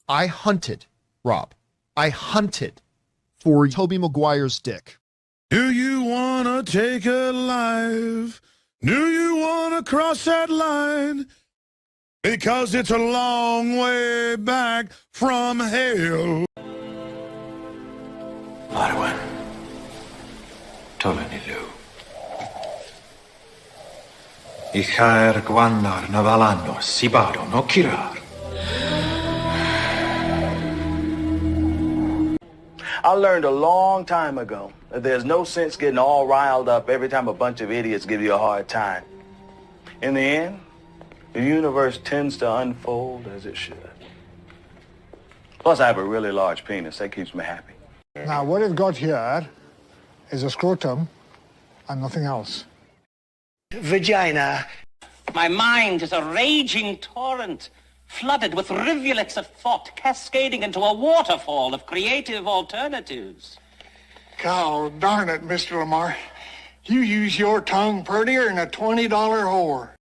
I hunted, Rob. I hunted for Tobey Maguire's dick. Do you want to take a life? Do you want to cross that line? Because it's a long way back from hell. Marwan, Tolanilu. Ichaer Gwanar Navalano Sibado no Kirar. I learned a long time ago that there's no sense getting all riled up every time a bunch of idiots give you a hard time. In the end, the universe tends to unfold as it should. Plus, I have a really large penis. That keeps me happy. Now, what it got here is a scrotum and nothing else. Vagina. My mind is a raging torrent, flooded with rivulets of thought, cascading into a waterfall of creative alternatives. God darn it, Mr. Lamar. You use your tongue prettier than a $20 whore.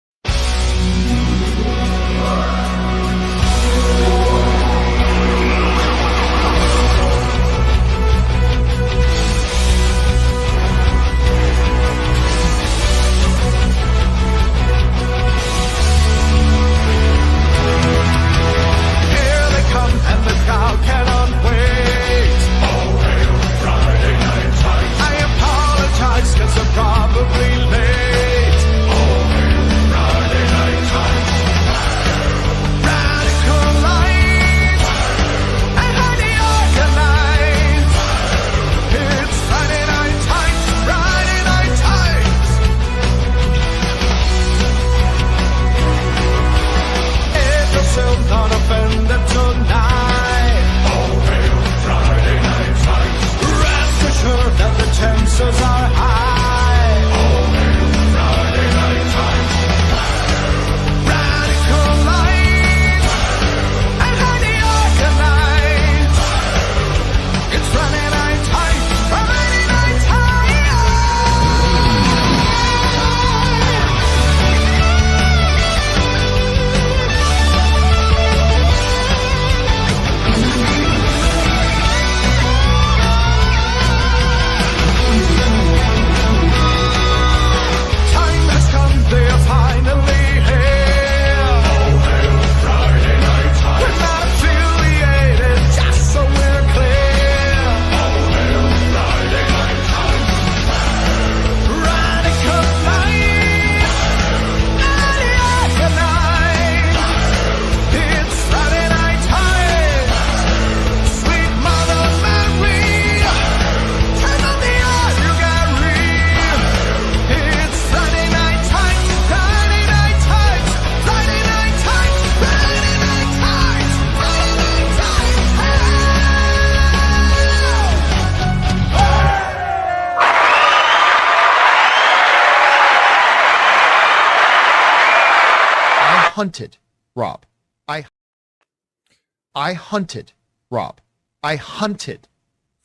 Hunted, Rob. I hunted, Rob. I hunted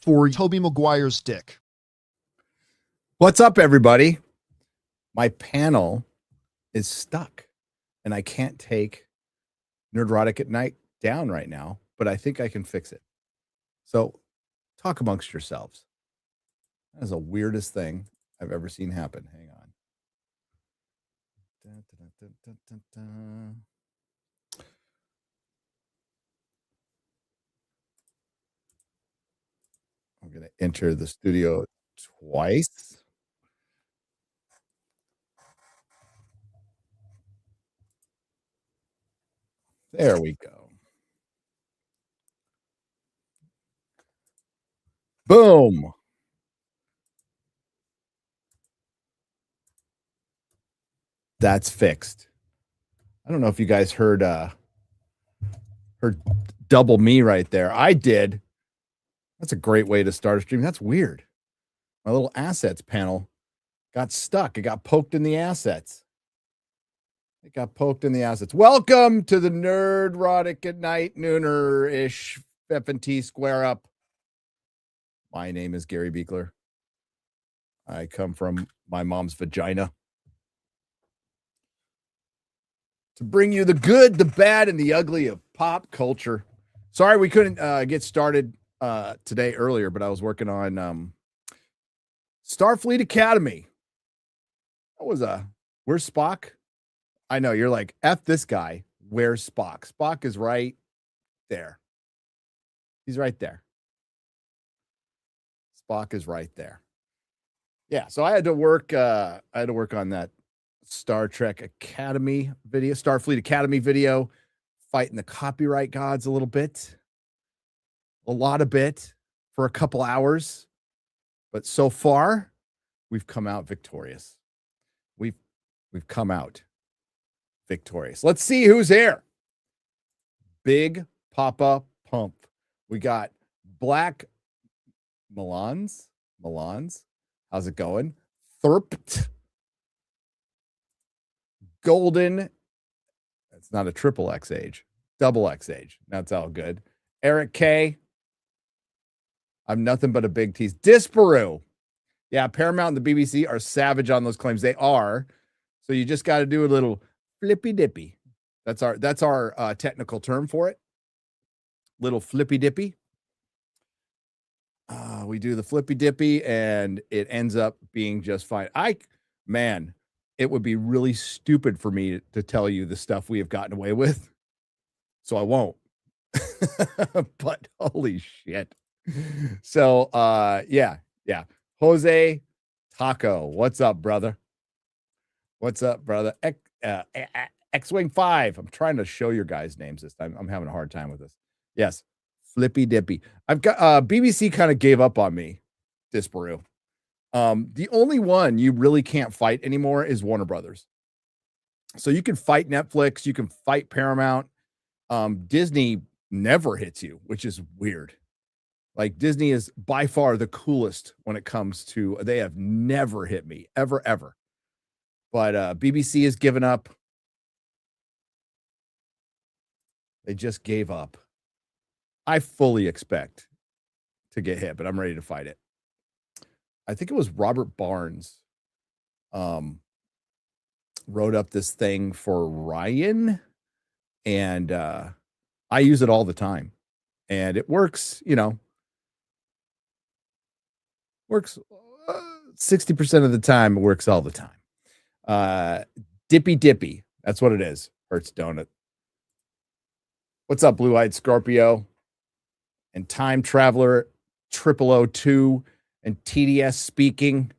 for Tobey Maguire's dick. What's up, everybody? My panel is stuck, and I can't take Nerdrotic at Night down right now, but I think I can fix it. So talk amongst yourselves. That is the weirdest thing I've ever seen happen. Hang on. I'm going to enter the studio twice. There we go. Boom. That's fixed. I don't know if you guys heard double me right there. I did. That's a great way to start a stream. That's weird. My little assets panel got stuck. It got poked in the assets. Welcome to the Nerdrotic at Night nooner-ish FNT Square Up. My name is Gary Beekler. I come from my mom's vagina to bring you the good, the bad, and the ugly of pop culture. Sorry we couldn't get started today earlier, but I was working on Starfleet Academy. That was where's Spock? I know you're like, F this guy. Where's Spock? Spock is right there. He's right there. Spock is right there. Yeah, so I had to work on that Star Trek Academy video, Starfleet Academy video, fighting the copyright gods a little bit. A lot of bit for a couple hours. But so far, we've come out victorious. We've come out victorious. Let's see who's here. Big Papa Pump. We got Black Milans. How's it going? Thurpt. Golden. That's not a triple X age. Double X age. That's all good. Eric K. I'm nothing but a big tease. Disparu. Yeah, Paramount and the BBC are savage on those claims. They are. So you just got to do a little flippy dippy. That's our technical term for it. Little flippy dippy. We do the flippy dippy and it ends up being just fine. It would be really stupid for me to tell you the stuff we have gotten away with. So I won't. But holy shit. So yeah. Jose Taco, what's up, brother? X-Wing 5. I'm trying to show your guys' names this time. I'm having a hard time with this. Yes, Flippy Dippy. I've got BBC kind of gave up on me, Disparu. The only one you really can't fight anymore is Warner Brothers. So you can fight Netflix, you can fight Paramount. Disney never hits you, which is weird. Like Disney is by far the coolest when it comes to, they have never hit me ever. But BBC has given up. They just gave up. I fully expect to get hit, but I'm ready to fight it. I think it was Robert Barnes wrote up this thing for Ryan, and I use it all the time. And it works, works 60% of the time. It works all the time. Dippy. That's what it is. Hurts donut. What's up, Blue-Eyed Scorpio? And Time Traveler 0002 and TDS seeking.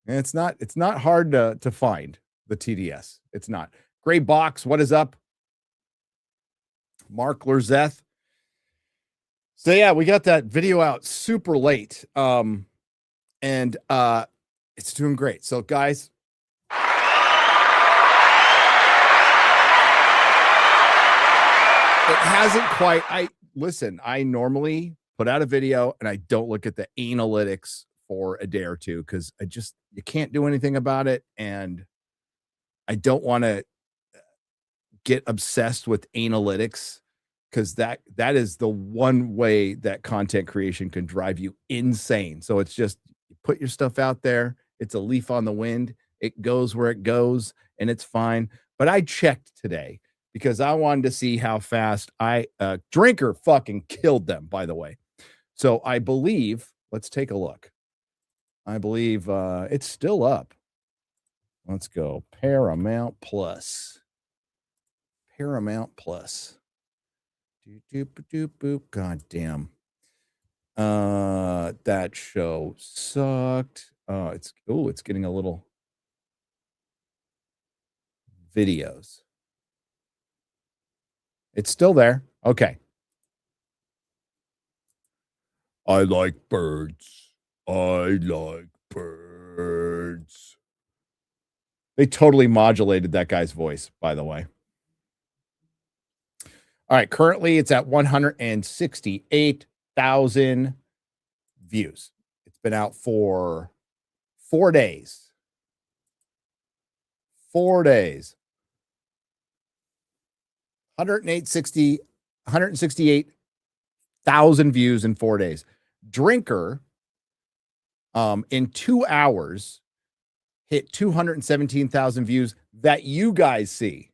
And it's not hard to find the TDS. It's not. Gray Box, what is up? Mark Lerzeth. So yeah, we got that video out super late. And it's doing great. So guys, it hasn't quite. I normally put out a video and I don't look at the analytics for a day or two because you can't do anything about it. And I don't want to get obsessed with analytics because that is the one way that content creation can drive you insane. So it's just, you put your stuff out there. It's a leaf on the wind. It goes where it goes and it's fine. But I checked today because I wanted to see how fast Drinker fucking killed them, by the way. So I believe, let's take a look. I believe it's still up. Let's go. Paramount Plus. God damn. That show sucked. It's getting a little videos. It's still there. Okay. I like birds. They totally modulated that guy's voice, by the way. All right. Currently, it's at 168,000 views. It's been out for 4 days. 4 days. 168,000 views in 4 days. Drinker, in 2 hours, hit 217,000 views that you guys see.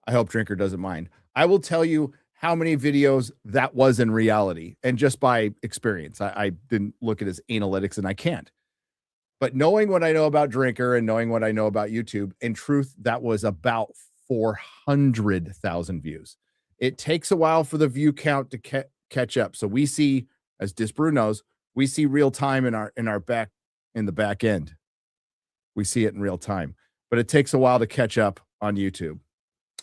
I hope Drinker doesn't mind. I will tell you how many videos that was in reality, and just by experience. I didn't look at his analytics, and I can't. But knowing what I know about Drinker and knowing what I know about YouTube, in truth, that was about 400,000 views. It takes a while for the view count to catch up. So we see, as Disbrew knows, we see real time in the back end. We see it in real time, but it takes a while to catch up on YouTube.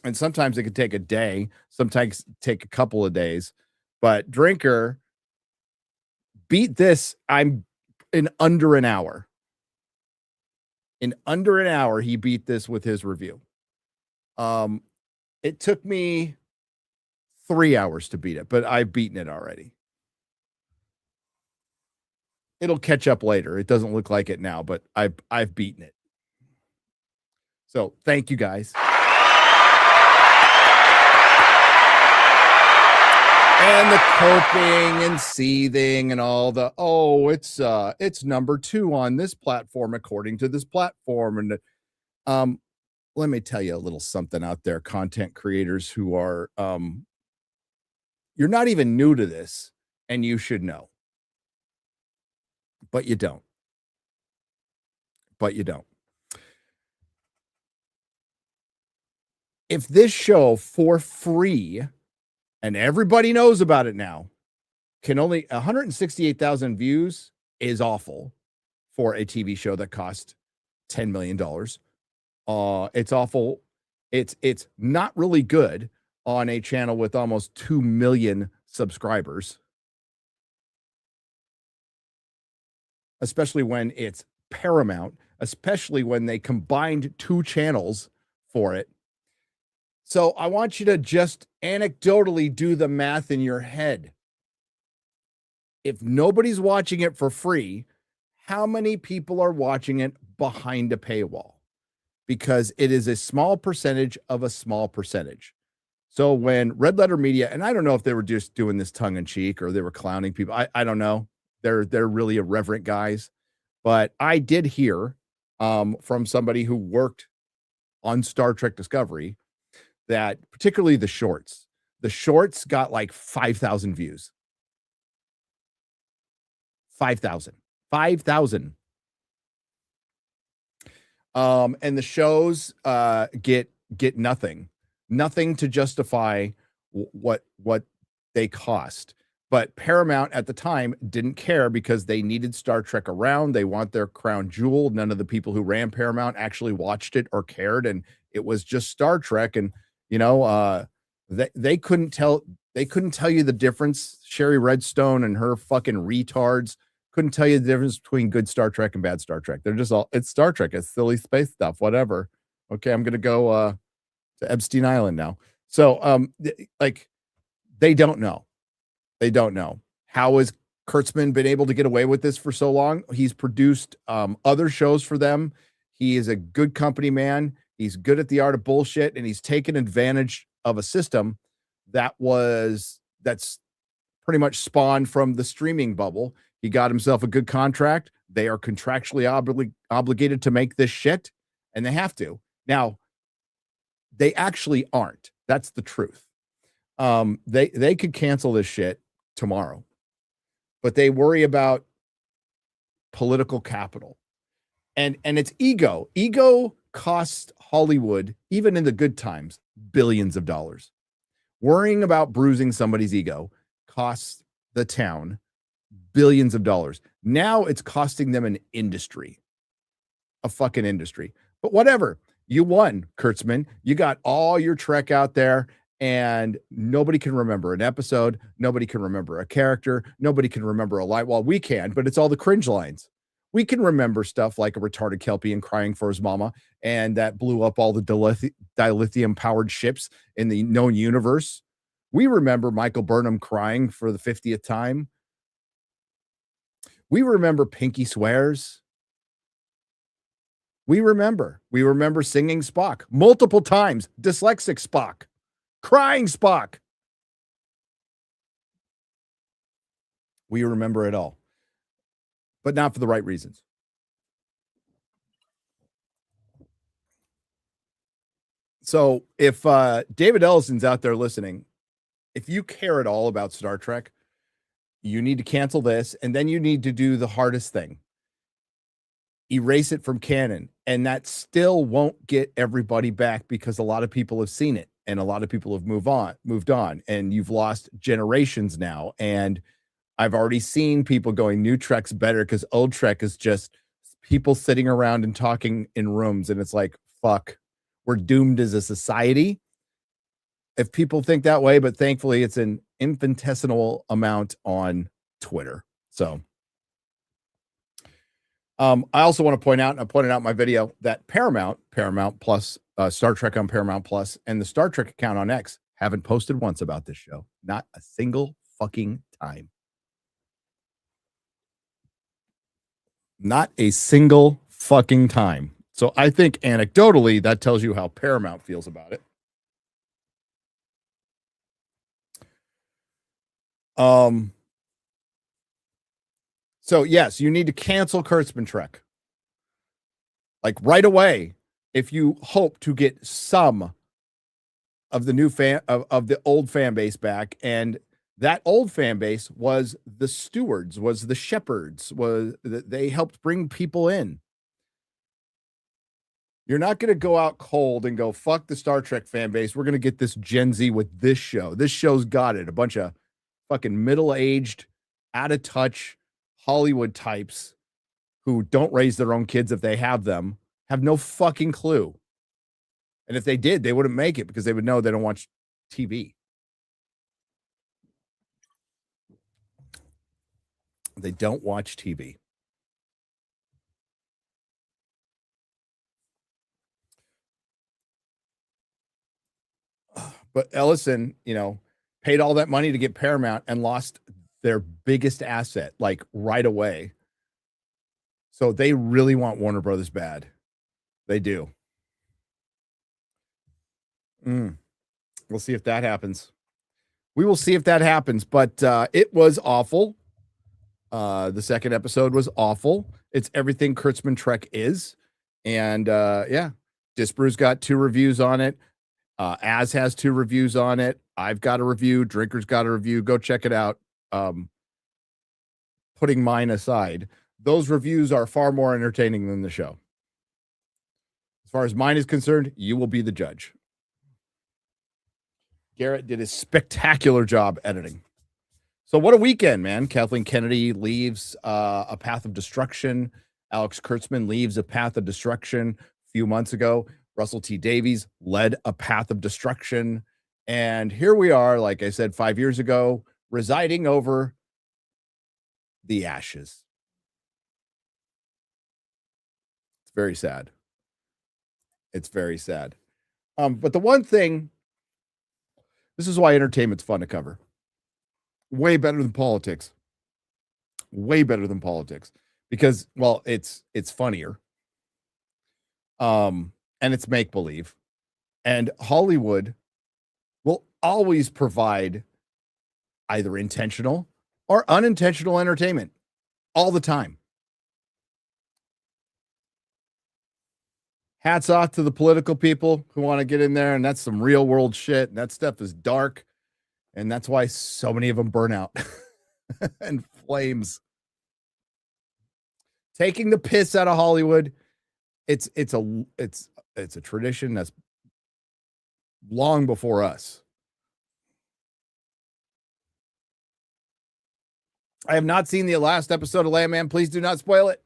And sometimes it could take a day, sometimes take a couple of days. But Drinker beat this in under an hour. In under an hour, he beat this with his review. It took me 3 hours to beat it, but I've beaten it already. It'll catch up later. It doesn't look like it now, but I've beaten it. So thank you guys. And the coping and seething and all the, it's number 2 on this platform according to this platform. And let me tell you a little something out there, content creators who are you're not even new to this, and you should know. But you don't. If this show for free, and everybody knows about it now, can only 168,000 views is awful for a TV show that cost $10 million. It's awful. It's not really good on a channel with almost 2 million subscribers, especially when it's Paramount, especially when they combined 2 channels for it. So I want you to just anecdotally do the math in your head. If nobody's watching it for free, how many people are watching it behind a paywall? Because it is a small percentage of a small percentage. So when Red Letter Media, and I don't know if they were just doing this tongue in cheek or they were clowning people. I don't know. They're really irreverent guys. But I did hear from somebody who worked on Star Trek Discovery that particularly the shorts got like 5,000 views. 5,000. And the shows get nothing to justify what they cost. But Paramount at the time didn't care because they needed Star Trek around. They want their crown jewel. None of the people who ran Paramount actually watched it or cared, and it was just Star Trek. And they couldn't tell you the difference. Sherry Redstone and her fucking retards couldn't tell you the difference between good Star Trek and bad Star Trek. They're just it's Star Trek. It's silly space stuff, whatever. Okay, I'm going to go to Epstein Island now. So, they don't know. How has Kurtzman been able to get away with this for so long? He's produced other shows for them. He is a good company man. He's good at the art of bullshit, and he's taken advantage of a system that's pretty much spawned from the streaming bubble. He got himself a good contract. They are contractually obligated to make this shit, and they have to. Now, they actually aren't. That's the truth. They could cancel this shit tomorrow, but they worry about political capital, and it's ego. Ego costs Hollywood, even in the good times, billions of dollars. Worrying about bruising somebody's ego costs the town billions of dollars. Now it's costing them an industry, a fucking industry. But whatever, you won, Kurtzman. You got all your Trek out there, and nobody can remember an episode. Nobody can remember a character. Nobody can remember a line. Well, we can, but it's all the cringe lines. We can remember stuff like a retarded Kelpian crying for his mama, and that blew up all the dilithium-powered ships in the known universe. We remember Michael Burnham crying for the 50th time. We remember Pinky Swears. We remember singing Spock multiple times, dyslexic Spock, crying Spock. We remember it all, but not for the right reasons. So if David Ellison's out there listening, if you care at all about Star Trek, you need to cancel this, and then you need to do the hardest thing. Erase it from canon. And that still won't get everybody back because a lot of people have seen it and a lot of people have moved on, and you've lost generations now. And I've already seen people going, new Trek's better because old Trek is just people sitting around and talking in rooms. And it's like, fuck, we're doomed as a society if people think that way. But thankfully it's an infinitesimal amount on Twitter. So I also want to point out, and I pointed out in my video, that Paramount Plus, Star Trek on Paramount Plus, and the Star Trek account on X haven't posted once about this show. Not a single fucking time. Not a single fucking time. So I think anecdotally, that tells you how Paramount feels about it. So yes, you need to cancel Kurtzman Trek. Like right away, if you hope to get some of the new of the old fan base back. And that old fan base was the stewards, was the shepherds, they helped bring people in. You're not going to go out cold and go, fuck the Star Trek fan base. We're going to get this Gen Z with this show. This show's got it. A bunch of fucking middle-aged, out of touch Hollywood types who don't raise their own kids if they have them, have no fucking clue. And if they did, they wouldn't make it because they would know they don't watch TV. They don't watch TV. But Ellison, paid all that money to get Paramount and lost their biggest asset, like right away. So they really want Warner Brothers bad. They do. We'll see if that happens. We will see if that happens, but it was awful. The second episode was awful. It's everything Kurtzman Trek is. And yeah, Disparew's got 2 reviews on it. Az has 2 reviews on it. I've got a review. Drinker's got a review. Go check it out. Putting mine aside, those reviews are far more entertaining than the show. As far as mine is concerned, you will be the judge. Garrett did a spectacular job editing. So what a weekend, man. Kathleen Kennedy leaves A Path of Destruction. Alex Kurtzman leaves A Path of Destruction a few months ago. Russell T. Davies led A Path of Destruction. And here we are, like I said, 5 years ago, residing over the ashes. It's very sad. It's very sad. But the one thing, this is why entertainment's fun to cover. Way better than politics. Way better than politics. Because, well, it's funnier. And it's make-believe. And Hollywood will always provide either intentional or unintentional entertainment all the time. Hats off to the political people who want to get in there, and that's some real world shit. And that stuff is dark. And that's why so many of them burn out and flames. Taking the piss out of Hollywood. It's a tradition that's long before us. I have not seen the last episode of Landman. Please do not spoil it.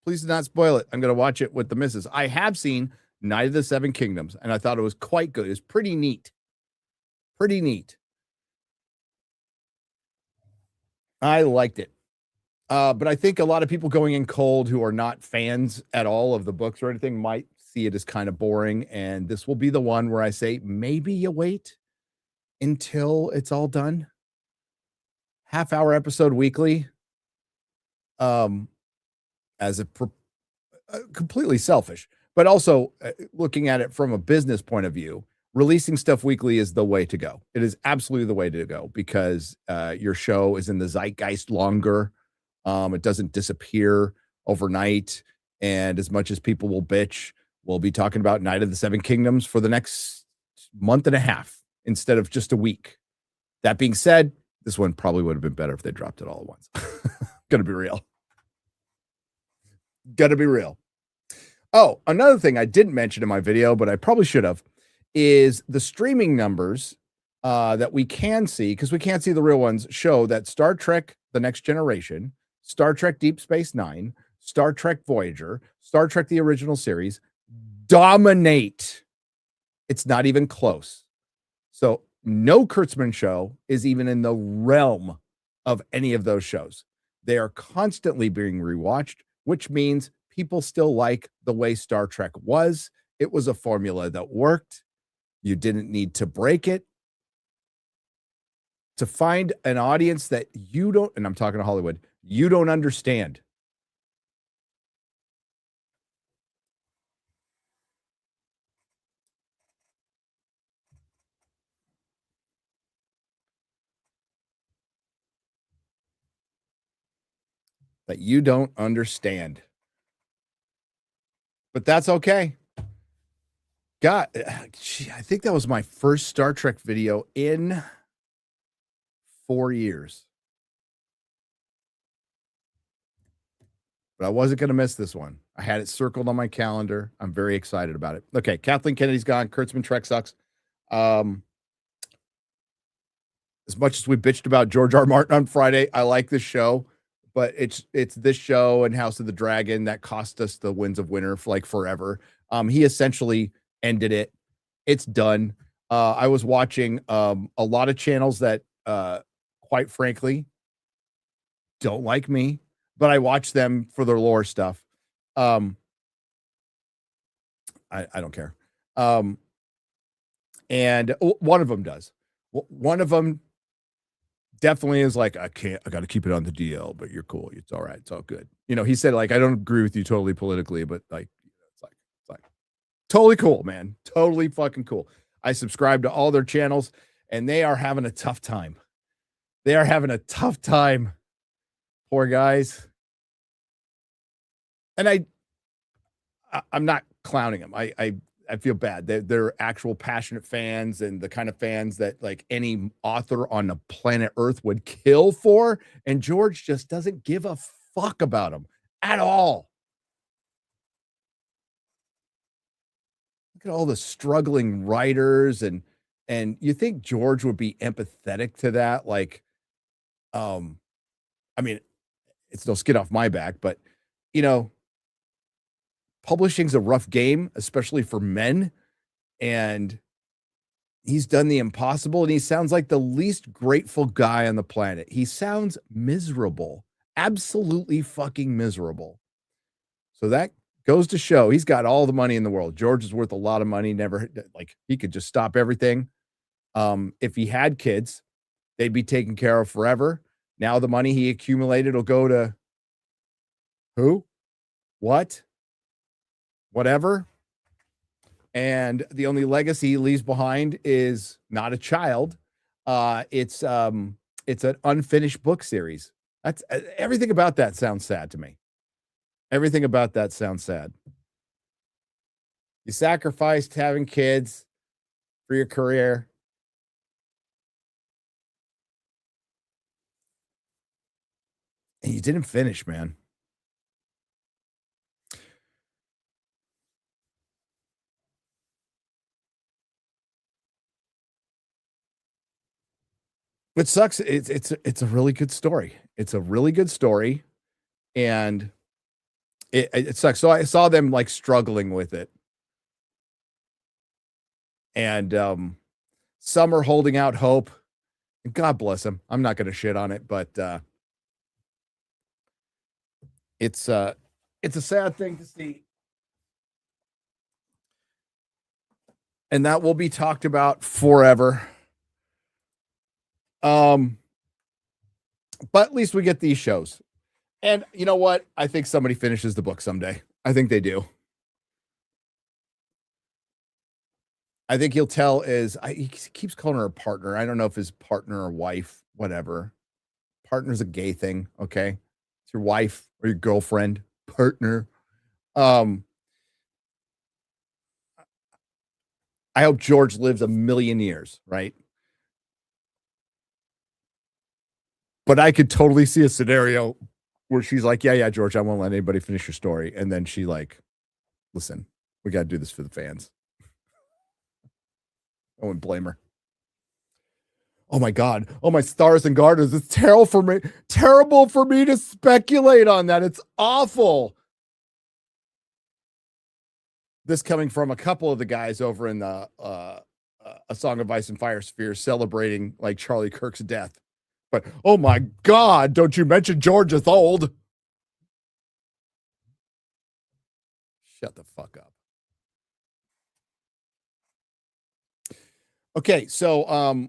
Please do not spoil it. I'm going to watch it with the missus. I have seen Night of the Seven Kingdoms, and I thought it was quite good. It was pretty neat. Pretty neat. I liked it. But I think a lot of people going in cold who are not fans at all of the books or anything might see it as kind of boring. And this will be the one where I say, maybe you wait until it's all done. Half-hour episode weekly. As a completely selfish, but also looking at it from a business point of view, releasing stuff weekly is the way to go. It is absolutely the way to go because your show is in the zeitgeist longer. It doesn't disappear overnight. And as much as people will bitch, we'll be talking about Night of the Seven Kingdoms for the next month and a half instead of just a week. That being said, this one probably would have been better if they dropped it all at once. Gonna be real. Oh, another thing I didn't mention in my video, but I probably should have, is the streaming numbers that we can see, because we can't see the real ones, show that Star Trek The Next Generation, Star Trek Deep Space Nine, Star Trek Voyager, Star Trek The Original Series dominate. It's not even close. So no Kurtzman show is even in the realm of any of those shows. They are constantly being rewatched, which means people still like the way Star Trek was. It was a formula that worked. You didn't need to break it. To find an audience that you don't, and I'm talking to Hollywood, you don't understand. That you don't understand. But that's okay. God, I think that was my first Star Trek video in 4 years. But I wasn't going to miss this one. I had it circled on my calendar. I'm very excited about it. Okay, Kathleen Kennedy's gone. Kurtzman Trek sucks. As much as we bitched about George R. Martin on Friday, I like this show. But it's this show and House of the Dragon that cost us the Winds of Winter for like forever. He essentially ended it. It's done. I was watching a lot of channels that, quite frankly, don't like me, but I watch them for their lore stuff. I don't care. And one of them does. One of them definitely is like, I got to keep it on the DL, but you're cool. It's all right. It's all good. You know, he said, like, I don't agree with you totally politically, but like, it's like totally cool, man. Totally fucking cool. I subscribe to all their channels and they are having a tough time. Poor guys. And I'm not clowning them. I feel bad. They're actual passionate fans and the kind of fans that like any author on the planet Earth would kill for. And George just doesn't give a fuck about them at all. Look at all the struggling writers and you think George would be empathetic to that? Like, I mean, it's no skin off my back, but you know, publishing's a rough game, especially for men. And he's done the impossible. And he sounds like the least grateful guy on the planet. He sounds miserable, absolutely fucking miserable. So that goes to show he's got all the money in the world. George is worth a lot of money. Never, like, he could just stop everything. If he had kids, they'd be taken care of forever. Now the money he accumulated will go to who? What? Whatever. And the only legacy he leaves behind is not a child. It's an unfinished book series. That's everything about that sounds sad to me. Everything about that sounds sad. You sacrificed having kids for your career. And you didn't finish, man. It sucks. It's a really good story. It's a really good story, and it sucks. So I saw them like struggling with it, and some are holding out hope. And God bless them. I'm not going to shit on it, but it's a sad thing to see, and that will be talked about forever. But at least we get these shows. And you know what? I think somebody finishes the book someday. I think they do. I think he'll tell he keeps calling her a partner. I don't know if his partner or wife, whatever. Partner's a gay thing, okay? It's your wife or your girlfriend, partner. I hope George lives a million years, right? But I could totally see a scenario where she's like, yeah, George, I won't let anybody finish your story. And then she like, listen, we got to do this for the fans. I wouldn't blame her. Oh my God. Oh, my stars and garters. It's terrible for me to speculate on that. It's awful. This coming from a couple of the guys over in the A Song of Ice and Fire sphere celebrating like Charlie Kirk's death. But oh my God, don't you mention George is old. Shut the fuck up. Okay, so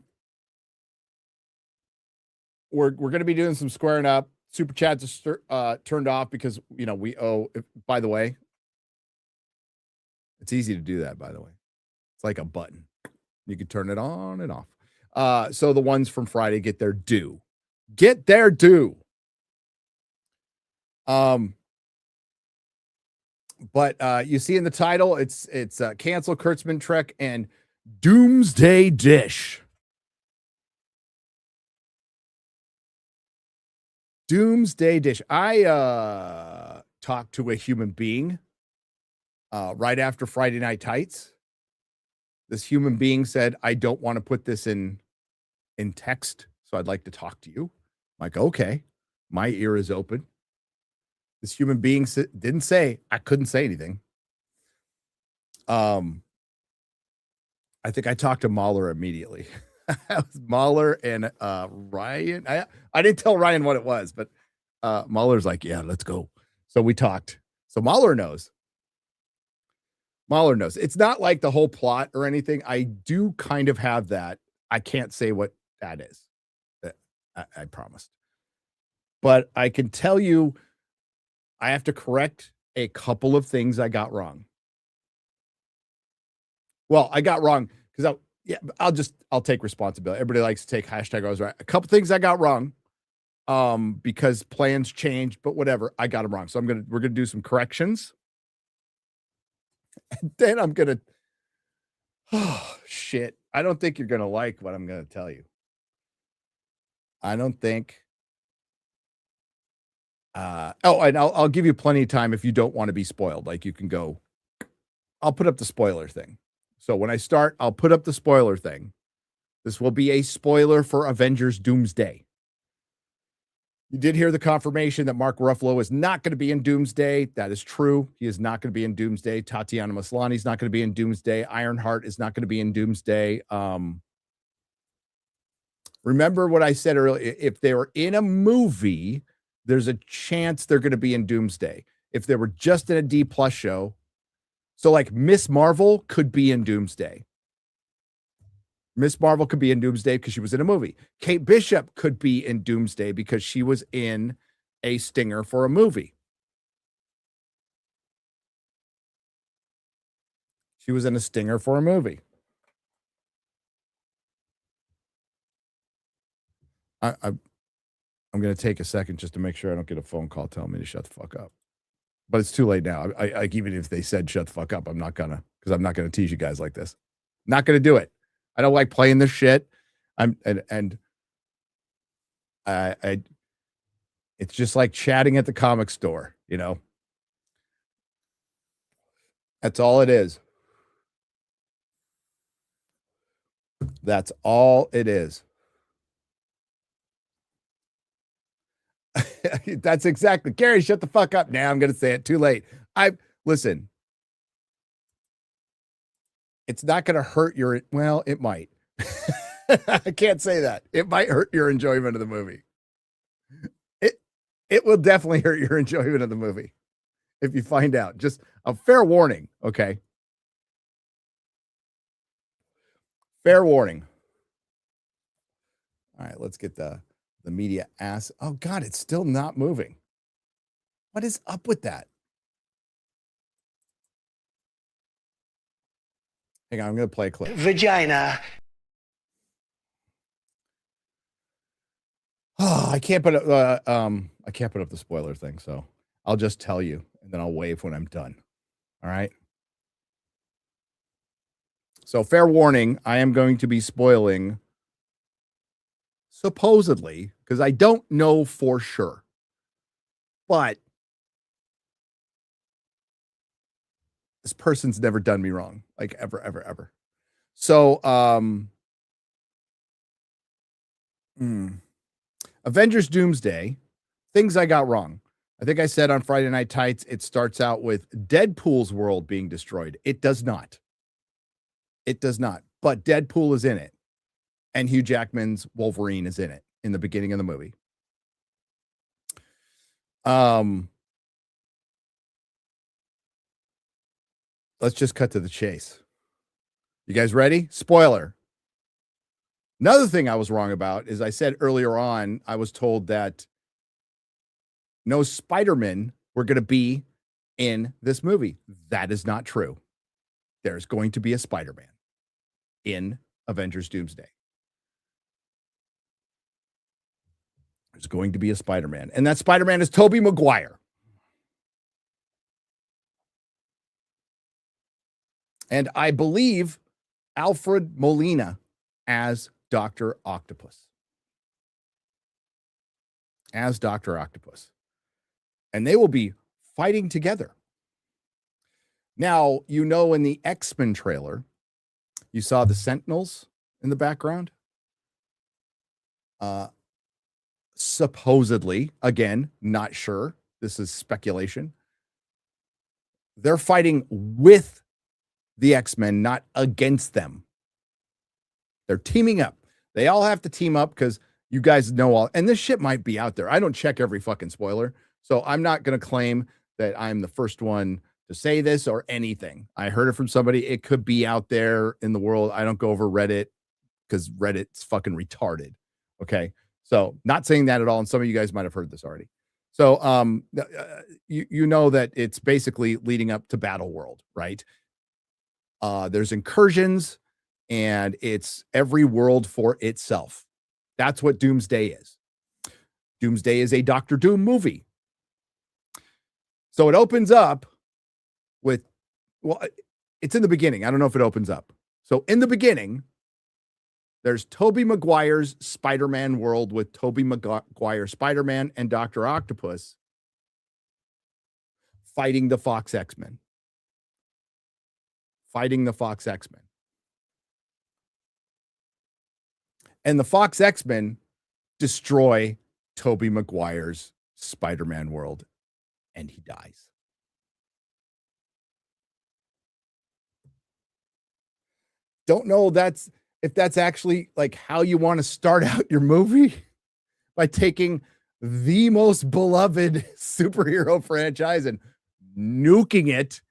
we're going to be doing some squaring up. Super chats are turned off because we owe. By the way, it's easy to do that. By the way, it's like a button. You can turn it on and off. So the ones from Friday get their due. Get their due. But you see in the title, it's cancel Kurtzman Trek and Doomsday Dish. Doomsday Dish. I talked to a human being right after Friday Night Tights. This human being said, I don't want to put this in text, so I'd like to talk to you. I'm like, okay, my ear is open. This human being didn't say, I couldn't say anything. I think I talked to Mahler immediately. It was Mahler and Ryan. I didn't tell Ryan what it was, but Mahler's like, yeah, let's go. So we talked. So Mahler knows. Mahler knows. It's not like the whole plot or anything. I do kind of have that. I can't say what that is. I promised. But I can tell you, I have to correct a couple of things I got wrong. Well, I got wrong because I'll take responsibility. Everybody likes to take hashtag I was right. A couple things I got wrong because plans changed, but whatever. I got them wrong. So we're gonna do some corrections. And then I'm gonna shit. I don't think you're gonna like what I'm gonna tell you. I don't think. And I'll give you plenty of time if you don't want to be spoiled. Like you can go. I'll put up the spoiler thing. So when I start, I'll put up the spoiler thing. This will be a spoiler for Avengers Doomsday. You did hear the confirmation that Mark Ruffalo is not going to be in Doomsday. That is true. He is not going to be in Doomsday. Tatiana Maslany is not going to be in Doomsday. Ironheart is not going to be in Doomsday. Remember what I said earlier. If they were in a movie, there's a chance they're going to be in Doomsday. If they were just in a D+ show, so like Miss Marvel could be in Doomsday. Miss Marvel could be in Doomsday because she was in a movie. Kate Bishop could be in Doomsday because she was in a stinger for a movie. She was in a stinger for a movie. I'm going to take a second just to make sure I don't get a phone call telling me to shut the fuck up. But it's too late now. I even if they said shut the fuck up, I'm not gonna, because I'm not gonna tease you guys like this. Not gonna do it. I don't like playing this shit. It's just like chatting at the comic store, That's all it is. That's all it is. That's exactly. Gary, shut the fuck up. Now I'm going to say it too late. Listen. It's not going to hurt your, well, it might. I can't say that. It might hurt your enjoyment of the movie. It will definitely hurt your enjoyment of the movie if you find out. Just a fair warning, okay? Fair warning. All right, let's get the media ass. Oh, God, it's still not moving. What is up with that? Hang on, I'm going to play a clip. Vagina. Oh, I can't put up. I can't put up the spoiler thing, so I'll just tell you, and then I'll wave when I'm done. All right. So fair warning, I am going to be spoiling supposedly, because I don't know for sure. But this person's never done me wrong, like ever, ever, ever. So, Avengers Doomsday, things I got wrong. I think I said on Friday Night Tights, it starts out with Deadpool's world being destroyed. It does not. It does not. But Deadpool is in it. And Hugh Jackman's Wolverine is in it in the beginning of the movie. Let's just cut to the chase. You guys ready? Spoiler. Another thing I was wrong about is I said earlier on, I was told that no Spider-Men were going to be in this movie. That is not true. There's going to be a Spider-Man in Avengers Doomsday. There's going to be a Spider-Man. And that Spider-Man is Tobey Maguire. And I believe Alfred Molina as Dr. Octopus. As Dr. Octopus. And they will be fighting together. Now, you know, in the X-Men trailer, you saw the Sentinels in the background. Supposedly, again, not sure. This is speculation. They're fighting with the X-Men, not against them. They're teaming up. They all have to team up because you guys know all, and this shit might be out there. I don't check every fucking spoiler, so I'm not going to claim that I'm the first one to say this or anything. I heard it from somebody. It could be out there in the world. I don't go over Reddit because Reddit's fucking retarded. Okay. So not saying that at all. And some of you guys might have heard this already. So you know that it's basically leading up to Battle World, right? There's incursions and it's every world for itself. That's what Doomsday is. Doomsday is a Doctor Doom movie. So it opens up with, well, it's in the beginning. I don't know if it opens up. So in the beginning, there's Tobey Maguire's Spider-Man world with Tobey Maguire Spider-Man and Dr. Octopus fighting the Fox X-Men. Fighting the Fox X-Men. And the Fox X-Men destroy Tobey Maguire's Spider-Man world, and he dies. Don't know if that's actually like how you want to start out your movie, by taking the most beloved superhero franchise and nuking it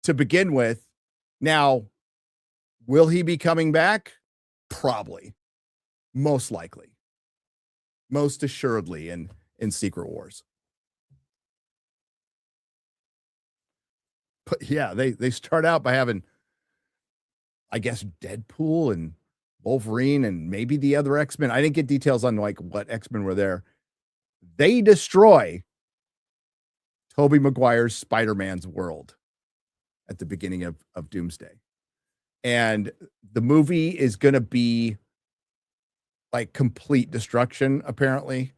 to begin with. Now, will he be coming back? Probably. Most likely. Most assuredly in Secret Wars. But yeah, they start out by having, I guess, Deadpool and Wolverine and maybe the other X-Men. I didn't get details on like what X-Men were there. They destroy Tobey Maguire's Spider-Man's world at the beginning of Doomsday. And the movie is going to be like complete destruction, apparently.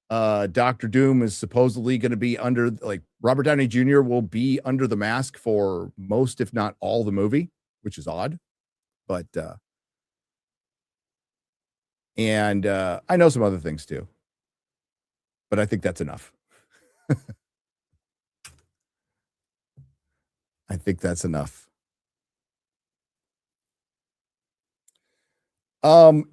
Dr. Doom is supposedly going to be under, like, Robert Downey Jr. will be under the mask for most, if not all, the movie, which is odd. But, I know some other things too, but I think that's enough. I think that's enough. I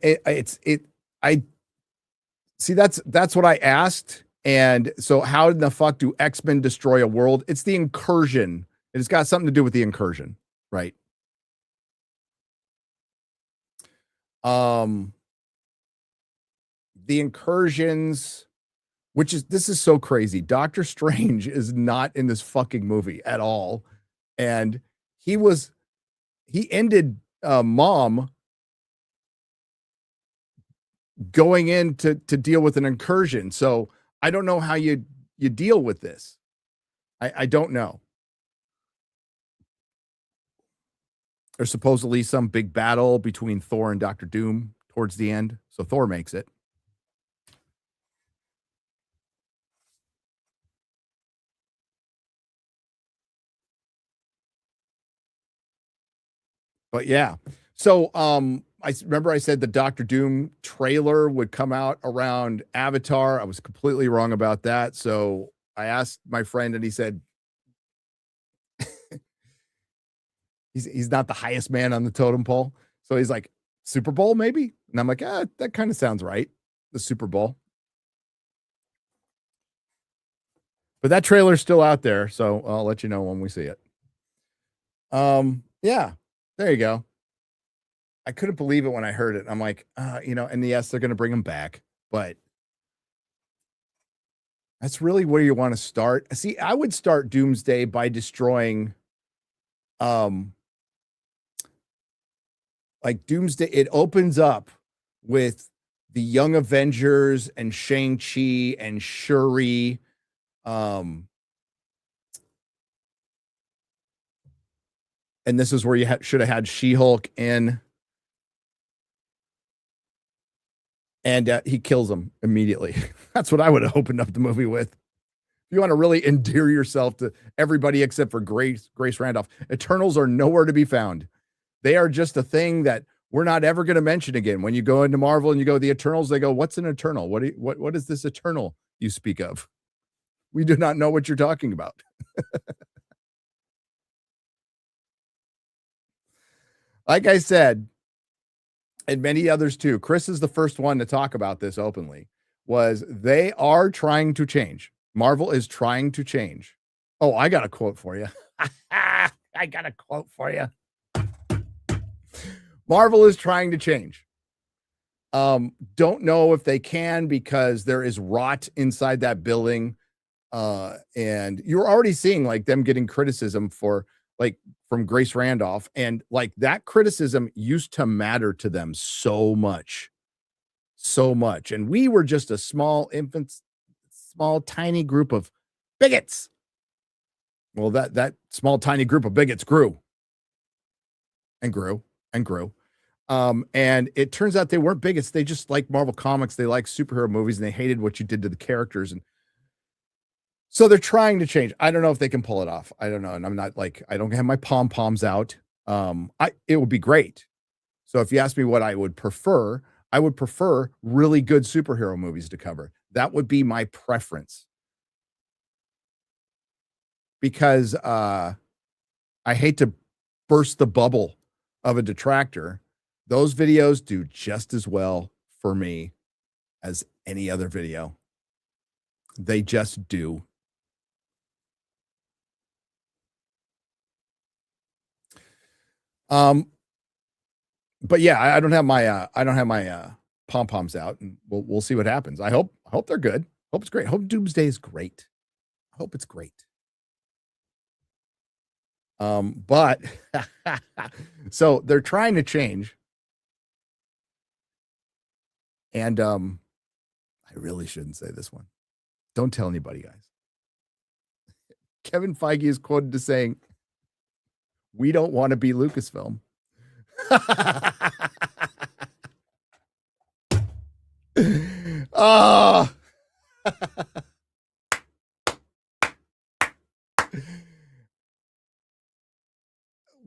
see that's what I asked. And so how in the fuck do X-Men destroy a world? It's the incursion. It's got something to do with the incursion, right? The incursions, this is so crazy. Doctor Strange is not in this fucking movie at all. And he ended Mom going in to deal with an incursion. So I don't know how you deal with this. I don't know. There's supposedly some big battle between Thor and Doctor Doom towards the end. So Thor makes it. But yeah. So I remember I said the Doctor Doom trailer would come out around Avatar. I was completely wrong about that. So I asked my friend and he said he's not the highest man on the totem pole. So he's like, Super Bowl, maybe? And I'm like, that kind of sounds right. The Super Bowl. But that trailer's still out there, so I'll let you know when we see it. Yeah, there you go. I couldn't believe it when I heard it. I'm like, and yes, they're going to bring him back, but that's really where you want to start. See, I would start Doomsday by destroying, like Doomsday. It opens up with the Young Avengers and Shang-Chi and Shuri. And this is where you should have had She-Hulk in. And he kills him immediately. That's what I would have opened up the movie with. If you want to really endear yourself to everybody except for Grace Randolph, Eternals are nowhere to be found. They are just a thing that we're not ever going to mention again. When you go into Marvel and you go, the Eternals, they go, what's an Eternal? What is this Eternal you speak of? We do not know what you're talking about. Like I said, and many others too, Chris is the first one to talk about this openly, was they are trying to change. Marvel is trying to change. Oh, I got a quote for you. I got a quote for you. Marvel is trying to change. Don't know if they can because there is rot inside that building. And you're already seeing like them getting criticism for like from Grace Randolph, and like that criticism used to matter to them so much. And we were just a small tiny group of bigots. Well, that small tiny group of bigots grew and grew and grew. And it turns out they weren't bigots. They just like Marvel Comics. They like superhero movies and they hated what you did to the characters. And so they're trying to change. I don't know if they can pull it off. I don't know. And I'm not like, I don't have my pom-poms out. It would be great. So if you ask me what I would prefer really good superhero movies to cover. That would be my preference. Because I hate to burst the bubble of a detractor. Those videos do just as well for me as any other video. They just do. But yeah, I don't have my pom-poms out, and we'll see what happens. I hope they're good. Hope it's great. Hope Doomsday is great. I hope it's great. But so they're trying to change. And I really shouldn't say this one. Don't tell anybody, guys. Kevin Feige is quoted as saying, "We don't want to be Lucasfilm." Oh.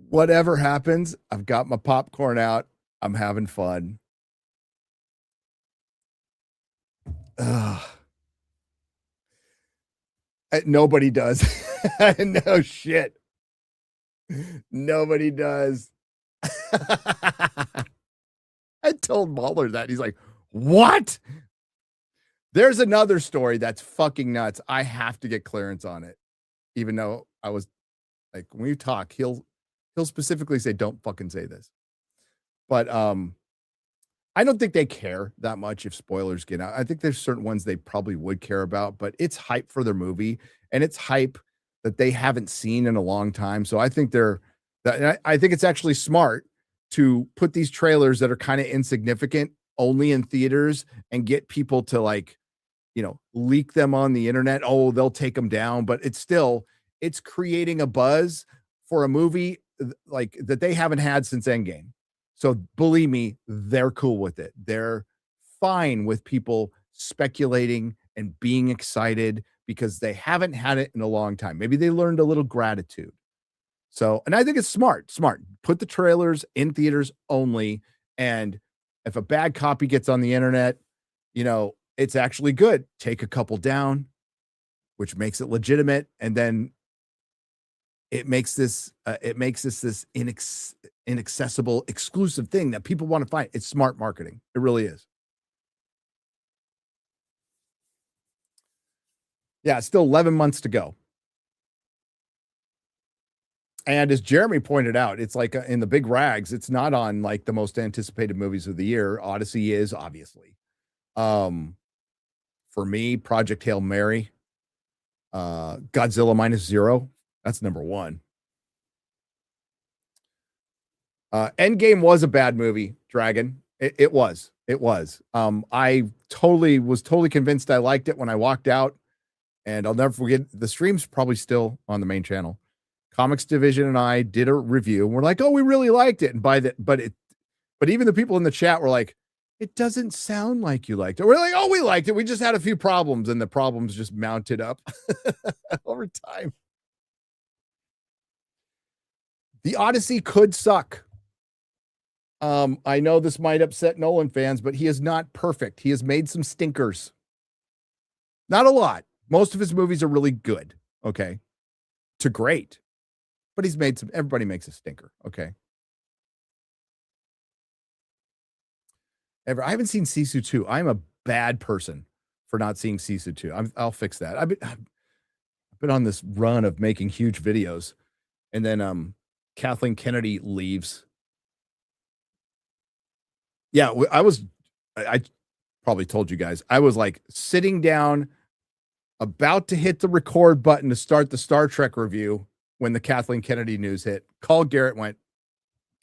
Whatever happens, I've got my popcorn out. I'm having fun. Nobody does. No shit. Nobody does. I told Mahler that. He's like, what? There's another story that's fucking nuts. I have to get clearance on it. Even though I was like, when we talk, he'll specifically say, don't fucking say this. But I don't think they care that much if spoilers get out. I think there's certain ones they probably would care about, but it's hype for their movie, and it's hype that they haven't seen in a long time. So I think I think it's actually smart to put these trailers that are kind of insignificant only in theaters and get people to like, leak them on the internet. Oh, they'll take them down, but it's creating a buzz for a movie like that they haven't had since Endgame. So believe me, they're cool with it. They're fine with people speculating and being excited because they haven't had it in a long time. Maybe they learned a little gratitude. So, and I think it's smart. Put the trailers in theaters only. And if a bad copy gets on the internet, it's actually good. Take a couple down, which makes it legitimate. And then it makes this inaccessible, exclusive thing that people want to find. It's smart marketing. It really is. Yeah, it's still 11 months to go. And as Jeremy pointed out, it's like in the big rags, it's not on like the most anticipated movies of the year. Odyssey is, obviously. For me, Project Hail Mary, Godzilla Minus Zero, that's number one. Endgame was a bad movie, Dragon. It was. I was totally convinced I liked it when I walked out. And I'll never forget, the stream's probably still on the main channel. Comics Division and I did a review, and we're like, oh, we really liked it. And but even the people in the chat were like, it doesn't sound like you liked it. We're like, oh, we liked it. We just had a few problems, and the problems just mounted up over time. The Odyssey could suck. I know this might upset Nolan fans, but he is not perfect. He has made some stinkers. Not a lot. Most of his movies are really good. Okay. To great. But he's made some, everybody makes a stinker. Okay. I haven't seen Sisu 2. I'm a bad person for not seeing Sisu 2. I'll fix that. I've been on this run of making huge videos. And then Kathleen Kennedy leaves. Yeah, I probably told you guys, I was like sitting down, about to hit the record button to start the Star Trek review when the Kathleen Kennedy news hit. Called Garrett, went,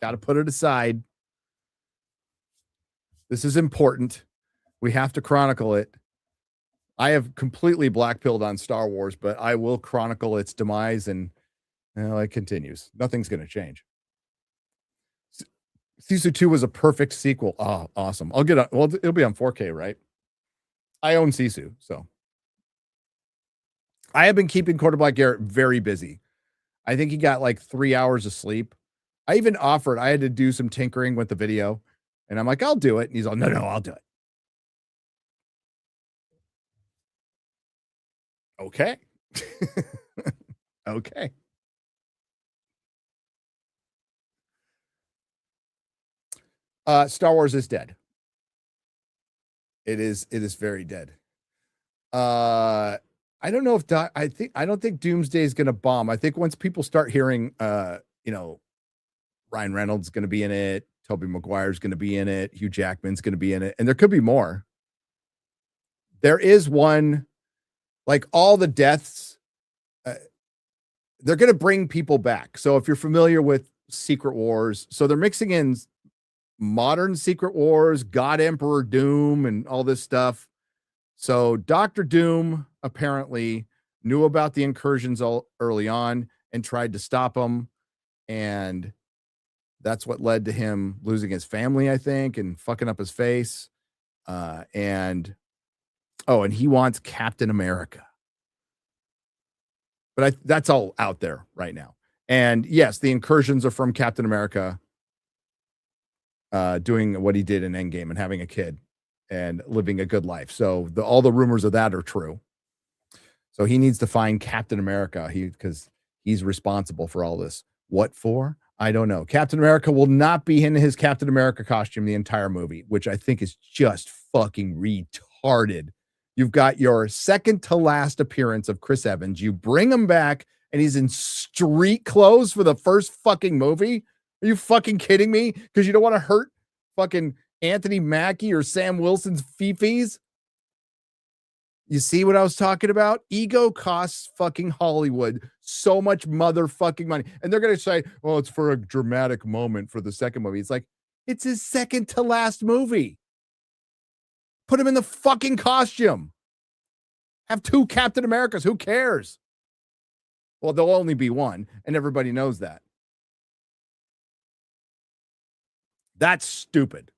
got to put it aside. This is important. We have to chronicle it. I have completely blackpilled on Star Wars, but I will chronicle its demise, and it continues. Nothing's going to change. Sisu 2 was a perfect sequel. Oh, awesome. It'll be on 4K, right? I own Sisu, so. I have been keeping Quarterback Garrett very busy. I think he got like 3 hours of sleep. I even offered, I had to do some tinkering with the video, and I'm like, I'll do it. And he's like, no, I'll do it. Okay. Okay. Star Wars is dead. It is very dead. I don't know if I don't think Doomsday is going to bomb. I think once people start hearing, Ryan Reynolds is going to be in it, Tobey Maguire's going to be in it, Hugh Jackman's going to be in it, and there could be more. There is one, like all the deaths, they're going to bring people back. So if you're familiar with Secret Wars, so they're mixing in modern Secret Wars, God Emperor Doom, and all this stuff. So Dr. Doom apparently knew about the incursions early on and tried to stop them. And that's what led to him losing his family, I think, and fucking up his face. And he wants Captain America. But that's all out there right now. And yes, the incursions are from Captain America doing what he did in Endgame and having a kid and living a good life. So all the rumors of that are true. So he needs to find Captain America because he's responsible for all this. What for? I don't know. Captain America will not be in his Captain America costume the entire movie, which I think is just fucking retarded. You've got your second to last appearance of Chris Evans. You bring him back and he's in street clothes for the first fucking movie. Are you fucking kidding me? Because you don't want to hurt fucking Anthony Mackie or Sam Wilson's fifis. You see what I was talking about? Ego costs fucking Hollywood so much motherfucking money. And they're going to say, well, it's for a dramatic moment for the second movie. It's like, it's his second to last movie. Put him in the fucking costume. Have two Captain Americas. Who cares? Well, there'll only be one, and everybody knows that. That's stupid.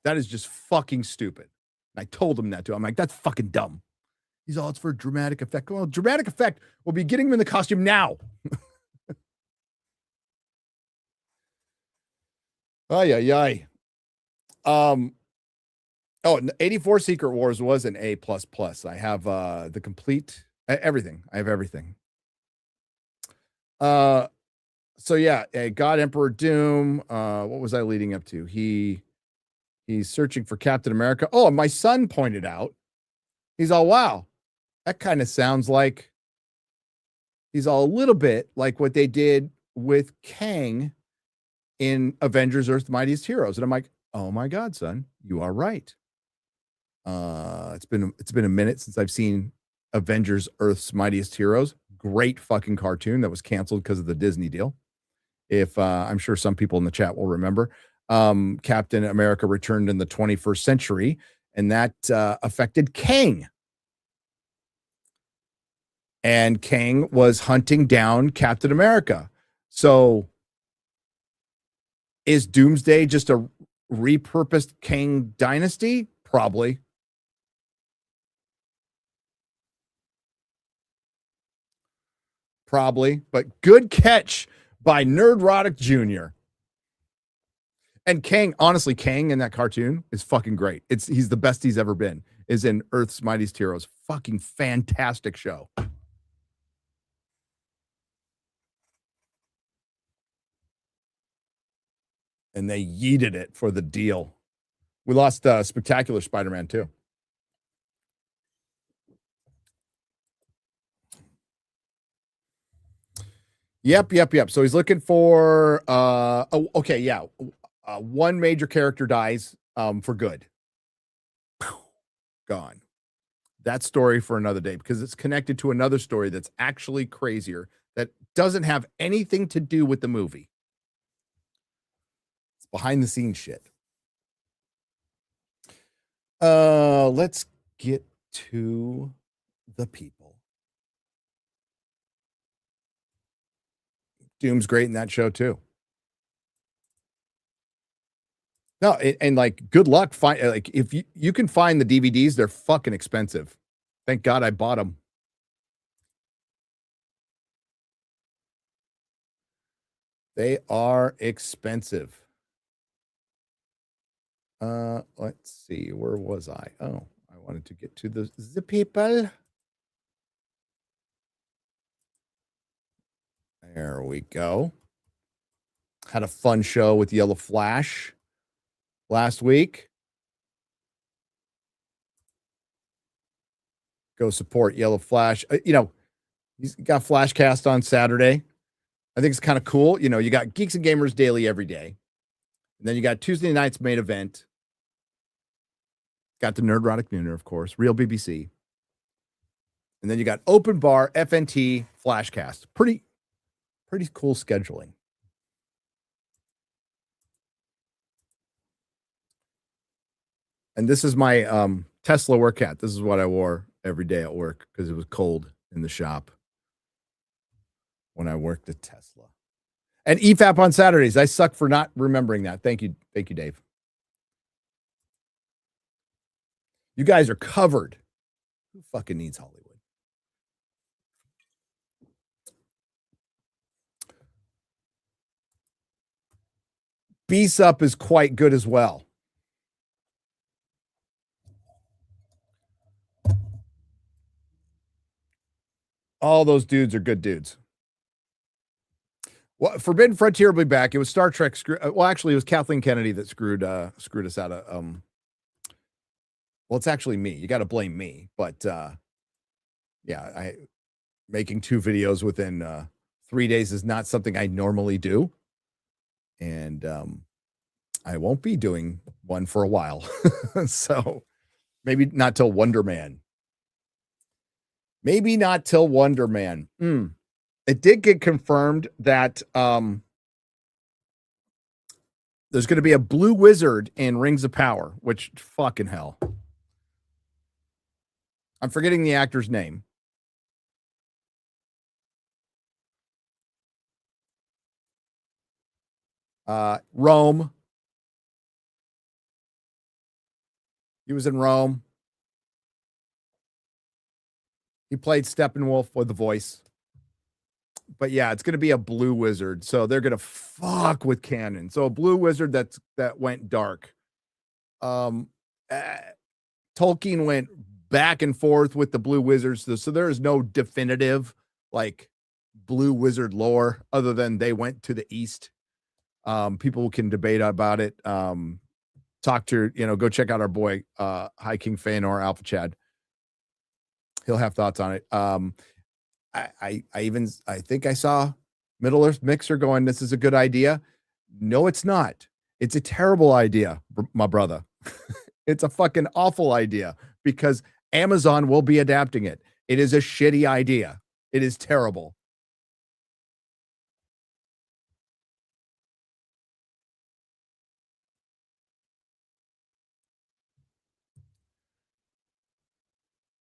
That is just fucking stupid. And I told him that too. I'm like, that's fucking dumb. He's all, it's for dramatic effect. Well, dramatic effect will be getting him in the costume now. Ay, ay, ay. Oh, 84 Secret Wars was an A++. I have the complete everything. I have everything. So yeah, God Emperor Doom. What was I leading up to? He's searching for Captain America. Oh, and my son pointed out. He's all, wow, that kind of sounds like he's all a little bit like what they did with Kang in Avengers Earth's Mightiest Heroes. And I'm like, oh my God, son, you are right. It's been a minute since I've seen Avengers Earth's Mightiest Heroes. Great fucking cartoon that was canceled because of the Disney deal. If I'm sure some people in the chat will remember. Captain America returned in the 21st century, and that affected Kang. And Kang was hunting down Captain America. So is Doomsday just a repurposed Kang dynasty? Probably. Probably, but good catch by Nerdrotic Jr. And Kang, honestly, Kang in that cartoon is fucking great. He's the best he's ever been. Is in Earth's Mightiest Heroes. Fucking fantastic show. And they yeeted it for the deal. We lost Spectacular Spider-Man too. Yep. So he's looking for one major character dies for good. Gone. That story for another day because it's connected to another story that's actually crazier that doesn't have anything to do with the movie. It's behind the scenes shit. Let's get to the people. Doom's great in that show too. No, and like, good luck. Like, if you can find the DVDs, they're fucking expensive. Thank God I bought them. They are expensive. Let's see. Where was I? Oh, I wanted to get to the people. There we go. Had a fun show with Yellow Flash last week. Go support Yellow Flash. He's got Flashcast on Saturday. I think it's kind of cool. You got Geeks and Gamers Daily every day. And then you got Tuesday night's main event. Got the Nerdrotic Nooner, of course. Real BBC. And then you got Open Bar, FNT, Flashcast. Pretty cool scheduling. And this is my Tesla work hat. This is what I wore every day at work because it was cold in the shop when I worked at Tesla. And EFAP on Saturdays. I suck for not remembering that. Thank you, Dave. You guys are covered. Who fucking needs Hollywood? B-Sup is quite good as well. All those dudes are good dudes. Well, Forbidden Frontier will be back. It was Star Trek. Well, actually, it was Kathleen Kennedy that screwed us out of. Well, it's actually me. You got to blame me. But yeah, making 2 videos within 3 days is not something I normally do, and I won't be doing one for a while. So maybe not till Wonder Man. Maybe not till Wonder Man. It did get confirmed that there's going to be a blue wizard in Rings of Power, which fucking hell. I'm forgetting the actor's name. Rome. He was in Rome. He played Steppenwolf with the voice. But yeah, it's going to be a blue wizard. So they're going to fuck with canon. So a blue wizard that went dark. Tolkien went back and forth with the blue wizards. So there is no definitive like blue wizard lore other than they went to the east. People can debate about it. Talk to, go check out our boy, High King Feanor, Alpha Chad. He'll have thoughts on it. I think I saw Middle Earth Mixer going, this is a good idea. No, it's not. It's a terrible idea, my brother. It's a fucking awful idea because Amazon will be adapting it. It is a shitty idea. It is terrible.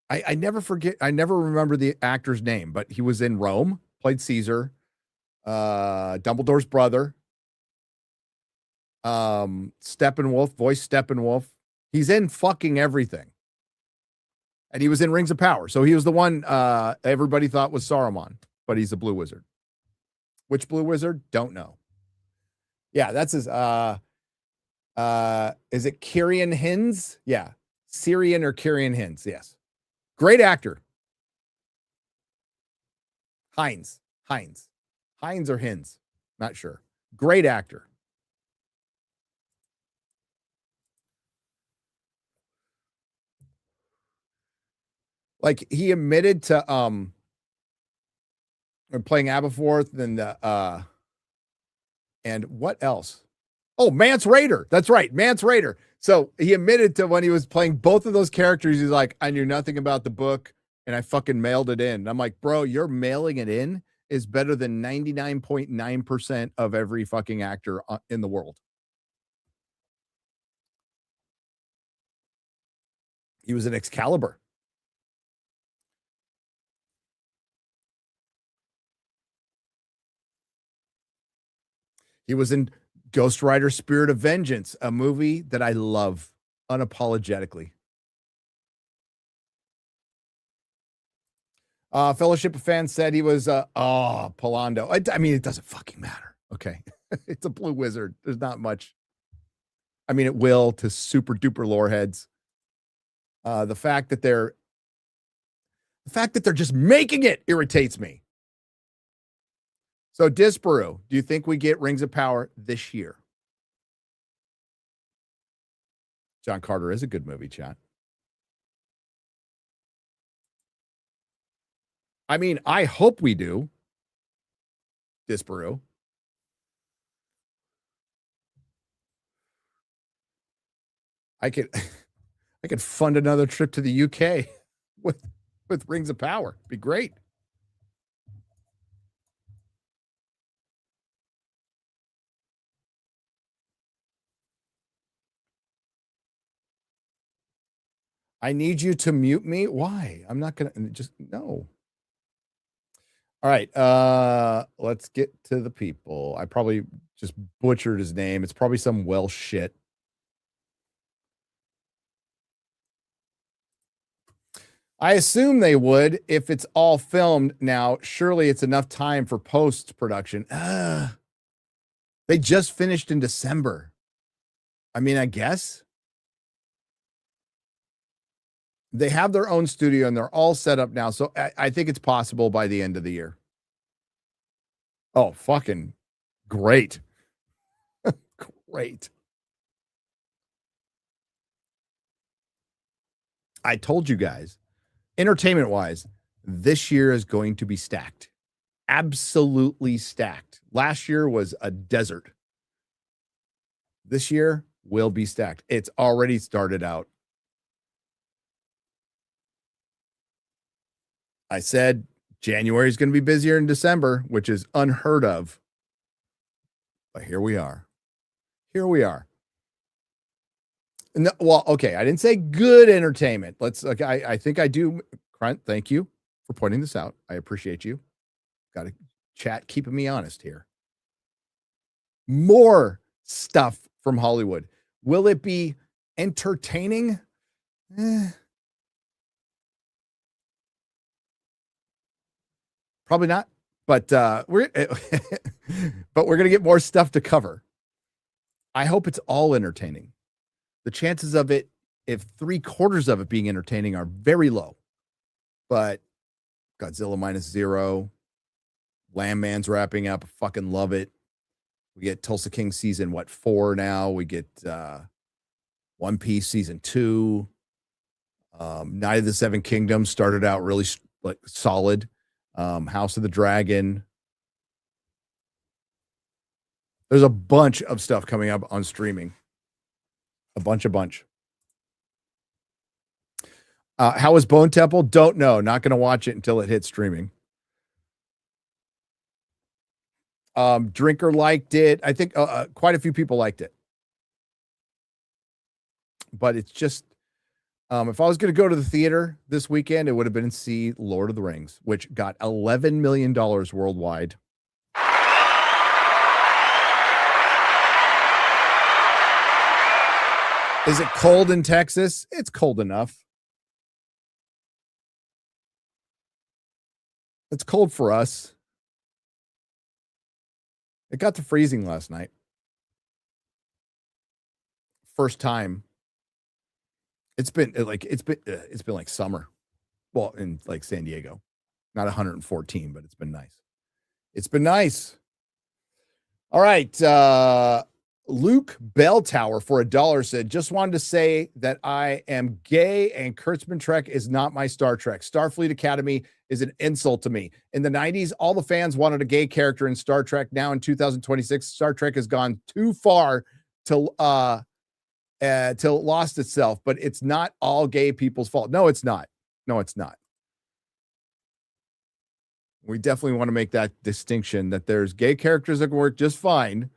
I never forget. I never remember the actor's name, but he was in Rome, played Caesar, Dumbledore's brother, Steppenwolf, voiced Steppenwolf. He's in fucking everything. And he was in Rings of Power. So he was the one everybody thought was Saruman, but he's a blue wizard. Which blue wizard? Don't know. Yeah, that's his is it Kyrian Hins? Yeah. Syrian or Kyrian Hins, yes. Great actor. Hines or Hins, not sure. Great actor. Like he admitted to playing Aberforth and what else? Oh, Mance Raider. That's right, Mance Raider. So he admitted to when he was playing both of those characters, he's like, I knew nothing about the book and I fucking mailed it in. And I'm like, bro, you're mailing it in is better than 99.9% of every fucking actor in the world. He was in Excalibur. He was in Ghost Rider Spirit of Vengeance, a movie that I love unapologetically. Fellowship of Fans said he was Polando. I mean, it doesn't fucking matter. Okay. It's a blue wizard. There's not much. I mean, it will to super duper lore heads. The fact that they're just making it irritates me. So, Disparu, do you think we get Rings of Power this year? John Carter is a good movie, chat. I mean, I hope we do. Disparu. I could fund another trip to the UK with Rings of Power. Be great. I need you to mute me. Why? I'm not going to just no. All right. Let's get to the people. I probably just butchered his name. It's probably some Welsh shit. I assume they would if it's all filmed now. Surely it's enough time for post-production. They just finished in December. I mean, I guess. They have their own studio and they're all set up now. So I think it's possible by the end of the year. Oh, fucking great. Great. I told you guys, entertainment wise, this year is going to be stacked. Absolutely stacked. Last year was a desert. This year will be stacked. It's already started out. I said January is going to be busier than December, which is unheard of. But here we are. Here we are. No, well, okay. I didn't say good entertainment. I think I do. Crunt, thank you for pointing this out. I appreciate you. Got a chat keeping me honest here. More stuff from Hollywood. Will it be entertaining? Probably not, but we're but we're gonna get more stuff to cover. I hope it's all entertaining. The chances of it, if 3/4 of it being entertaining, are very low. But Godzilla -0, Landman's wrapping up. I fucking love it. We get Tulsa King season 4 now. We get One Piece season 2. Night of the Seven Kingdoms started out really solid. House of the Dragon. There's a bunch of stuff coming up on streaming. A bunch. How is Bone Temple? Don't know. Not going to watch it until it hits streaming. Drinker liked it. I think quite a few people liked it. But it's just, if I was going to go to the theater this weekend, it would have been to see Lord of the Rings, which got $11 million worldwide. Is it cold in Texas? It's cold enough. It's cold for us. It got to freezing last night. First time. It's been like summer. Well, in like San Diego. Not 114, but it's been nice. It's been nice. All right. Luke Belltower for $1 said, just wanted to say that I am gay and Kurtzman Trek is not my Star Trek. Starfleet Academy is an insult to me. In the 90s, all the fans wanted a gay character in Star Trek. Now in 2026, Star Trek has gone too far till it lost itself, but it's not all gay people's fault. No, it's not. We definitely want to make that distinction that there's gay characters that can work just fine.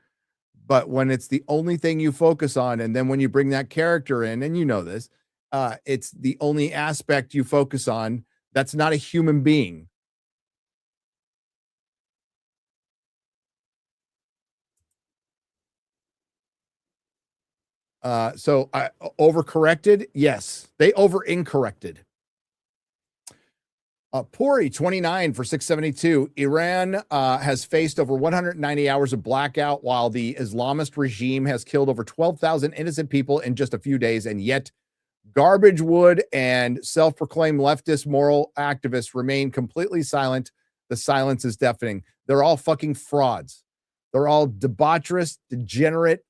But when it's the only thing you focus on, and then when you bring that character in, and you know this, it's the only aspect you focus on, that's not a human being. So overcorrected? Yes. They over-incorrected. Pori 29 for 672. Iran has faced over 190 hours of blackout while the Islamist regime has killed over 12,000 innocent people in just a few days. And yet Garbage Wood and self-proclaimed leftist moral activists remain completely silent. The silence is deafening. They're all fucking frauds. They're all debaucherous, degenerate,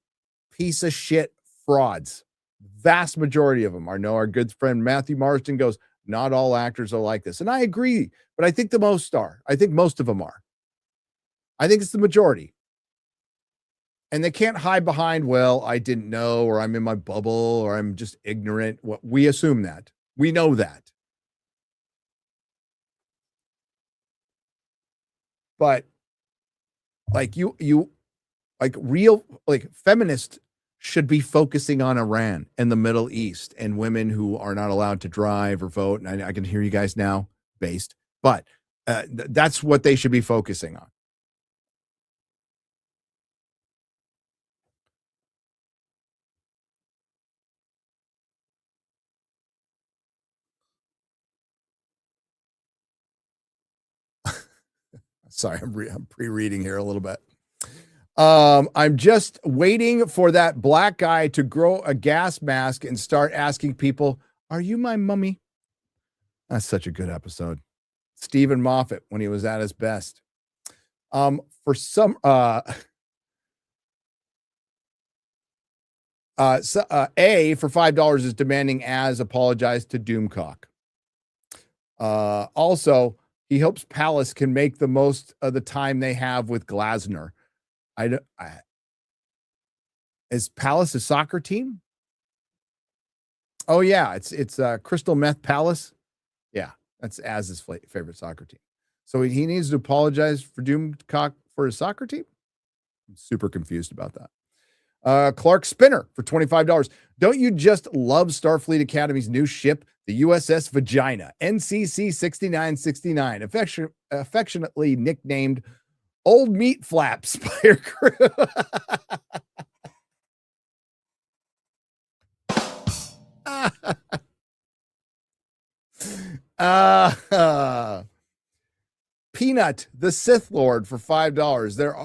piece of shit frauds. Vast majority of them. I know our good friend Matthew Marston goes, not all actors are like this. And I agree, but I think the most are. I think most of them are. I think it's the majority. And they can't hide behind, well, I didn't know, or I'm in my bubble, or I'm just ignorant. Well, we assume that. We know that. But like real feminists should be focusing on Iran and the Middle East and women who are not allowed to drive or vote. And I can hear you guys now based, but that's what they should be focusing on. Sorry, I'm pre-reading here a little bit. I'm just waiting for that black guy to grow a gas mask and start asking people, are you my mummy? That's such a good episode. Stephen Moffat when he was at his best. For some A for $5 is demanding Az apologize to Doomcock. Also, he hopes Palace can make the most of the time they have with Glasner. Is Palace a soccer team? Oh yeah, it's Crystal Meth Palace. Yeah, that's Az's favorite soccer team. So he needs to apologize for Doomcock for his soccer team. I'm super confused about that. Clark Spinner for $25. Don't you just love Starfleet Academy's new ship, the USS Vagina, NCC 6969, affectionately nicknamed Old Meat Flaps by her crew. Peanut, the Sith Lord for $5. There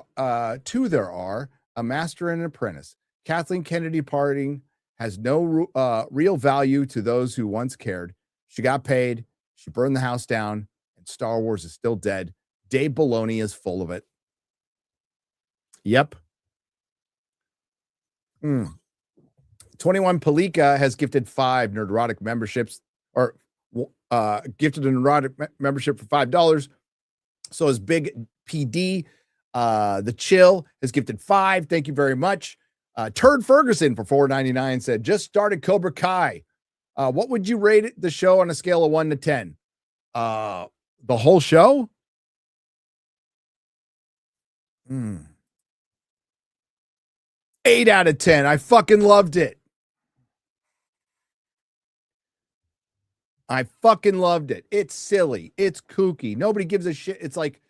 are a master and an apprentice. Kathleen Kennedy parting has no real value to those who once cared. She got paid. She burned the house down, and Star Wars is still dead. Dave Filoni is full of it. Yep. 21 Palika has gifted 5 Nerdrotic memberships, or gifted a Nerdrotic membership for $5. So is Big PD. The Chill has gifted 5. Thank you very much. Turd Ferguson for $4.99 said, just started Cobra Kai. What would you rate the show on a scale of 1 to 10? The whole show? 8 out of 10. I fucking loved it. I fucking loved it. It's silly. It's kooky. Nobody gives a shit. It's like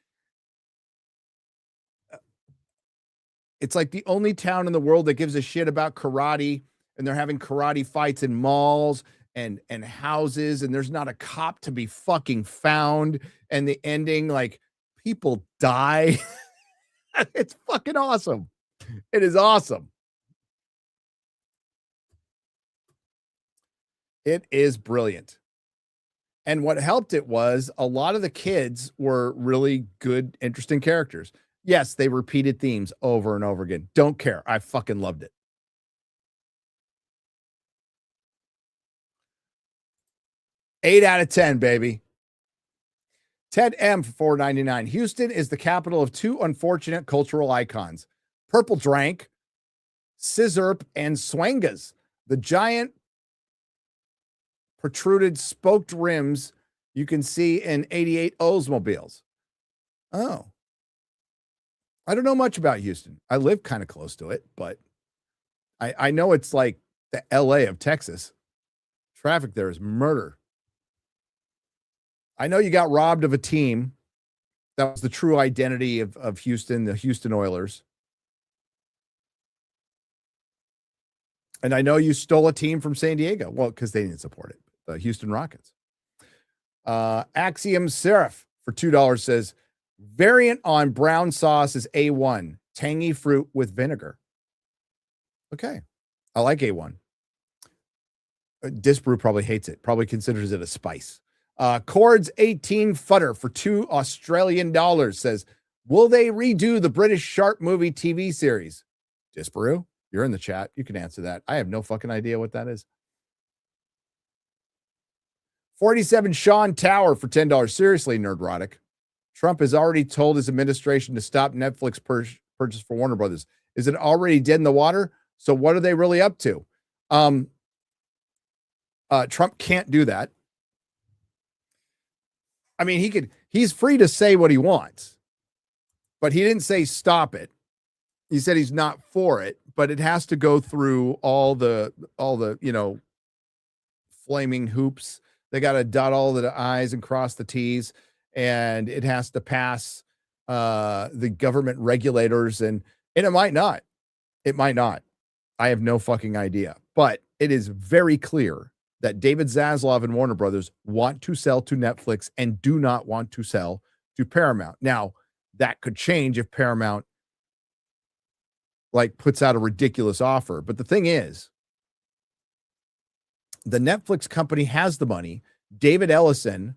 the only town in the world that gives a shit about karate, and they're having karate fights in malls and houses, and there's not a cop to be fucking found, and the ending, like, people die. It's fucking awesome. It is awesome. It is brilliant. And what helped it was a lot of the kids were really good, interesting characters. Yes, they repeated themes over and over again. Don't care. I fucking loved it. Eight out of 10, baby. Ted M for $4.99. Houston is the capital of 2 unfortunate cultural icons: Purple Drank, Scissorp, and Swangas. The giant protruded spoked rims you can see in 88 Oldsmobiles. Oh. I don't know much about Houston. I live kind of close to it, but I know it's like the LA of Texas. Traffic there is murder. I know you got robbed of a team. That was the true identity of Houston, the Houston Oilers. And I know you stole a team from San Diego. Well, because they didn't support it. The Houston Rockets. Axiom Seraph for $2 says, variant on brown sauce is A1. Tangy fruit with vinegar. Okay. I like A1. Disbrew probably hates it. Probably considers it a spice. Cords 18 Futter for $2 Australian says, will they redo the British Shark movie TV series? Disbrew, you're in the chat. You can answer that. I have no fucking idea what that is. 47 Sean Tower for $10. Seriously, Nerdrotic. Trump has already told his administration to stop Netflix purchase for Warner Brothers. Is it already dead in the water? So what are they really up to? Trump can't do that. I mean, he's free to say what he wants, but he didn't say stop it. He said he's not for it, but it has to go through all the, flaming hoops. They got to dot all the I's and cross the T's, and it has to pass the government regulators, and it might not. It might not. I have no fucking idea, but it is very clear that David Zaslav and Warner Brothers want to sell to Netflix and do not want to sell to Paramount. Now, that could change if Paramount puts out a ridiculous offer. But the thing is, the Netflix company has the money. David Ellison,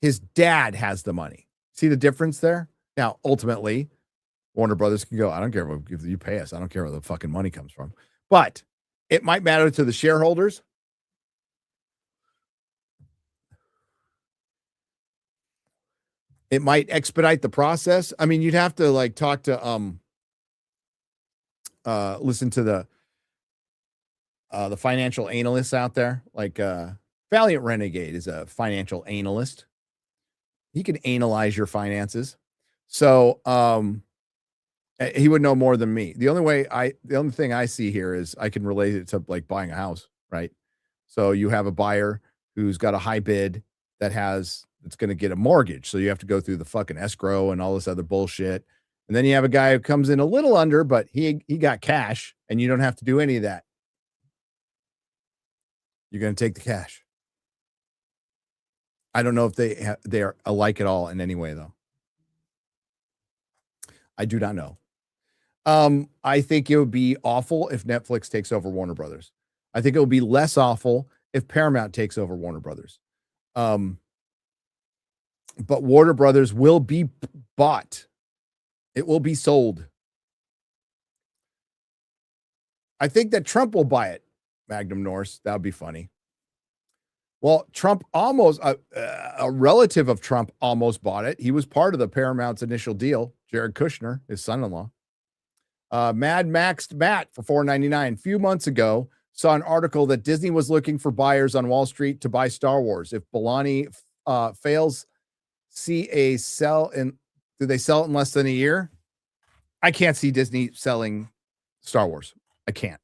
his dad, has the money. See the difference there? Now, ultimately, Warner Brothers can go, I don't care if you pay us. I don't care where the fucking money comes from. But it might matter to the shareholders. It might expedite the process. I mean, you'd have to talk to listen to the financial analysts out there. Valiant Renegade is a financial analyst. He can analyze your finances. So he would know more than me. The only thing I see here is I can relate it to buying a house, right? So you have a buyer who's got a high bid that's going to get a mortgage. So you have to go through the fucking escrow and all this other bullshit. And then you have a guy who comes in a little under, but he got cash, and you don't have to do any of that. You're going to take the cash. I don't know if they are alike at all in any way, though. I do not know. I think it would be awful if Netflix takes over Warner Brothers. I think it would be less awful if Paramount takes over Warner Brothers. But Warner Brothers will be bought. It will be sold. I think that Trump will buy it. Magnum Norse. That would be funny. Well, Trump almost, a relative of Trump almost bought it. He was part of the Paramount's initial deal. Jared Kushner, his son-in-law. Mad Maxed Matt for $4.99. A few months ago, saw an article that Disney was looking for buyers on Wall Street to buy Star Wars. If Bellani fails, do they sell it in less than a year? I can't see Disney selling Star Wars. I can't.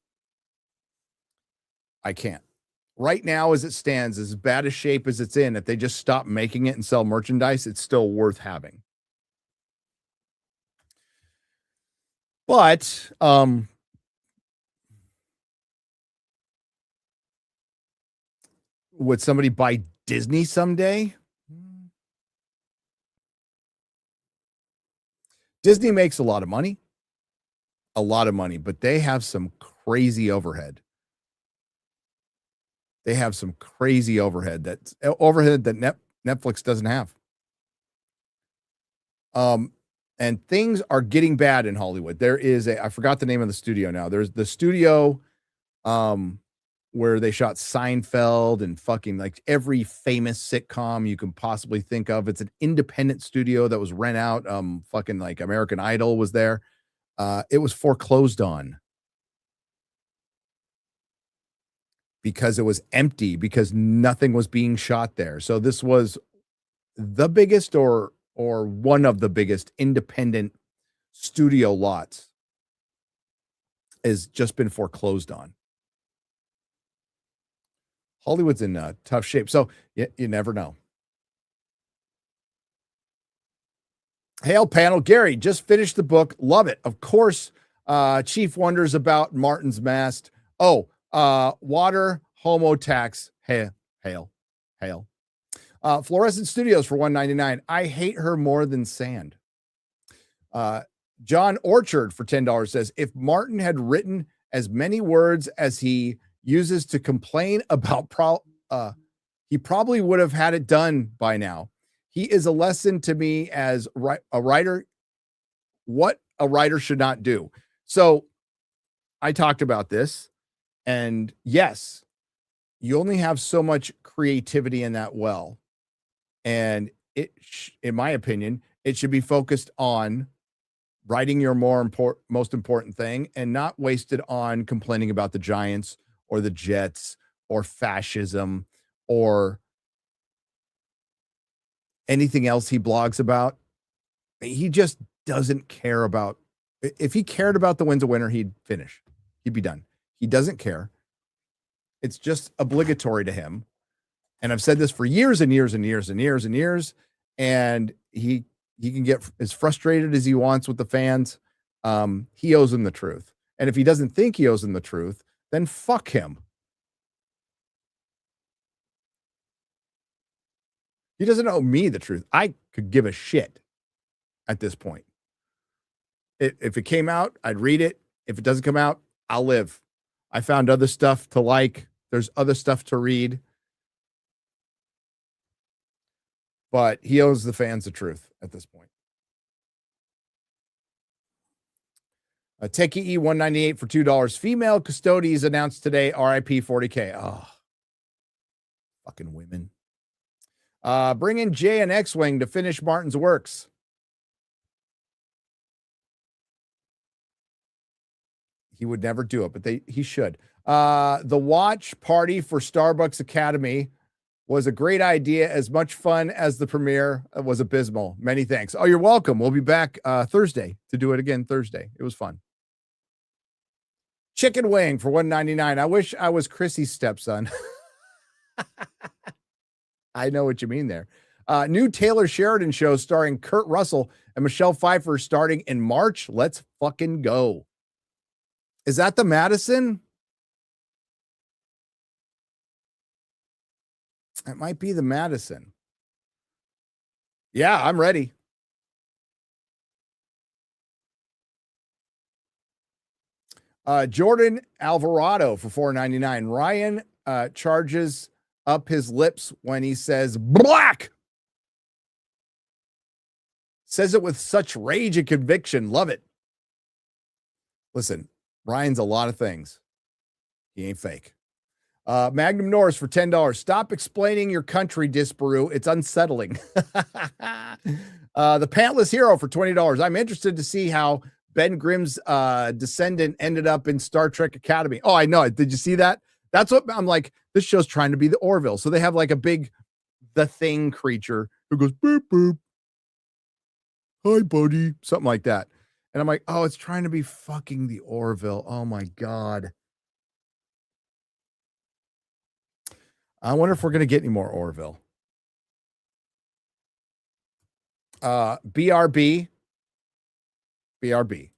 Right now, as it stands, as bad a shape as it's in, if they just stop making it and sell merchandise, it's still worth having. But would somebody buy Disney someday? Disney makes a lot of money, but they have some crazy overhead. That Netflix doesn't have. And things are getting bad in Hollywood. There is I forgot the name of the studio now. There's the studio where they shot Seinfeld and fucking like every famous sitcom you can possibly think of. It's an independent studio that was rent out. Fucking like American Idol was there. It was foreclosed on because it was empty, because nothing was being shot there. So this was the biggest or one of the biggest independent studio lots has just been foreclosed on. Hollywood's in tough shape. So you never know. Hail panel. Gary, just finished the book. Love it. Of course, Chief wonders about Martin's mast. Oh, water, homo tax. Hail. Fluorescent Studios for $1.99. I hate her more than sand. John Orchard for $10 says, if Martin had written as many words as he uses to complain about, he probably would have had it done by now. He is a lesson to me as a writer, what a writer should not do. So I talked about this, and yes, you only have so much creativity in that well. And in my opinion, it should be focused on writing your most important thing and not wasted on complaining about the Giants or the Jets or fascism or anything else he blogs about. He just doesn't care about. If he cared about the win's a winner, he'd finish. He'd be done. He doesn't care. It's just obligatory to him. And I've said this for years and years and years and years and years. And he can get as frustrated as he wants with the fans. He owes them the truth. And if he doesn't think he owes them the truth, then fuck him. He doesn't owe me the truth. I could give a shit at this point. If it came out, I'd read it. If it doesn't come out, I'll live. I found other stuff to like. There's other stuff to read. But he owes the fans the truth at this point. Techie E 198 for $2. Female custodies announced today, RIP 40K. Oh, fucking women. Bring in J and X-Wing to finish Martin's works. He would never do it, but he should. The watch party for Starbucks Academy was a great idea. As much fun as the premiere was abysmal. Many thanks. Oh, you're welcome. We'll be back Thursday to do it again Thursday. It was fun. Chicken wing for $1.99. I wish I was Chrissy's stepson. I know what you mean there. New Taylor Sheridan show starring Kurt Russell and Michelle Pfeiffer starting in March. Let's fucking go. Is that the Madison? It might be the Madison. Yeah, I'm ready. Jordan Alvarado for $4.99. Ryan charges up his lips when he says black. Says it with such rage and conviction. Love it. Listen, Ryan's a lot of things. He ain't fake. Magnum Norris for $10. Stop explaining your country, Disparu. It's unsettling. The Pantless Hero for $20. I'm interested to see how Ben Grimm's descendant ended up in Star Trek Academy. Oh, I know it. Did you see that? That's what I'm like. This show's trying to be the Orville. So they have like a big The Thing creature who goes boop, boop. Hi, buddy. Something like that. And I'm like, oh, it's trying to be fucking the Orville. Oh, my God. I wonder if we're going to get any more Orville. BRB. BRB.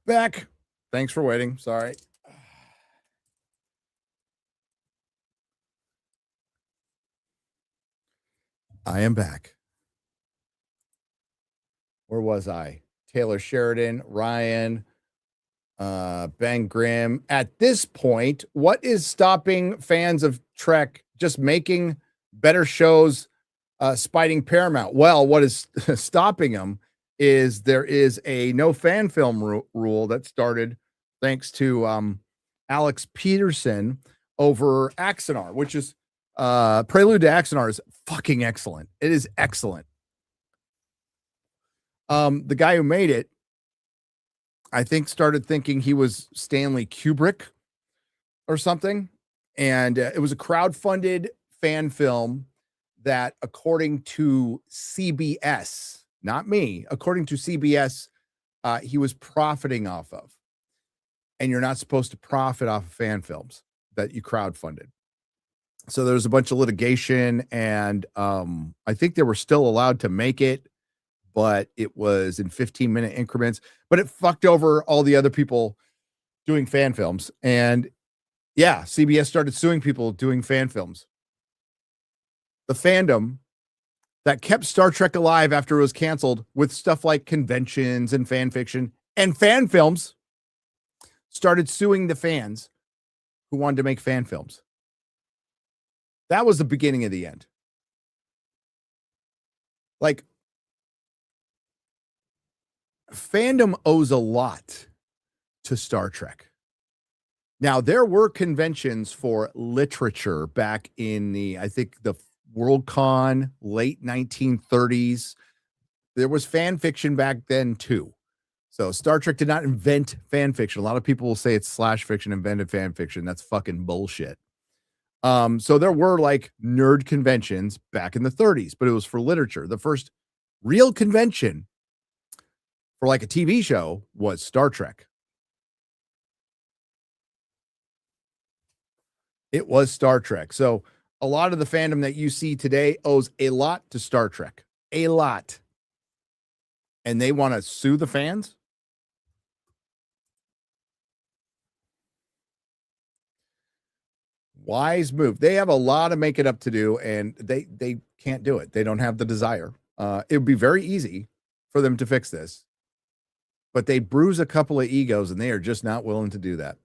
Back. Thanks for waiting. Sorry. I am back. Where was I? Taylor Sheridan, Ryan, Ben Grimm. At this point, what is stopping fans of Trek just making better shows, spiting Paramount? Well, what is stopping them is there is a no fan film rule that started thanks to Alex Peterson over Axanar, which is Prelude to Axanar is fucking excellent. It is excellent. The guy who made it, I think, started thinking he was Stanley Kubrick or something. And it was a crowdfunded fan film that, according to CBS, not me, according to CBS, he was profiting off of. And you're not supposed to profit off of fan films that you crowdfunded. So there was a bunch of litigation, and I think they were still allowed to make it, but it was in 15-minute increments. But it fucked over all the other people doing fan films. And yeah, CBS started suing people doing fan films. The fandom that kept Star Trek alive after it was canceled with stuff like conventions and fan fiction and fan films started suing the fans who wanted to make fan films. That was the beginning of the end. Like, fandom owes a lot to Star Trek. Now, there were conventions for literature back in I think the Worldcon, late 1930s. There was fan fiction back then too. So Star Trek did not invent fan fiction. A lot of people will say it's slash fiction invented fan fiction. That's fucking bullshit. So there were like nerd conventions back in the 30s, but it was for literature. The first real convention for like a TV show was Star Trek. It was Star Trek. So a lot of the fandom that you see today owes a lot to Star Trek. A lot. And they want to sue the fans? Wise move. They have a lot of making up to do, and they can't do it. They don't have the desire. It would be very easy for them to fix this, but they bruise a couple of egos and they are just not willing to do that.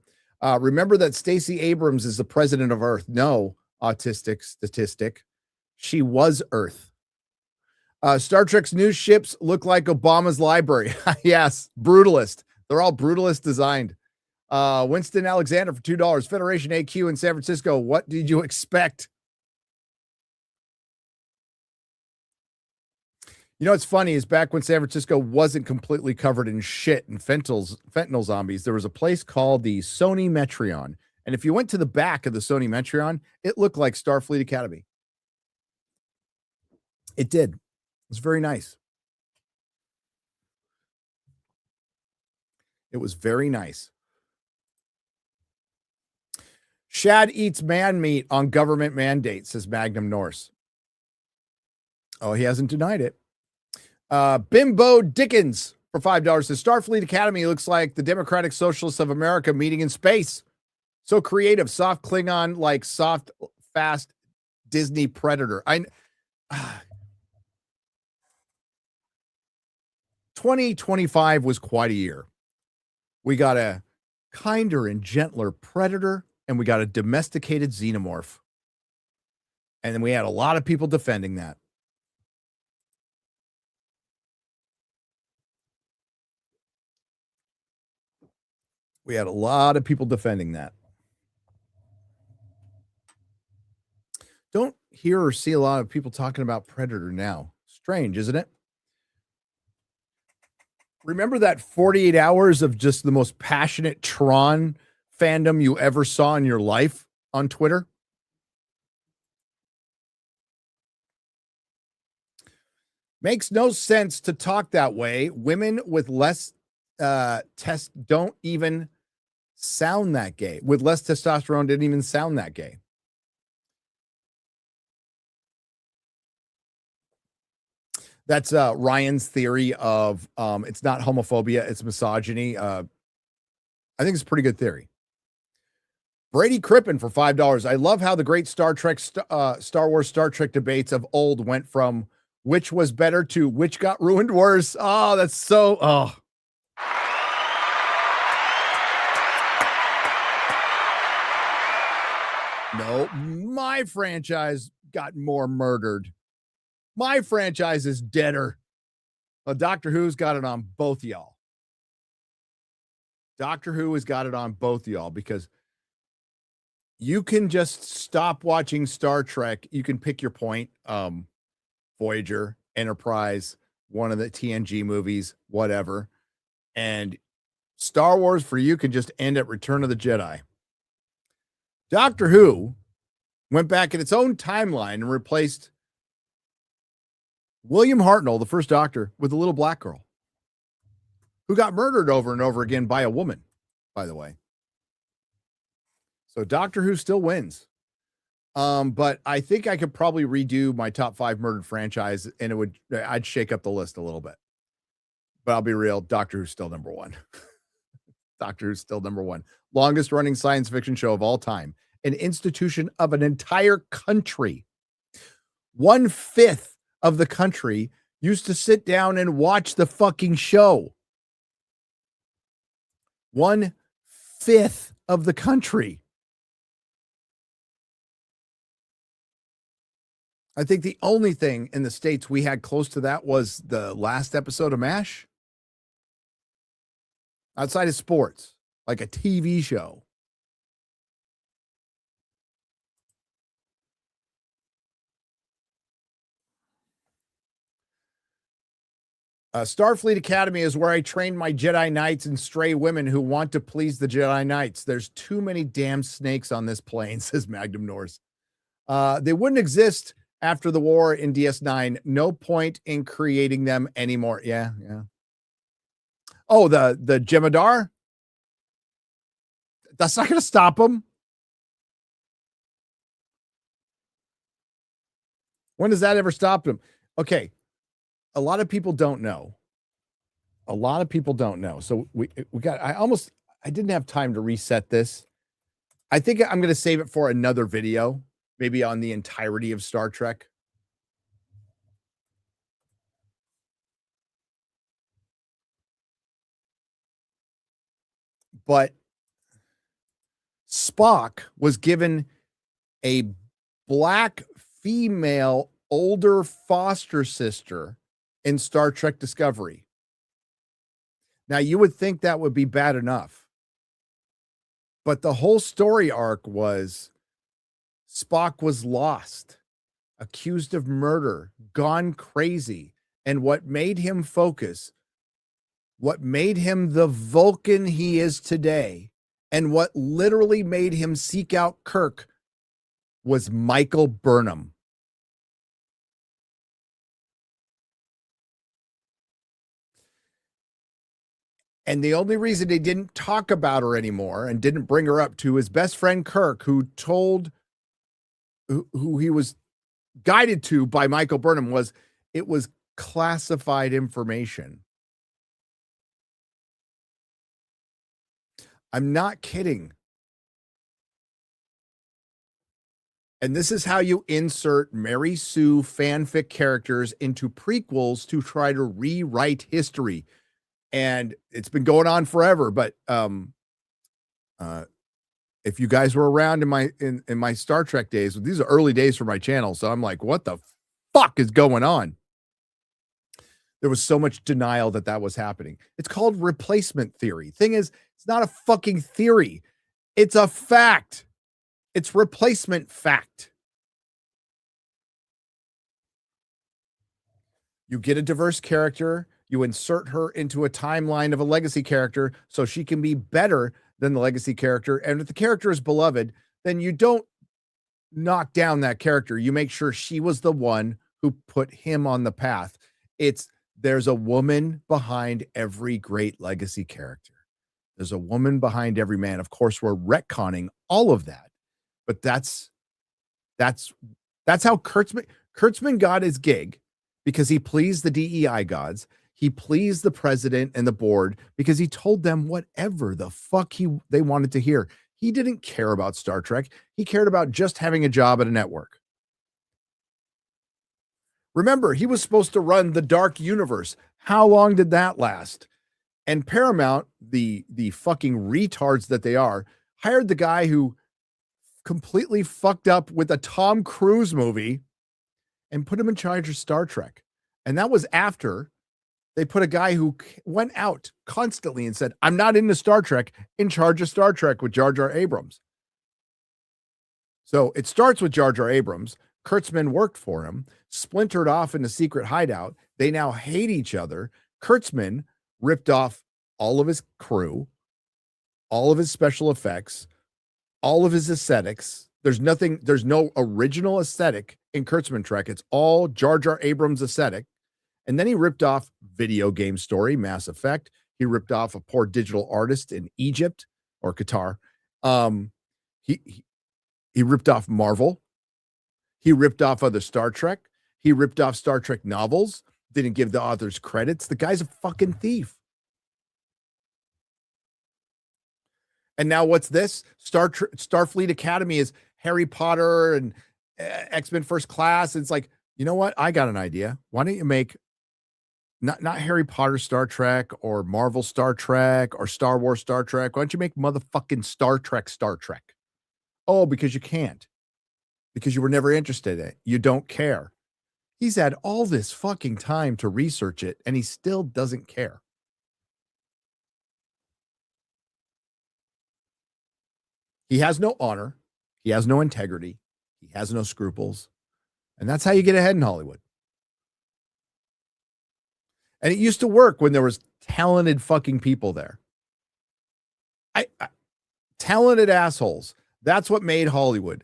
Remember that Stacey Abrams is the president of Earth. No, autistic statistic. She was Earth. Star Trek's new ships look like Obama's library. Yes, brutalist. They're all brutalist designed. Winston Alexander for $2. Federation AQ in San Francisco. What did you expect? You know what's funny is back when San Francisco wasn't completely covered in shit and fentanyl zombies, there was a place called the Sony Metreon. And if you went to the back of the Sony Metreon, it looked like Starfleet Academy. It did. It was very nice. It was very nice. Shad eats man meat on government mandate, says Magnum Norse. Oh, he hasn't denied it. Bimbo Dickens for $5 says Starfleet Academy looks like the Democratic Socialists of America meeting in space. So creative, soft Klingon, like soft, fast Disney Predator. 2025 was quite a year. We got a kinder and gentler Predator, and we got a domesticated xenomorph. And then we had a lot of people defending that. We had a lot of people defending that. Don't hear or see a lot of people talking about Predator now. Strange, isn't it? Remember that 48 hours of just the most passionate Tron fandom you ever saw in your life on Twitter? Makes no sense to talk that way. Women with less test don't even sound that gay. With less testosterone didn't even sound that gay. That's Ryan's theory of it's not homophobia, it's misogyny. I think it's a pretty good theory. Brady Crippen for $5. I love how the great Star Wars Star Trek debates of old went from which was better to which got ruined worse. Oh, that's so No, my franchise got more murdered. My franchise is deader. Well, Doctor Who's got it on both of y'all. Doctor Who has got it on both of y'all because you can just stop watching Star Trek. You can pick your point. Voyager, Enterprise, one of the TNG movies, whatever. And Star Wars for you can just end at Return of the Jedi. Doctor Who went back in its own timeline and replaced William Hartnell, the first Doctor, with a little black girl who got murdered over and over again by a woman, by the way. So Doctor Who still wins. But I think I could probably redo my top 5 murdered franchise and I'd shake up the list a little bit. But I'll be real, Doctor Who's still number 1. Doctor Who's still number 1. Longest running science fiction show of all time. An institution of an entire country. 1/5 of the country used to sit down and watch the fucking show. 1/5 of the country. I think the only thing in the States we had close to that was the last episode of MASH. Outside of sports, like a TV show. Starfleet Academy is where I train my Jedi Knights and stray women who want to please the Jedi Knights. There's too many damn snakes on this plane, says Magnum Norse. They wouldn't exist after the war in DS9. No point in creating them anymore. Yeah. Oh, the Jemadar? That's not going to stop them. When does that ever stop them? Okay. A lot of people don't know. So we got, I didn't have time to reset this. I think I'm going to save it for another video, maybe on the entirety of Star Trek. But Spock was given a black female older foster sister in Star Trek Discovery. Now, you would think that would be bad enough. But the whole story arc was Spock was lost, accused of murder, gone crazy. And what made him focus, what made him the Vulcan he is today, and what literally made him seek out Kirk was Michael Burnham. And the only reason they didn't talk about her anymore and didn't bring her up to his best friend Kirk, who he was guided to by Michael Burnham, was it was classified information. I'm not kidding. And this is how you insert Mary Sue fanfic characters into prequels to try to rewrite history. And it's been going on forever. But if you guys were around in my Star Trek days, these are early days for my channel. So I'm like, what the fuck is going on? There was so much denial that was happening. It's called replacement theory. Thing is, it's not a fucking theory. It's a fact. It's replacement fact. You get a diverse character, you insert her into a timeline of a legacy character so she can be better than the legacy character. And if the character is beloved, then you don't knock down that character. You make sure she was the one who put him on the path. There's a woman behind every great legacy character. There's a woman behind every man. Of course, we're retconning all of that. But that's how Kurtzman got his gig, because he pleased the DEI gods. He pleased the president and the board because he told them whatever the fuck they wanted to hear. He didn't care about Star Trek. He cared about just having a job at a network. Remember, he was supposed to run the Dark Universe. How long did that last? And Paramount, the fucking retards that they are, hired the guy who completely fucked up with a Tom Cruise movie and put him in charge of Star Trek. And that was after they put a guy who went out constantly and said, I'm not into Star Trek, in charge of Star Trek with Jar Jar Abrams. So it starts with Jar Jar Abrams. Kurtzman worked for him, splintered off in a secret hideout. They now hate each other. Kurtzman ripped off all of his crew, all of his special effects, all of his aesthetics. There's no original aesthetic in Kurtzman Trek. It's all Jar Jar Abrams aesthetic. And then he ripped off video game story, Mass Effect. He ripped off a poor digital artist in Egypt or Qatar. He ripped off Marvel. He ripped off other Star Trek. He ripped off Star Trek novels. Didn't give the authors credits. The guy's a fucking thief. And now what's this? Starfleet Academy is Harry Potter and X-Men First Class. It's like, you know what? I got an idea. Why don't you make not Harry Potter Star Trek or Marvel Star Trek or Star Wars Star Trek? Why don't you make motherfucking Star Trek Star Trek? Oh, because you can't. Because you were never interested in it. You don't care. He's had all this fucking time to research it, and he still doesn't care. He has no honor. He has no integrity. He has no scruples. And that's how you get ahead in Hollywood. And it used to work when there was talented fucking people there. Talented assholes. That's what made Hollywood.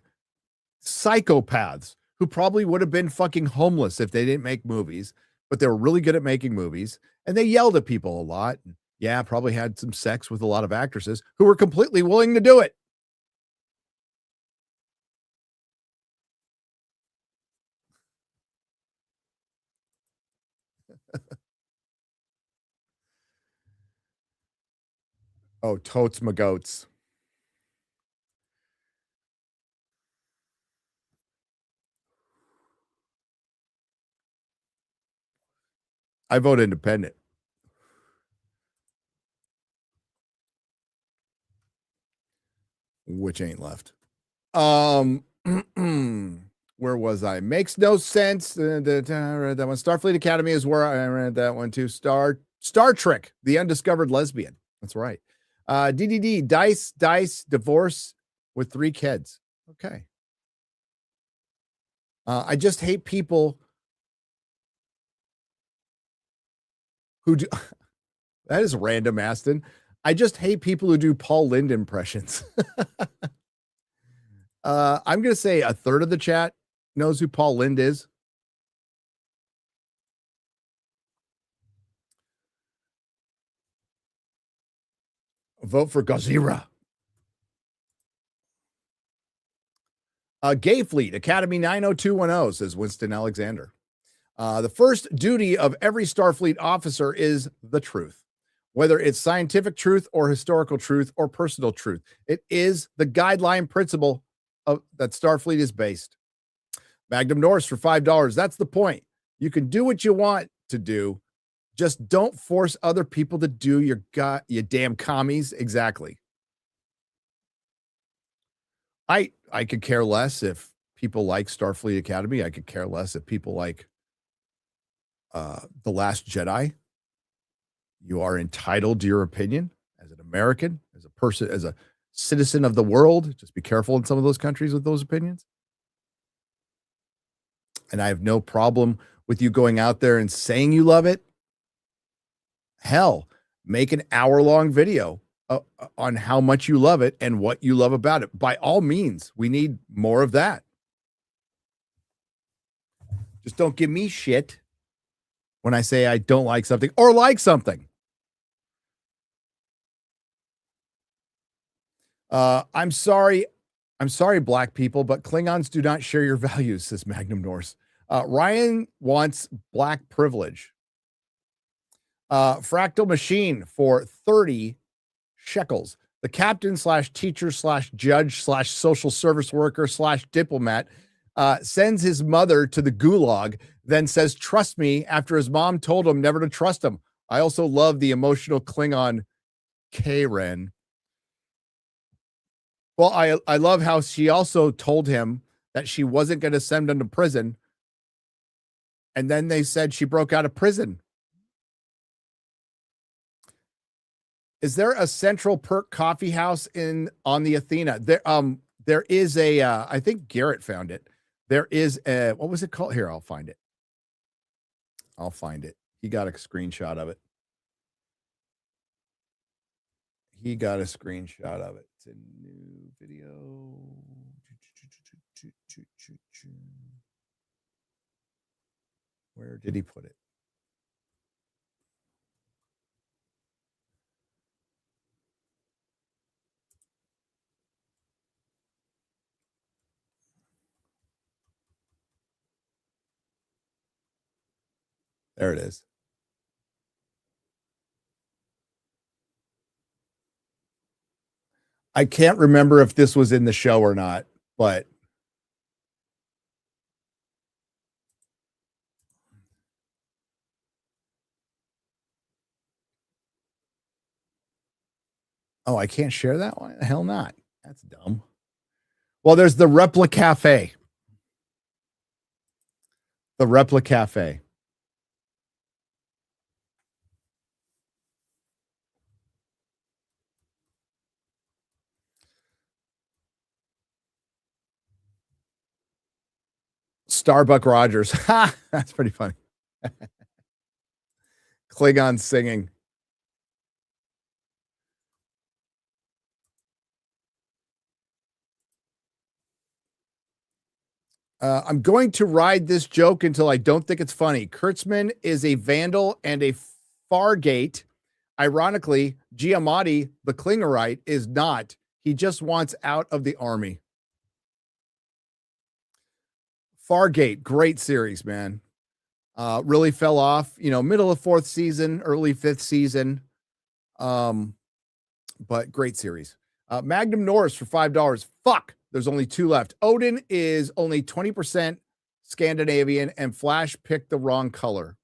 Psychopaths who probably would have been fucking homeless if they didn't make movies, but they were really good at making movies. And they yelled at people a lot. Yeah, probably had some sex with a lot of actresses who were completely willing to do it. Oh, totes my goats. I vote independent. which ain't left. Where was I? Makes no sense. I read that one. Starfleet Academy is where I read that one too. Star Trek, the undiscovered lesbian. That's right. DDD, dice, divorce with 3 kids. Okay. I just hate people who do. That is random, Aston. I just hate people who do Paul Lynde impressions. I'm going to say a third of the chat knows who Paul Lynde is. Vote for Gazira. Gay Fleet, Academy 90210, says Winston Alexander. The first duty of every Starfleet officer is the truth. Whether it's scientific truth or historical truth or personal truth, it is the guideline principle of that Starfleet is based. Magnum Norris for $5. That's the point. You can do what you want to do. Just don't force other people to do you damn commies. Exactly. I could care less if people like Starfleet Academy. I could care less if people like The Last Jedi. You are entitled to your opinion as an American, as a person, as a citizen of the world. Just be careful in some of those countries with those opinions. And I have no problem with you going out there and saying you love it. Hell, make an hour-long video on how much you love it and what you love about it. By all means, we need more of that. Just don't give me shit when I say I don't like something or like something. I'm sorry, black people, but Klingons do not share your values, says Magnum Norse. Ryan wants black privilege. Fractal Machine for 30 shekels. The captain / teacher / judge / social service worker / diplomat sends his mother to the gulag, then says, trust me, after his mom told him never to trust him. I also love the emotional Klingon Karen. Well, I love how she also told him that she wasn't going to send him to prison. And then they said she broke out of prison. Is there a Central Perk coffee house on the Athena? There is a, I think Garrett found it. There is a, what was it called? Here, I'll find it. He got a screenshot of it. It's a new video. Where did he put it? There it is. I can't remember if this was in the show or not, but oh, I can't share that one? Hell not. That's dumb. Well, there's the Replica Cafe. The Replica Cafe. Starbuck Rogers. Ha! That's pretty funny. Klingon singing. I'm going to ride this joke until I don't think it's funny. Kurtzman is a vandal and a Fargate. Ironically, Giamatti, the Klingerite, is not. He just wants out of the army. Fargate, great series, man. Really fell off, middle of 4th season, early 5th season. But great series. Magnum Norris for $5. Fuck. There's only 2 left. Odin is only 20% Scandinavian, and Flash picked the wrong color.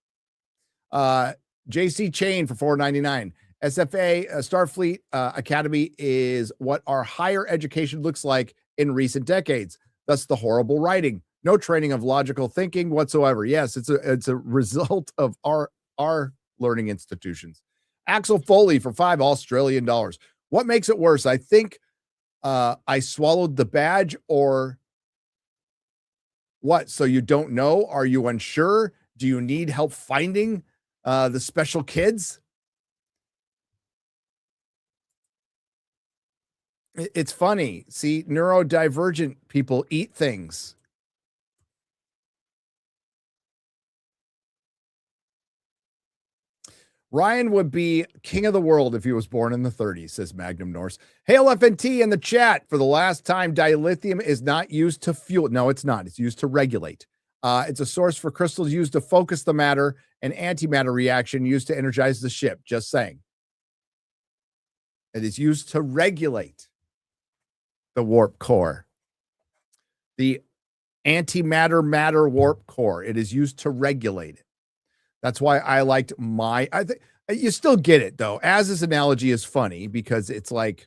JC Chain for $4.99. SFA, Starfleet Academy is what our higher education looks like in recent decades. Thus, the horrible writing. No training of logical thinking whatsoever. Yes, it's a result of our learning institutions. Axel Foley for $5 Australian. What makes it worse? I think I swallowed the badge, or what? So you don't know? Are you unsure? Do you need help finding the special kids? It's funny. See, neurodivergent people eat things. Ryan would be king of the world if he was born in the 30s, says Magnum Norse. Hail FNT in the chat. For the last time, dilithium is not used to fuel. No, it's not. It's used to regulate. It's a source for crystals used to focus the matter, and antimatter reaction used to energize the ship. Just saying. It is used to regulate the warp core. The antimatter matter warp core. It is used to regulate it. That's why I liked I think you still get it though. Az's analogy is funny because it's like,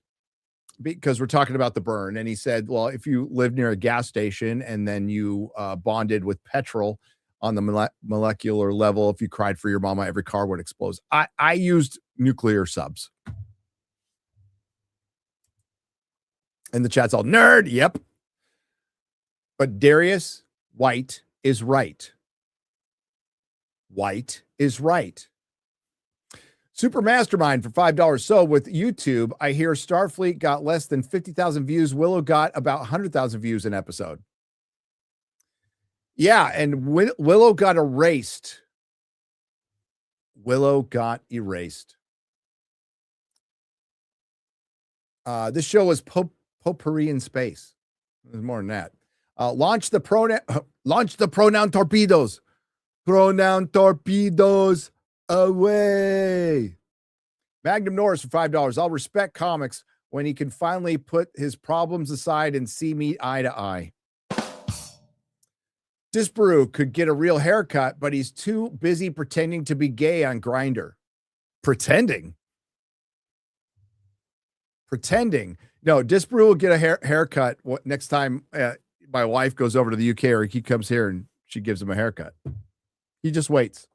because we're talking about the burn, and he said, well, if you live near a gas station and then you bonded with petrol on the molecular level, if you cried for your mama, every car would explode. I used nuclear subs. And the chat's all nerd. Yep. But Darius White is right. White is right. Super Mastermind for $5. So with YouTube, I hear Starfleet got less than 50,000 views. Willow got about 100,000 views an episode. Yeah, and Willow got erased. Willow got erased. This show was potpourri in space. There's more than that. Launch the pronoun torpedoes. Pronoun torpedoes away. Magnum Norris for $5. I'll respect comics when he can finally put his problems aside and see me eye to eye. Disparu could get a real haircut, but he's too busy pretending to be gay on Grindr. Pretending. No, Disparu will get a haircut next time my wife goes over to the UK, or he comes here and she gives him a haircut. He just waits.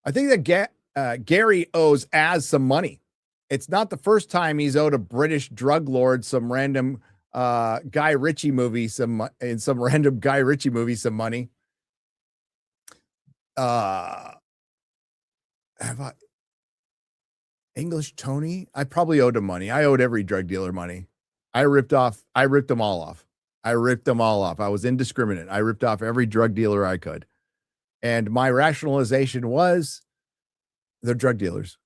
I think that Gary owes Az some money. It's not the first time he's owed a British drug lord some random Guy Ritchie movie some money. Have I English Tony? I probably owed him money. I owed every drug dealer money. I ripped them all off. I was indiscriminate. I ripped off every drug dealer I could. And my rationalization was they're drug dealers.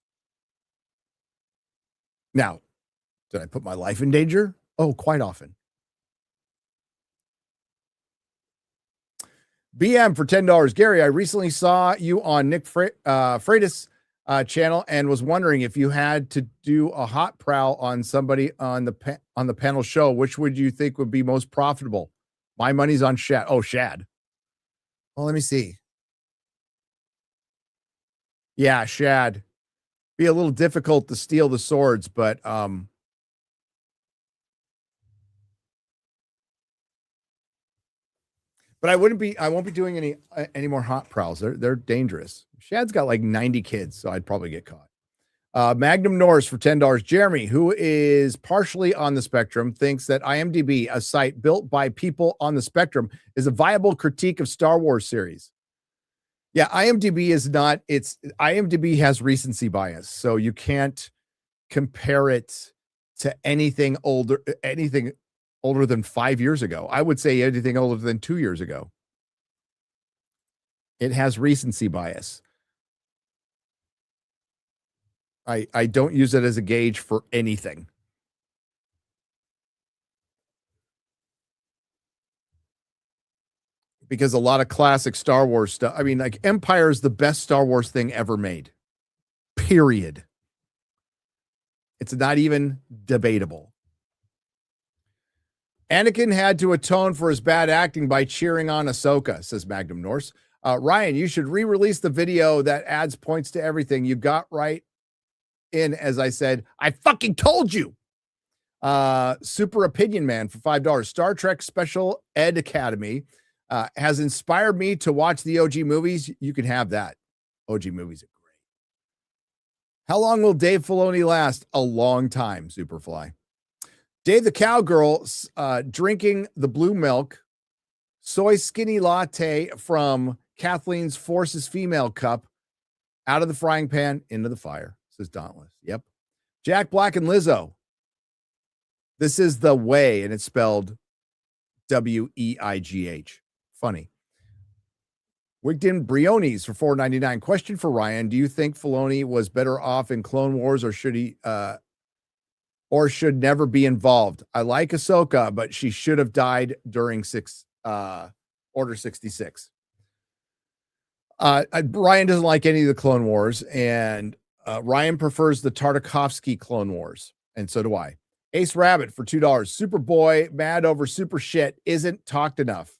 Now, did I put my life in danger? Oh, quite often. BM for $10. Gary, I recently saw you on Nick Freitas' channel and was wondering if you had to do a hot prowl on somebody on the panel show, which would you think would be most profitable? My money's on Shad. Oh, Shad. Well, let me see. Yeah, Shad. Be a little difficult to steal the swords, but I won't be doing any more hot prowls. They're dangerous. Shad's got like 90 kids, so I'd probably get caught. Magnum Norris for $10. Jeremy, who is partially on the spectrum, thinks that IMDb, a site built by people on the spectrum, is a viable critique of Star Wars series. Yeah, IMDb is not. IMDb has recency bias, so you can't compare it to anything older than 5 years ago. I would say anything older than 2 years ago. It has recency bias. I don't use it as a gauge for anything. Because a lot of classic Star Wars stuff, I mean, like Empire is the best Star Wars thing ever made. Period. It's not even debatable. Anakin had to atone for his bad acting by cheering on Ahsoka, says Magnum Norse. Ryan, you should re-release the video that adds points to everything. You got right in, as I said. I fucking told you. Super Opinion Man for $5. Star Trek Special Ed Academy has inspired me to watch the OG movies. You can have that. OG movies are great. How long will Dave Filoni last? A long time, Superfly. Dave the Cowgirl drinking the blue milk, soy skinny latte from Kathleen's Forces Female cup out of the frying pan into the fire, says Dauntless. Yep. Jack Black and Lizzo. This is the way, and it's spelled W-E-I-G-H. Funny. Wigton Briones for $4.99. Question for Ryan. Do you think Filoni was better off in Clone Wars, or should he should never be involved? I like Ahsoka, but she should have died during Order 66. Ryan doesn't like any of the Clone Wars, and Ryan prefers the Tartakovsky Clone Wars, and so do I. Ace Rabbit for $2. Superboy mad over super shit isn't talked enough.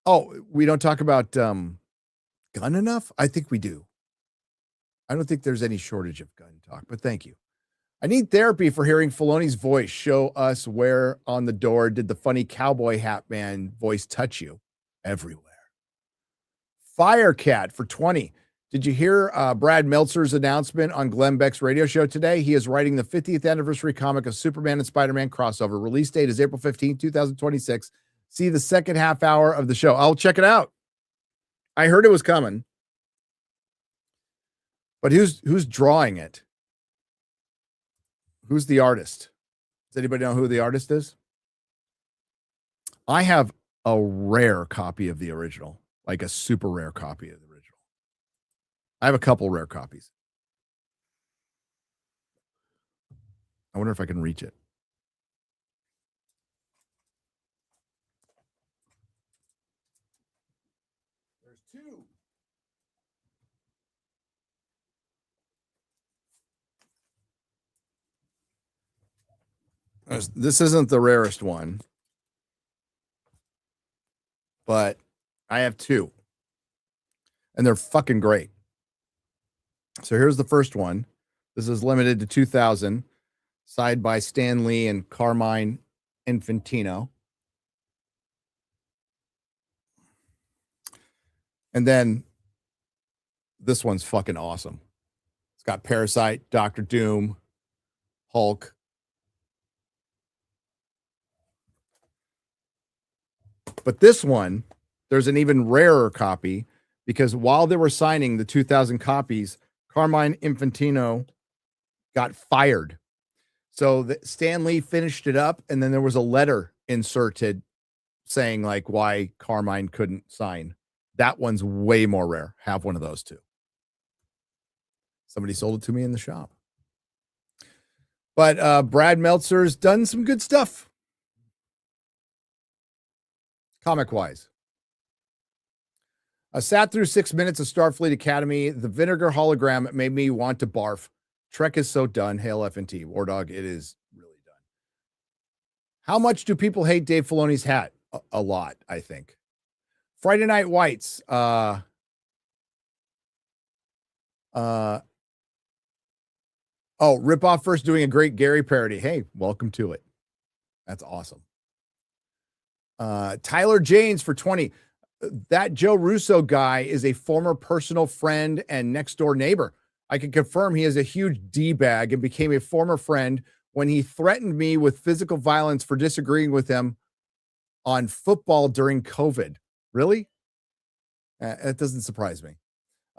Oh, we don't talk about gun enough? I think we do. I don't think there's any shortage of gun talk, but thank you. I need therapy for hearing Filoni's voice. Show us where on the door did the funny cowboy hat man voice touch you? Everywhere. Firecat for 20. Did you hear Brad Meltzer's announcement on Glenn Beck's radio show today? He is writing the 50th anniversary comic of Superman and Spider-Man crossover. Release date is April 15, 2026. See the second half hour of the show. I'll check it out. I heard it was coming. But who's drawing it? Who's the artist? Does anybody know who the artist is? I have a rare copy of the original, like a super rare copy of the original. I have a couple rare copies. I wonder if I can reach it. There's two. This isn't the rarest one, but I have two, and they're fucking great. So here's the first one. This is limited to 2,000, signed by Stan Lee and Carmine Infantino. And then this one's fucking awesome. It's got Parasite, Doctor Doom, Hulk. But this one, there's an even rarer copy, because while they were signing the 2,000 copies, Carmine Infantino got fired. So Stan Lee finished it up, and then there was a letter inserted saying like why Carmine couldn't sign. That one's way more rare. Have one of those too. Somebody sold it to me in the shop. But Brad Meltzer's done some good stuff. Comic-wise. I sat through 6 minutes of Starfleet Academy. The vinegar hologram made me want to barf. Trek is so done. Hail FNT. War Dog, it is really done. How much do people hate Dave Filoni's hat? A lot, I think. Friday Night Whites. Oh, Ripoff first doing a great Gary parody. Hey, welcome to it. That's awesome. Tyler Janes for 20. That Joe Russo guy is a former personal friend and next door neighbor. I can confirm he is a huge D-bag and became a former friend when he threatened me with physical violence for disagreeing with him on football during COVID. Really? It doesn't surprise me.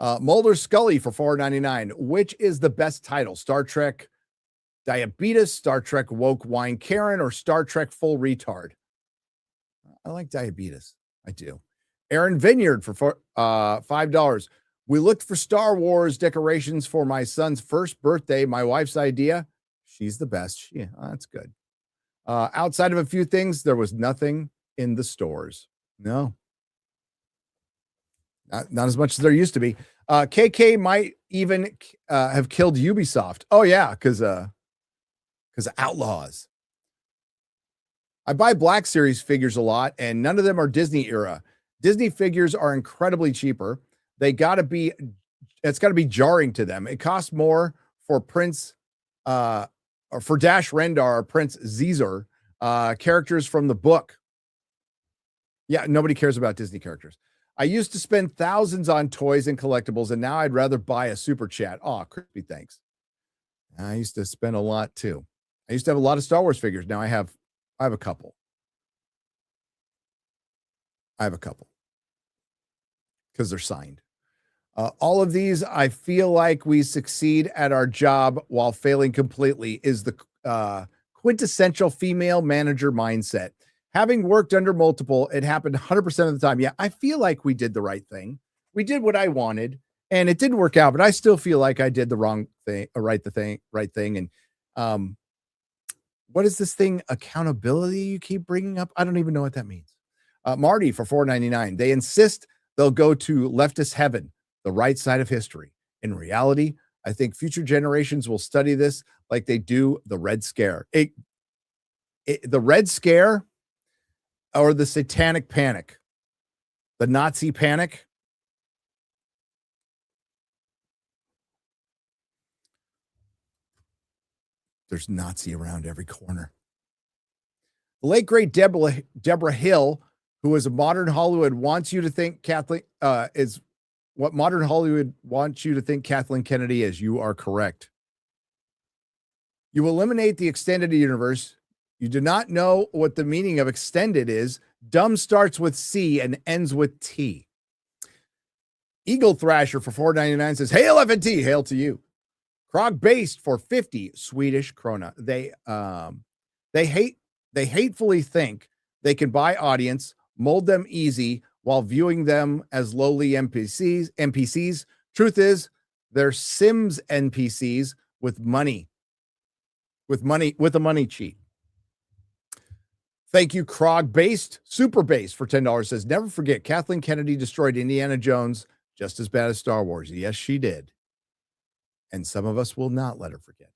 Mulder Scully for $4.99. Which is the best title? Star Trek Diabetes, Star Trek Woke Wine Karen, or Star Trek Full Retard? I like Diabetes. I do. Aaron Vineyard for $5. We looked for Star Wars decorations for my son's first birthday. My wife's idea. She's the best. Yeah, that's good. Outside of a few things, there was nothing in the stores. No. Not as much as there used to be. KK might even have killed Ubisoft. Oh, yeah, because Outlaws. I buy Black Series figures a lot, and none of them are Disney era. Disney figures are incredibly cheaper. It's got to be jarring to them. It costs more for Prince, or for Dash Rendar, Prince Caesar, characters from the book. Yeah, nobody cares about Disney characters. I used to spend thousands on toys and collectibles, and now I'd rather buy a super chat. Oh, crispy, thanks. I used to spend a lot too. I used to have a lot of Star Wars figures. Now I have a couple. Because they're signed. All of these, I feel like we succeed at our job while failing completely, is the quintessential female manager mindset. Having worked under multiple, it happened 100% of the time. Yeah, I feel like we did the right thing. We did what I wanted, and it didn't work out, but I still feel like I did the wrong thing, right thing. And what is this thing? Accountability you keep bringing up? I don't even know what that means. Marty for $4.99. They insist they'll go to leftist heaven, the right side of history. In reality, I think future generations will study this like they do the Red Scare. The Red Scare or the Satanic Panic, the Nazi panic. There's Nazi around every corner. The late, great Deborah Hill, who is a modern Hollywood, wants you to think Kathleen is what modern Hollywood wants you to think Kathleen Kennedy is. You are correct. You eliminate the extended universe. You do not know what the meaning of extended is. Dumb starts with C and ends with T. Eagle Thrasher for $4.99 says, "Hail FNT, hail to you." Krog Based for 50 Swedish krona. They hatefully think they can buy audience, mold them easy while viewing them as lowly NPCs. Truth is, they're Sims NPCs with a money cheat. Thank you, Krog Based. Super Based for $10 says, "Never forget, Kathleen Kennedy destroyed Indiana Jones just as bad as Star Wars." Yes, she did. And some of us will not let her forget.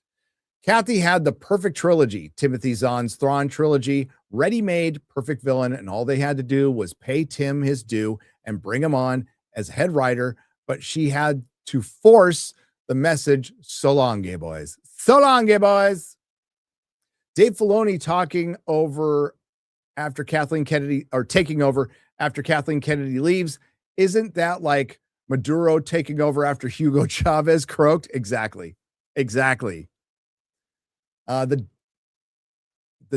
Kathy had the perfect trilogy, Timothy Zahn's Thrawn trilogy, ready-made, perfect villain, and all they had to do was pay Tim his due and bring him on as head writer, but she had to force the message, "So long, gay boys. So long, gay boys." Dave Filoni taking over after Kathleen Kennedy, or taking over after Kathleen Kennedy leaves. Isn't that like Maduro taking over after Hugo Chavez croaked? Exactly. The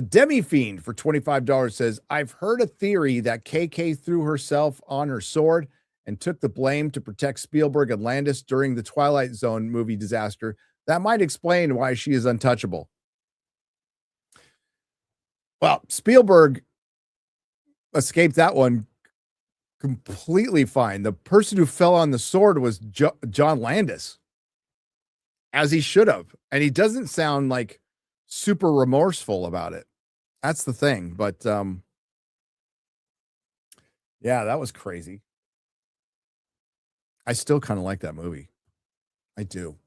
Demi Fiend for $25 says, "I've heard a theory that KK threw herself on her sword and took the blame to protect Spielberg and Landis during the Twilight Zone movie disaster. That might explain why she is untouchable." Well, Spielberg escaped that one completely fine. The person who fell on the sword was John Landis, as he should have. And he doesn't sound like super remorseful about it. That's the thing. But yeah, that was crazy. I still kind of like that movie. I do.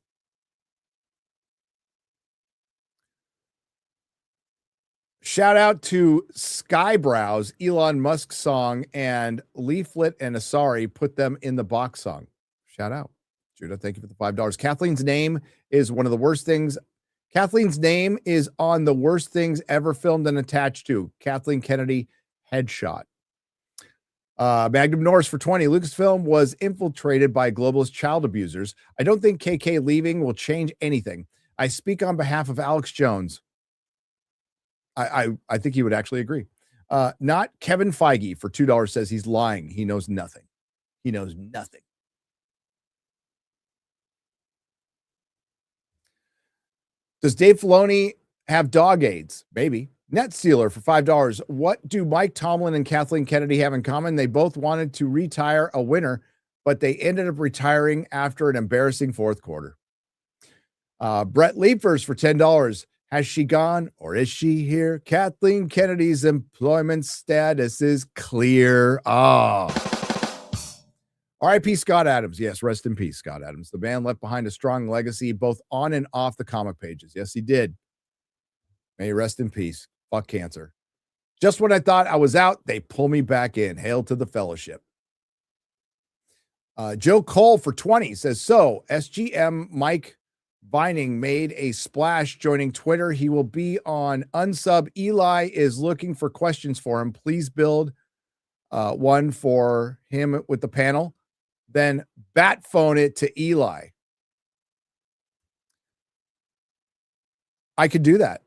Shout out to Skybrows, Elon Musk song, and Leaflet and Asari put them in the box song. Shout out. Judah, thank you for the $5. Kathleen's name is one of the worst things. Kathleen's name is on the worst things ever filmed and attached to. Kathleen Kennedy headshot. Magnum Norris for 20. Lucasfilm was infiltrated by globalist child abusers. I don't think KK leaving will change anything. I speak on behalf of Alex Jones. I think he would actually agree. Not Kevin Feige for $2 says he's lying. He knows nothing. He knows nothing. Does Dave Filoni have dog aids? Maybe. Net Stealer for $5. What do Mike Tomlin and Kathleen Kennedy have in common? They both wanted to retire a winner, but they ended up retiring after an embarrassing fourth quarter. Brett Leapers for $10. Has she gone or is she here? Kathleen Kennedy's employment status is clear. R.I.P. Scott Adams. Yes, rest in peace, Scott Adams. The man left behind a strong legacy, both on and off the comic pages. Yes, he did. May he rest in peace. Fuck cancer. Just when I thought I was out, they pull me back in. Hail to the fellowship. Joe Cole for 20 says, so SGM Mike Vining made a splash joining Twitter. He will be on Unsub. Eli is looking for questions for him. Please build one for him with the panel. Then bat phone it to Eli. I could do that.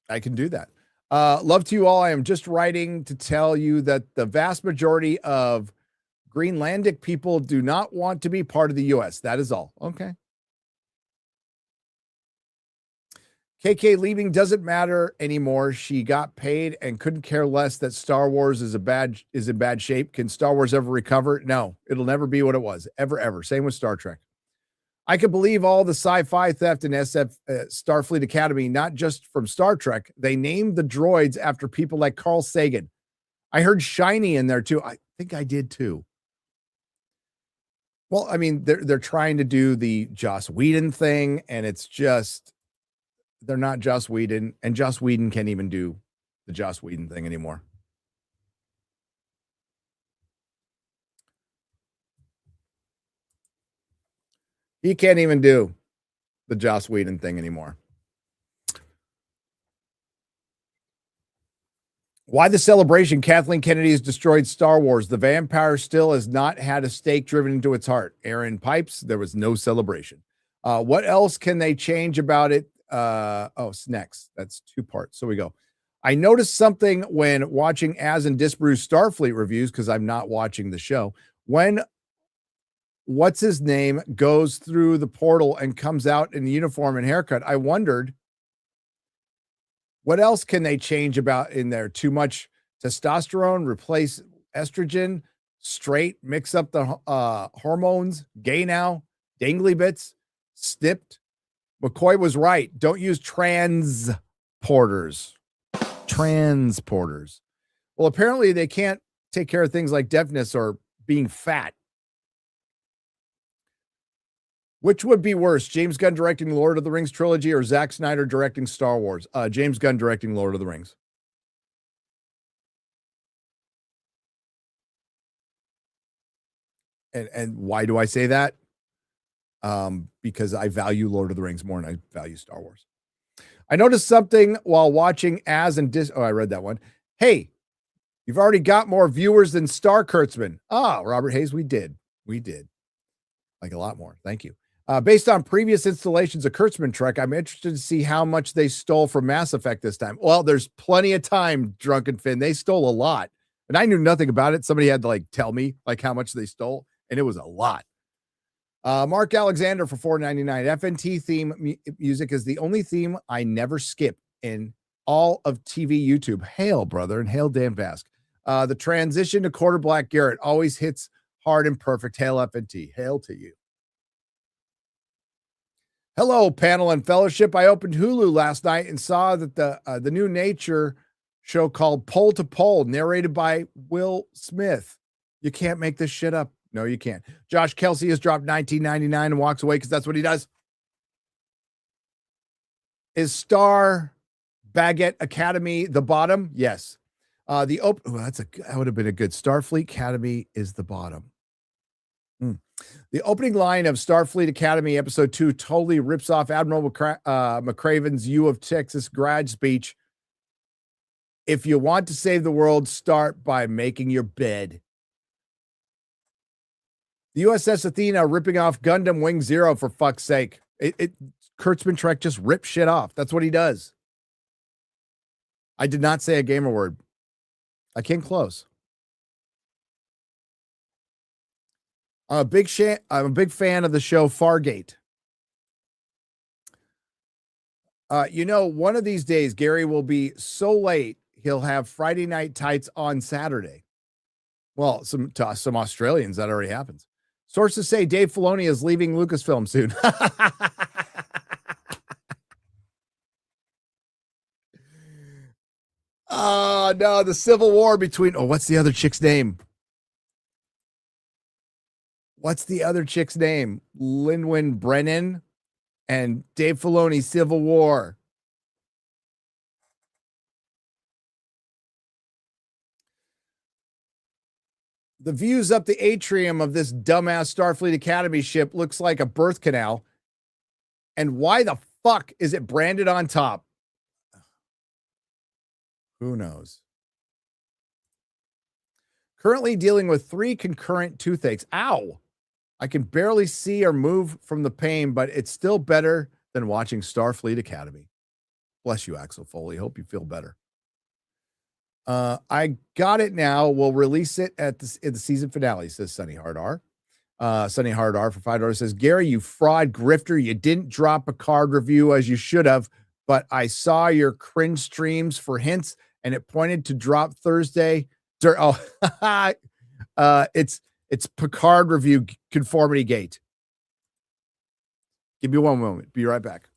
I can do that. Love to you all. I am just writing to tell you that the vast majority of Greenlandic people do not want to be part of the U.S. That is all. Okay. KK leaving doesn't matter anymore. She got paid and couldn't care less that Star Wars is in bad shape. Can Star Wars ever recover? No, it'll never be what it was. Ever. Same with Star Trek. I could believe all the sci-fi theft in Starfleet Academy, not just from Star Trek. They named the droids after people like Carl Sagan. I heard Shiny in there too. I think I did too. Well, I mean, they're trying to do the Joss Whedon thing, and it's just they're not Joss Whedon, and Joss Whedon can't even do the Joss Whedon thing anymore. He can't even do the Joss Whedon thing anymore. Why the celebration? Kathleen Kennedy has destroyed Star Wars. The vampire still has not had a stake driven into its heart. Aaron Pipes, there was no celebration. What else can they change about it? Snacks. That's 2 parts. So we go. I noticed something when watching As and Disbrew Starfleet reviews, because I'm not watching the show. When what's his name goes through the portal and comes out in uniform and haircut, I wondered, what else can they change about in there? Too much testosterone, replace estrogen, straight, mix up the hormones, gay now, dangly bits, snipped. McCoy was right. Don't use transporters. Well, apparently they can't take care of things like deafness or being fat. Which would be worse, James Gunn directing the Lord of the Rings trilogy or Zack Snyder directing Star Wars? James Gunn directing Lord of the Rings. And why do I say that? Because I value Lord of the Rings more than I value Star Wars. I noticed something while watching I read that one. Hey, you've already got more viewers than Star Kurtzman. Robert Hayes, we did. Like a lot more. Thank you. Based on previous installations of Kurtzman Trek, I'm interested to see how much they stole from Mass Effect this time. Well, there's plenty of time, Drunken Finn. They stole a lot. And I knew nothing about it. Somebody had to tell me how much they stole. And it was a lot. Mark Alexander for $4.99. FNT theme music is the only theme I never skip in all of TV YouTube. Hail, brother, and hail Dan Vask. The transition to Quarter Black Garrett always hits hard and perfect. Hail FNT. Hail to you. Hello, panel and fellowship. I opened Hulu last night and saw that the new nature show called Pole to Pole, narrated by Will Smith. You can't make this shit up. No, you can't. Josh Kelsey has dropped $19.99 and walks away because that's what he does. Is Star Baguette Academy the bottom? Yes. That would have been a good. Starfleet Academy is the bottom. The opening line of Starfleet Academy episode 2 totally rips off Admiral McCraven's U of Texas grad speech. If you want to save the world, start by making your bed. The USS Athena ripping off Gundam Wing Zero, for fuck's sake. Kurtzman Trek just rips shit off. That's what he does. I did not say a gamer word. I came close. I'm a big fan of the show Fargate. One of these days, Gary will be so late, he'll have Friday night tights on Saturday. Well, to some Australians, that already happens. Sources say Dave Filoni is leaving Lucasfilm soon. Oh, no, the Civil War between... what's the other chick's name? Lin-Wen Brennan and Dave Filoni, Civil War. The views up the atrium of this dumbass Starfleet Academy ship looks like a birth canal. And why the fuck is it branded on top? Who knows? Currently dealing with 3 concurrent toothaches. Ow! I can barely see or move from the pain, but it's still better than watching Starfleet Academy. Bless you, Axel Foley. Hope you feel better. I got it now. We'll release it at the season finale, says Sunny Hard R. Sunny Hard R for $5 says, Gary, you fraud grifter. You didn't drop a card review as you should have, but I saw your cringe streams for hints and it pointed to drop Thursday. It's Picard review conformity gate. Give me one moment. Be right back.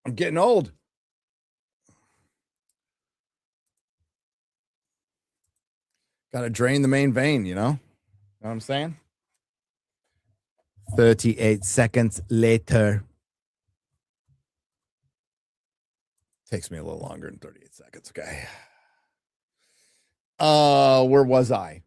I'm getting old. Got to drain the main vein, you know? Know what I'm saying? 38 seconds later. Takes me a little longer than 38 seconds. Okay. Where was I?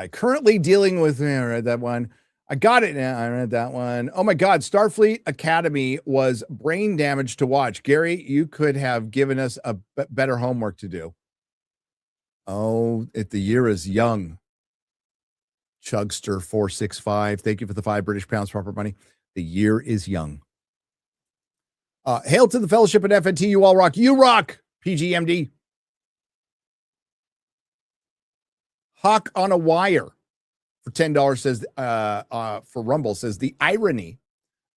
Currently dealing with, I read that one. I got it now. I read that one. Oh my God. Starfleet Academy was brain damage to watch. Gary, you could have given us a better homework to do. Oh, the year is young. Chugster 465. Thank you for the 5 British pounds, proper money. The year is young. Hail to the fellowship at FNT. You all rock. You rock. PGMD. Hawk on a Wire for $10 says, for Rumble says, the irony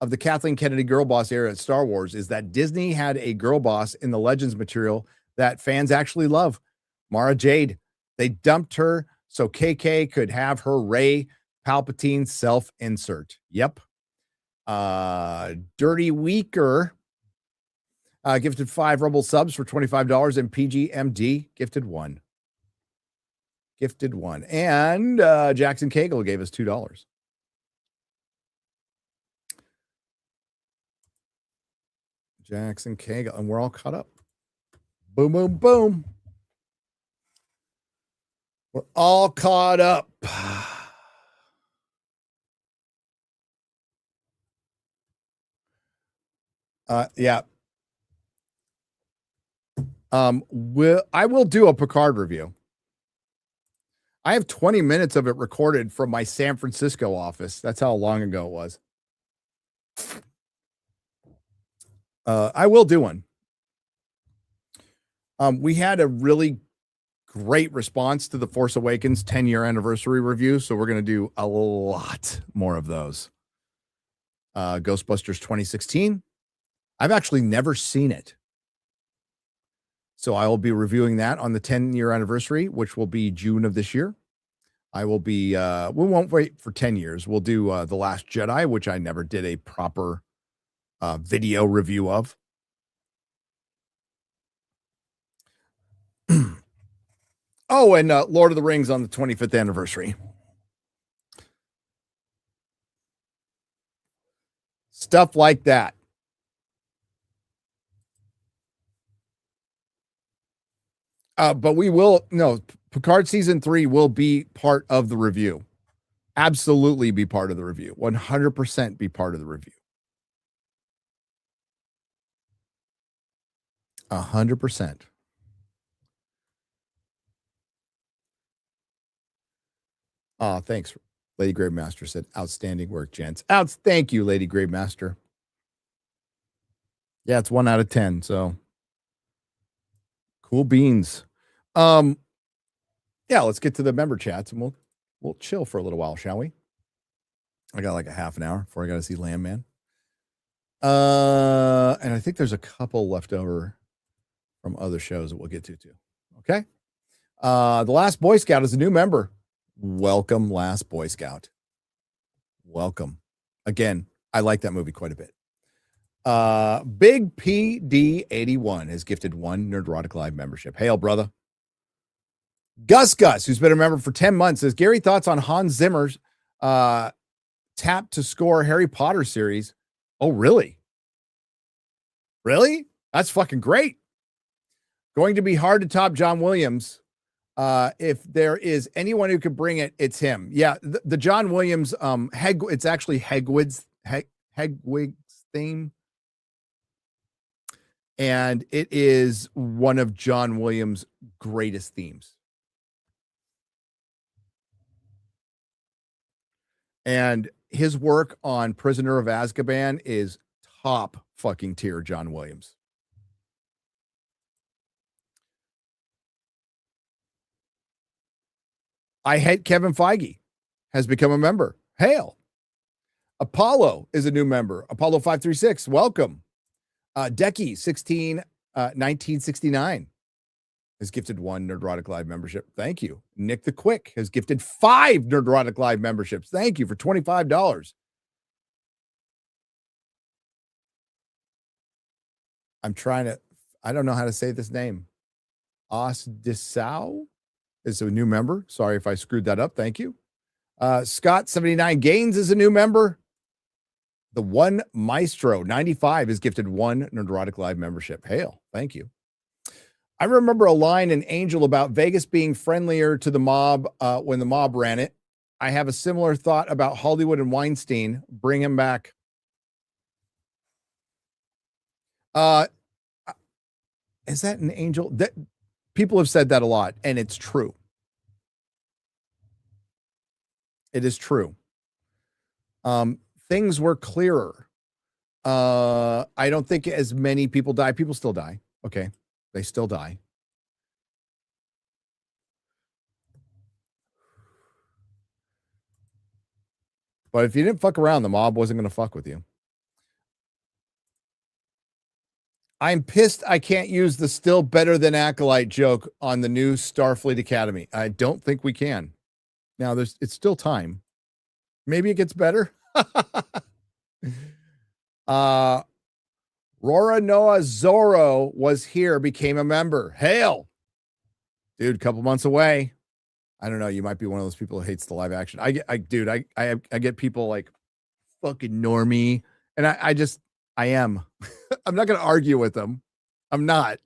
of the Kathleen Kennedy girl boss era at Star Wars is that Disney had a girl boss in the Legends material that fans actually love. Mara Jade. They dumped her so KK could have her Rey Palpatine self-insert. Yep. Dirty Weaker gifted 5 Rumble subs for $25, and PGMD gifted 1. And Jackson Cagle gave us $2. Jackson Cagle, and we're all caught up. Boom, boom, boom. We're all caught up. Yeah. I will do a Picard review. I have 20 minutes of it recorded from my San Francisco office. That's how long ago it was. I will do one. We had a really great response to the Force Awakens 10-year anniversary review, so we're going to do a lot more of those. Ghostbusters 2016. I've actually never seen it. So I will be reviewing that on the 10-year anniversary, which will be June of this year. I will be, we won't wait for 10 years. We'll do The Last Jedi, which I never did a proper video review of. Oh, and Lord of the Rings on the 25th anniversary. Stuff like that. But we will, no, Picard season 3 will be part of the review. Absolutely be part of the review. 100% be part of the review. 100%. Oh, thanks. Lady Gravemaster said, outstanding work, gents. Thank you, Lady Gravemaster. Yeah, it's 1 out of 10. So cool beans. Yeah, let's get to the member chats and we'll chill for a little while, shall we? I got like a half an hour before I got to see Landman. And I think there's a couple left over from other shows that we'll get to too. Okay. The Last Boy Scout is a new member. Welcome, Last Boy Scout. Welcome. Again, I like that movie quite a bit. Big PD81 has gifted 1 Nerdrotic Live membership. Hail, brother. Gus, who's been a member for 10 months, says, Gary, thoughts on Hans Zimmer's tap to score Harry Potter series? Oh, really? Really? That's fucking great. Going to be hard to top John Williams. If there is anyone who could bring it, it's him. Yeah, the John Williams, it's actually Hegwig's theme. And it is one of John Williams' greatest themes. And his work on Prisoner of Azkaban is top fucking tier John Williams. I hate Kevin Feige has become a member. Hail. Apollo is a new member. Apollo 536, welcome. Decky 1969 has gifted 1 Nerdrotic Live membership. Thank you. Nick the Quick has gifted 5 Nerdrotic Live memberships. Thank you for $25. I don't know how to say this name. Osdisau is a new member. Sorry if I screwed that up. Thank you. Scott 79 Gaines is a new member. The One Maestro 95 is gifted 1 Nerdrotic Live membership. Hail. Thank you. I remember a line in Angel about Vegas being friendlier to the mob when the mob ran it. I have a similar thought about Hollywood and Weinstein. Bring him back. Is that an Angel? That people have said that a lot, and it's true. It is true. Things were clearer. I don't think as many people die. People still die. Okay. They still die. But if you didn't fuck around, the mob wasn't going to fuck with you. I'm pissed I can't use the still better than Acolyte joke on the new Starfleet Academy. I don't think we can. Now, it's still time. Maybe it gets better. Rora Noah Zorro was here, became a member. Hail. Dude, a couple months away. I don't know. You might be one of those people who hates the live action. I get people like fucking normie. And I am. I'm not going to argue with them. I'm not.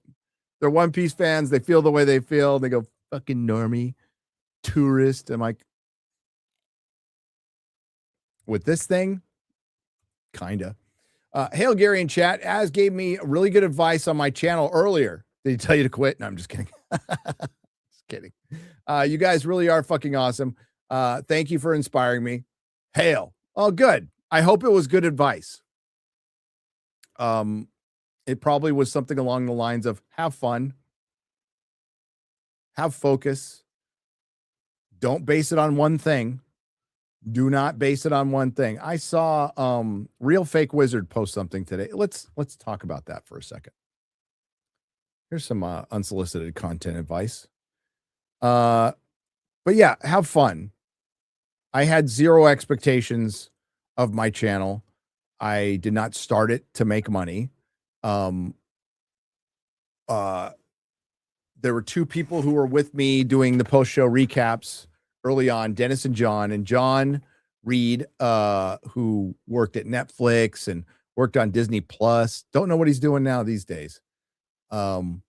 They're One Piece fans. They feel the way they feel. They go fucking normie, tourist. I'm like, with this thing, kinda. Hail Gary in chat. Az gave me really good advice on my channel earlier. Did he tell you to quit? No, I'm just kidding. Just kidding. You guys really are fucking awesome. Thank you for inspiring me. Hail. Oh, good. I hope it was good advice. It probably was something along the lines of have fun, have focus, don't base it on one thing. Do not base it on one thing. I saw Real Fake Wizard post something today. Let's talk about that for a second. Here's some unsolicited content advice. But yeah, have fun. I had zero expectations of my channel. I did not start it to make money. There were 2 people who were with me doing the post-show recaps early on, Dennis and John Reed, who worked at Netflix and worked on Disney Plus. Don't know what he's doing now these days. But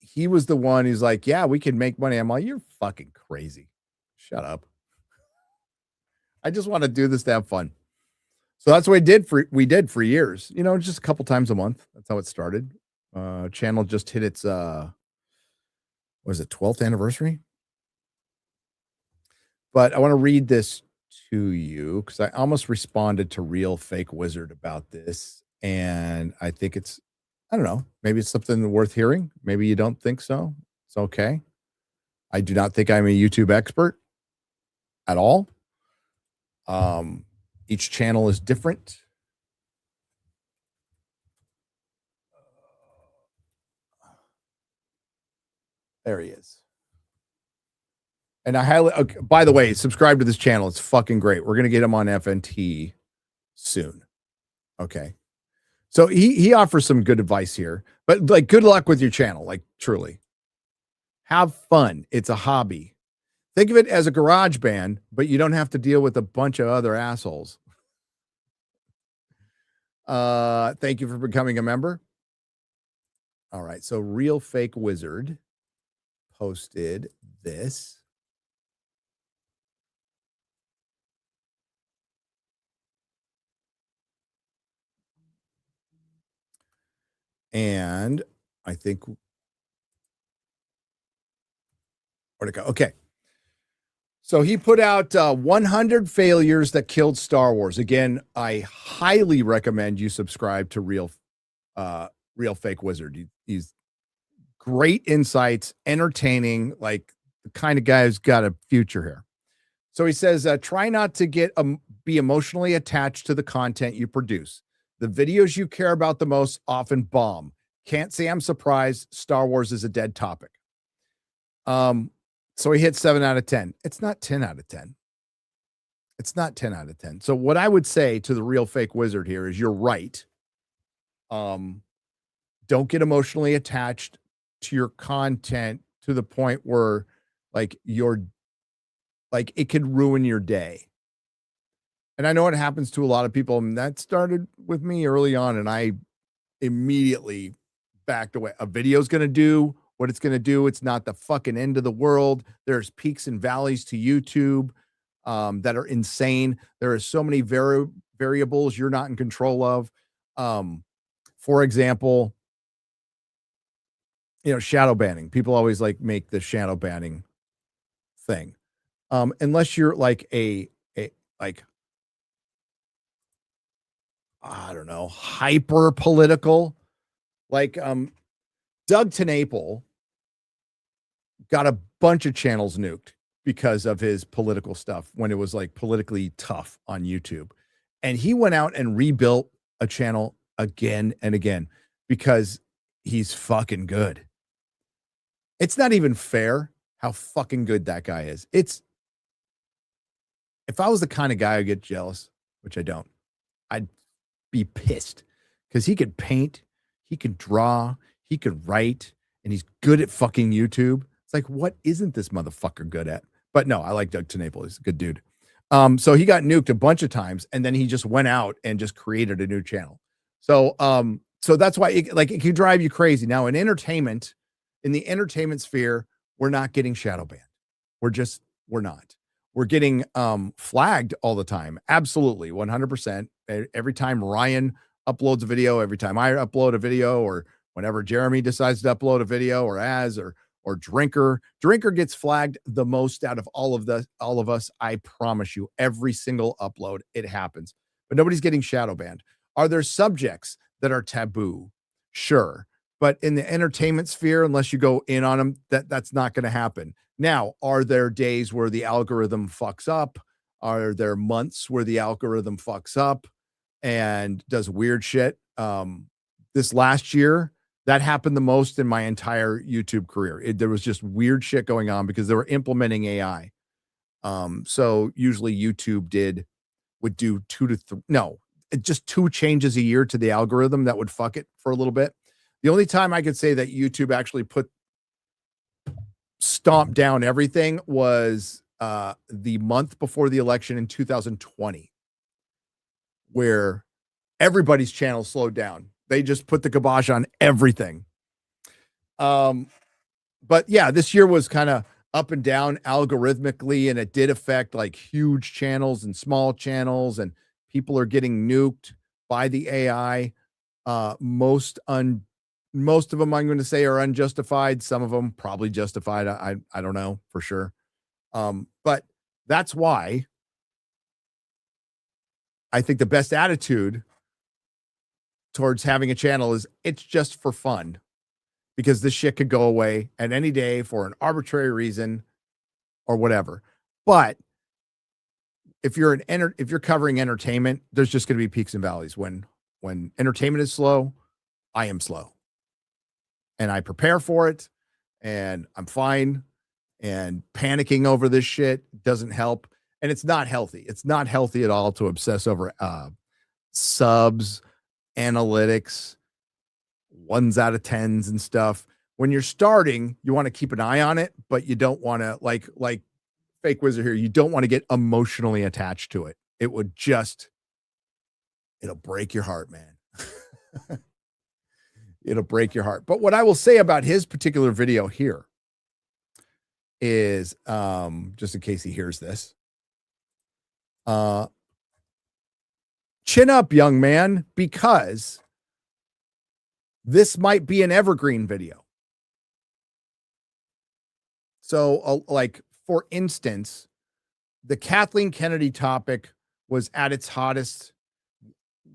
he was the one who's like, yeah, we can make money. I'm like, you're fucking crazy. Shut up. I just want to do this to have fun. So that's what we did for years, just a couple times a month. That's how it started. Channel just hit its, 12th anniversary? But I want to read this to you because I almost responded to Real Fake Wizard about this. And I think I don't know, maybe it's something worth hearing. Maybe you don't think so. It's okay. I do not think I'm a YouTube expert at all. Each channel is different. There he is. And I highly, okay, by the way, subscribe to this channel. It's fucking great. We're going to get him on FNT soon. Okay. So he offers some good advice here, but like, good luck with your channel. Like, truly have fun. It's a hobby. Think of it as a garage band, but you don't have to deal with a bunch of other assholes. Thank you for becoming a member. All right. So Real Fake Wizard posted this. And I think where'd it go? Okay. So he put out 100 failures that killed Star Wars. Again, I highly recommend you subscribe to Real Fake Wizard. He's great insights, entertaining, like the kind of guy who's got a future here. So he says, try not to be emotionally attached to the content you produce. The videos you care about the most often bomb. Can't say I'm surprised. Star Wars is a dead topic. So he hit 7 out of 10. It's not 10 out of 10. It's not 10 out of 10. So what I would say to the Real Fake Wizard here is you're right. Don't get emotionally attached to your content to the point where like it could ruin your day. And I know it happens to a lot of people, and that started with me early on, and I immediately backed away. A video's going to do what it's going to do. It's not the fucking end of the world. There's peaks and valleys to YouTube that are insane. There are so many variables you're not in control of. For example, shadow banning. People always like make the shadow banning thing. Unless you're like I don't know, hyper political, like Doug TenNapel got a bunch of channels nuked because of his political stuff when it was like politically tough on YouTube. And he went out and rebuilt a channel again and again because he's fucking good. It's not even fair how fucking good that guy is. If I was the kind of guy who get jealous, which I don't, I'd be pissed because he could paint, he could draw, he could write, and he's good at fucking YouTube. It's like, what isn't this motherfucker good at? But no, I like Doug TenNapel. He's a good dude. So he got nuked a bunch of times, and then he just went out and just created a new channel. So that's why it can drive you crazy. Now in the entertainment sphere, we're not getting shadow banned. We're not. We're getting flagged all the time. Absolutely, 100%. Every time Ryan uploads a video, every time I upload a video, or whenever Jeremy decides to upload a video, or Drinker gets flagged the most out of all of us. I promise you, every single upload, it happens. But nobody's getting shadow banned. Are there subjects that are taboo? Sure. But in the entertainment sphere, unless you go in on them, that's not going to happen. Now, are there days where the algorithm fucks up? Are there months where the algorithm fucks up and does weird shit? This last year, that happened the most in my entire YouTube career. There was just weird shit going on because they were implementing AI. So usually YouTube would do just 2 changes a year to the algorithm that would fuck it for a little bit. The only time I could say that YouTube actually stomped down everything was the month before the election in 2020, where everybody's channel slowed down. They just put the kibosh on everything. But yeah, this year was kind of up and down algorithmically, and it did affect like huge channels and small channels, and people are getting nuked by the AI. Most of them I'm going to say are unjustified. Some of them probably justified. I don't know for sure. But that's why I think the best attitude towards having a channel is it's just for fun, because this shit could go away at any day for an arbitrary reason or whatever. But if you're covering entertainment, there's just going to be peaks and valleys. When entertainment is slow, I am slow. And I prepare for it, and I'm fine. And panicking over this shit doesn't help. And it's not healthy. It's not healthy at all to obsess over subs, analytics, 1s out of 10s and stuff. When you're starting, you want to keep an eye on it, but you don't want to like Fake Wizard here. You don't want to get emotionally attached to it. It would just, it'll break your heart, man. It'll break your heart. But what I will say about his particular video here is, just in case he hears this, chin up, young man, because this might be an evergreen video. So, like, for instance, the Kathleen Kennedy topic was at its hottest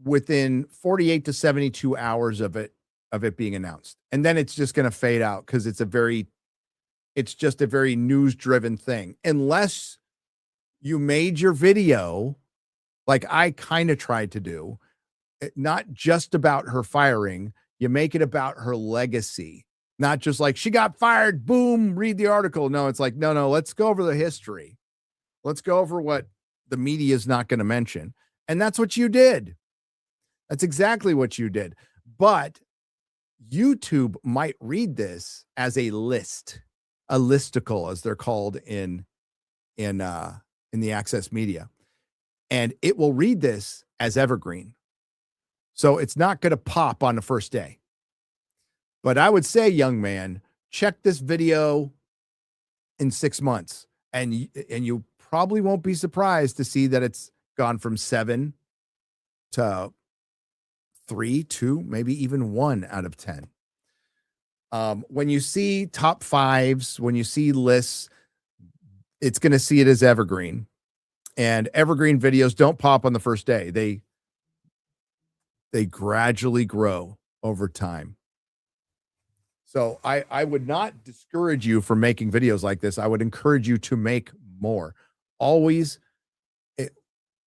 within 48 to 72 hours of it being announced. And then it's just going to fade out because it's just a very news driven thing. Unless you made your video like I kind of tried to do, not just about her firing, you make it about her legacy, not just like she got fired, boom, read the article. No, it's like, no, let's go over the history. Let's go over what the media is not going to mention. And that's what you did. That's exactly what you did. But YouTube might read this as a list, a listicle, as they're called in the access media. And it will read this as evergreen. So it's not going to pop on the first day. But I would say, young man, check this video in 6 months, and you probably won't be surprised to see that it's gone from 7 to 3, 2, maybe even 1 out of 10. When you see top 5s, when you see lists, it's going to see it as evergreen. And evergreen videos don't pop on the first day. They gradually grow over time. So I would not discourage you from making videos like this. I would encourage you to make more. Always,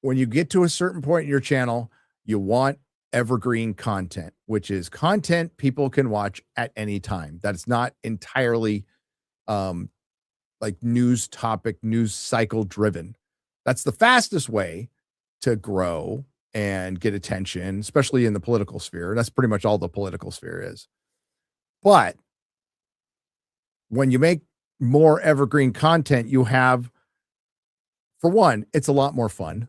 when you get to a certain point in your channel, you want evergreen content, which is content people can watch at any time. That's not entirely like news topic, news cycle driven. That's the fastest way to grow and get attention, especially in the political sphere. That's pretty much all the political sphere is. But when you make more evergreen content, you have, for one, it's a lot more fun.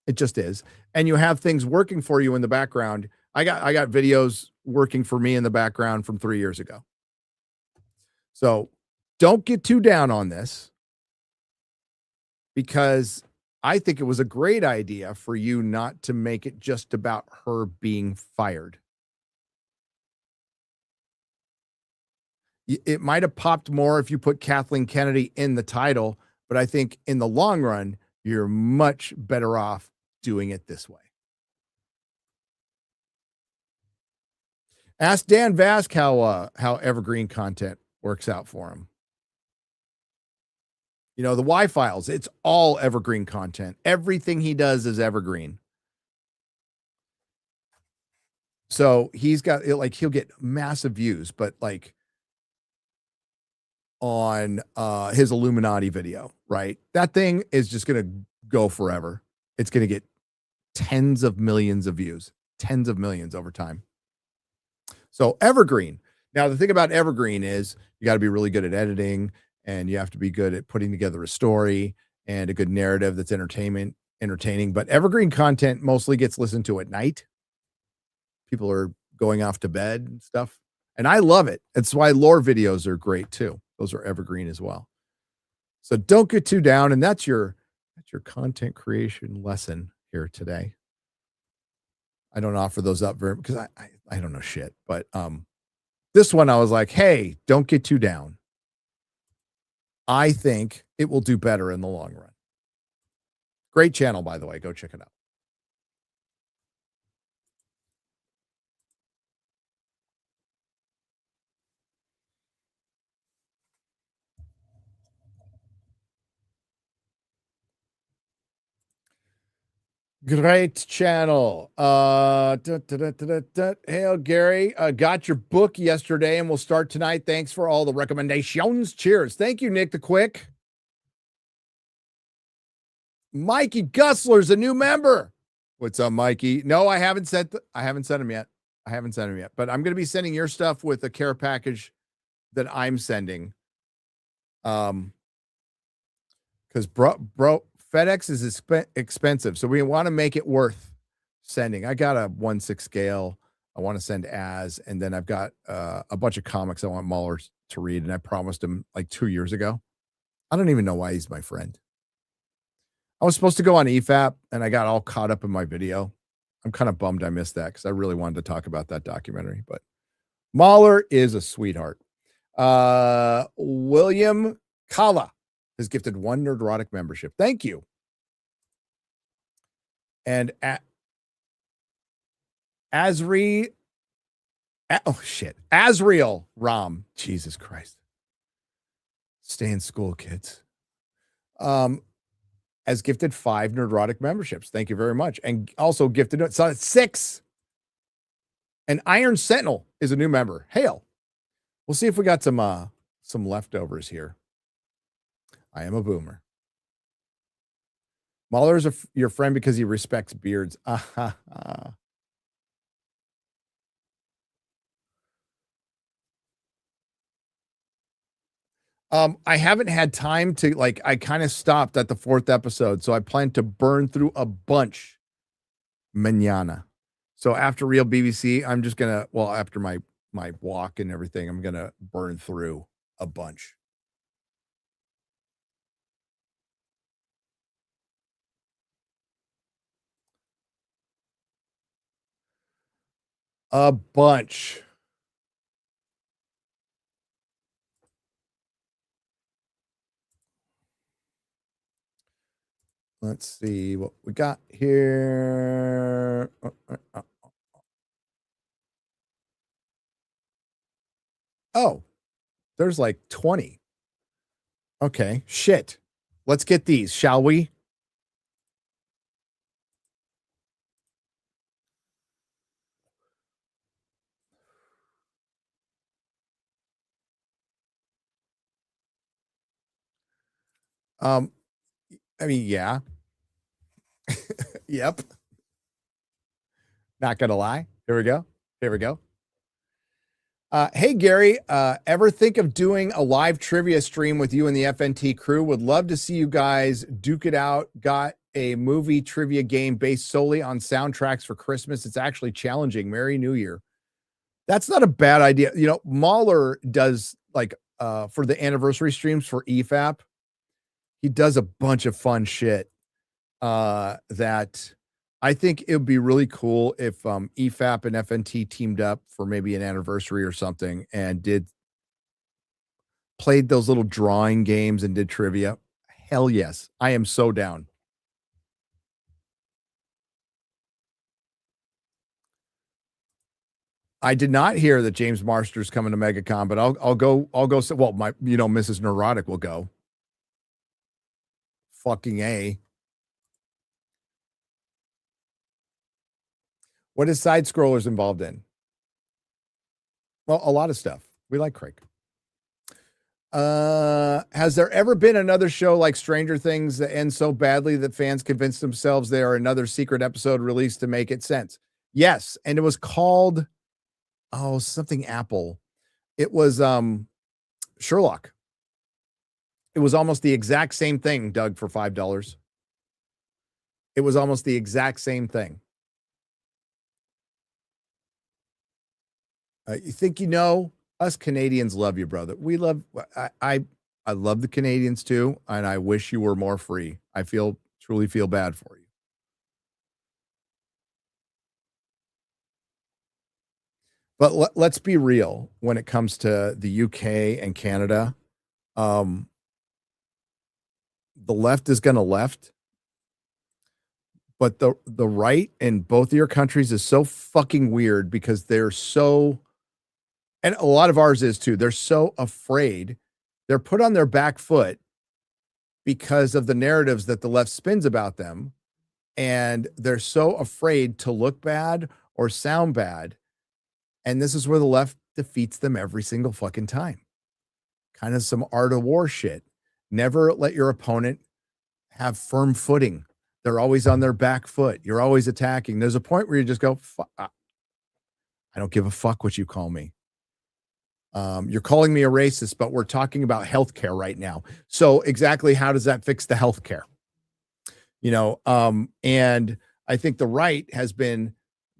It just is. And you have things working for you in the background. I got videos working for me in the background from 3 years ago. So don't get too down on this, because I think it was a great idea for you not to make it just about her being fired. It might have popped more if you put Kathleen Kennedy in the title, but I think in the long run, you're much better off doing it this way. Ask Dan Vask how evergreen content works out for him. You know, the Y-Files, it's all evergreen content. Everything he does is evergreen. So he's got, like, he'll get massive views, but like on his Illuminati video, right? That thing is just going to go forever. It's going to get tens of millions of views, tens of millions over time. So evergreen. Now, the thing about evergreen is you got to be really good at editing, and you have to be good at putting together a story and a good narrative that's entertaining. But evergreen content mostly gets listened to at night. People are going off to bed and stuff. And I love it. That's why lore videos are great too. Those are evergreen as well. So don't get too down. And that's your content creation lesson here today. I don't offer those up very, because I don't know shit. But this one I was like, hey, don't get too down. I think it will do better in the long run. Great channel, by the way. Go check it out. Great channel. Hail Gary. Got your book yesterday and we'll start tonight. Thanks for all the recommendations. Cheers. Thank you, Nick the Quick. Mikey Gussler's a new member. What's up, Mikey? No, I haven't sent him yet. But I'm going to be sending your stuff with a care package that I'm sending. Because bro, FedEx is expensive, so we want to make it worth sending. I got a 1/6 scale I want to send and then I've got a bunch of comics I want Mahler to read, and I promised him like 2 years ago. I don't even know why he's my friend. I was supposed to go on EFAP, and I got all caught up in my video. I'm kind of bummed I missed that because I really wanted to talk about that documentary. But Mahler is a sweetheart. William Kala has gifted 1 Nerdrotic membership. Thank you. And Azriel Ram. Jesus Christ. Stay in school, kids. Has gifted 5 Nerdrotic memberships. Thank you very much. And also gifted 6. And Iron Sentinel is a new member. Hail. We'll see if we got some leftovers here. I am a boomer. Mahler's your friend because he respects beards. I haven't had time to I kind of stopped at the 4th episode, so I plan to burn through a bunch mañana. So after Real BBC, I'm just gonna, after my walk and everything, I'm gonna burn through a bunch. A bunch. Let's see what we got here. Oh, there's like 20. Okay, shit. Let's get these, shall we? I mean, yeah. Yep. Not gonna lie. Here we go. Hey, Gary, ever think of doing a live trivia stream with you and the FNT crew? Would love to see you guys duke it out. Got a movie trivia game based solely on soundtracks for Christmas. It's actually challenging. Merry New Year. That's not a bad idea. You know, Mahler does for the anniversary streams for EFAP. He does a bunch of fun shit that I think it would be really cool if EFAP and FNT teamed up for maybe an anniversary or something and played those little drawing games and did trivia. Hell yes. I am so down. I did not hear that James Marster's coming to MegaCon, but I'll go. Well, Mrs. Nerdrotic will go. Fucking A. What is Side Scrollers involved in? Well, a lot of stuff. We like Craig. Has there ever been another show like Stranger Things that ends so badly that fans convince themselves they are another secret episode released to make it sense? Yes, and it was called something Apple. It was Sherlock. It was almost the exact same thing, Doug, for $5. It was almost the exact same thing. You think us Canadians love you, brother. We love. I love the Canadians too, and I wish you were more free. I truly feel bad for you. But let's be real when it comes to the UK and Canada. The left is going to left, but the right in both of your countries is so fucking weird because they're so, and a lot of ours is too, they're so afraid. They're put on their back foot because of the narratives that the left spins about them. And they're so afraid to look bad or sound bad. And this is where the left defeats them every single fucking time. Kind of some art of war shit. Never let your opponent have firm footing. They're always on their back foot. You're always attacking. There's a point where you just go, I don't give a fuck what you call me. You're calling me a racist, but we're talking about healthcare right now. So exactly how does that fix the healthcare? You know, and I think the right has been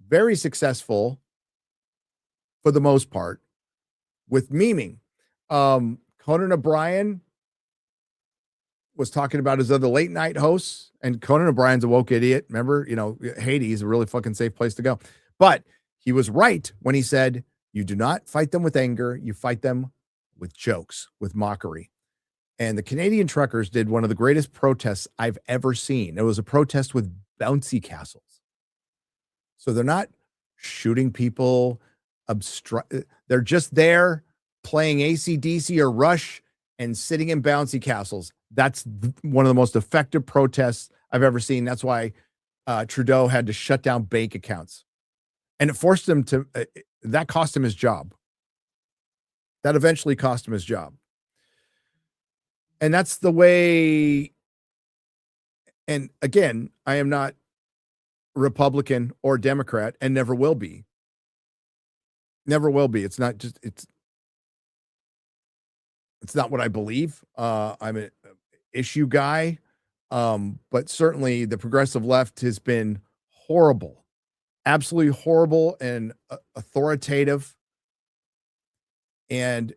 very successful for the most part with memeing. Conan O'Brien was talking about his other late night hosts, and Conan O'Brien's a woke idiot. Remember, you know, Haiti is a really fucking safe place to go. But he was right when he said, you do not fight them with anger. You fight them with jokes, with mockery. And the Canadian truckers did one of the greatest protests I've ever seen. It was a protest with bouncy castles. So they're not shooting people, they're just there playing AC/DC or Rush and sitting in bouncy castles. That's one of the most effective protests I've ever seen. That's why Trudeau had to shut down bank accounts. And it forced him to, that cost him his job. That eventually cost him his job. And that's the way. And again, I am not Republican or Democrat and never will be. Never will be. It's not just, it's not what I believe. I'm an issue guy. But certainly the progressive left has been horrible, absolutely horrible and authoritative. And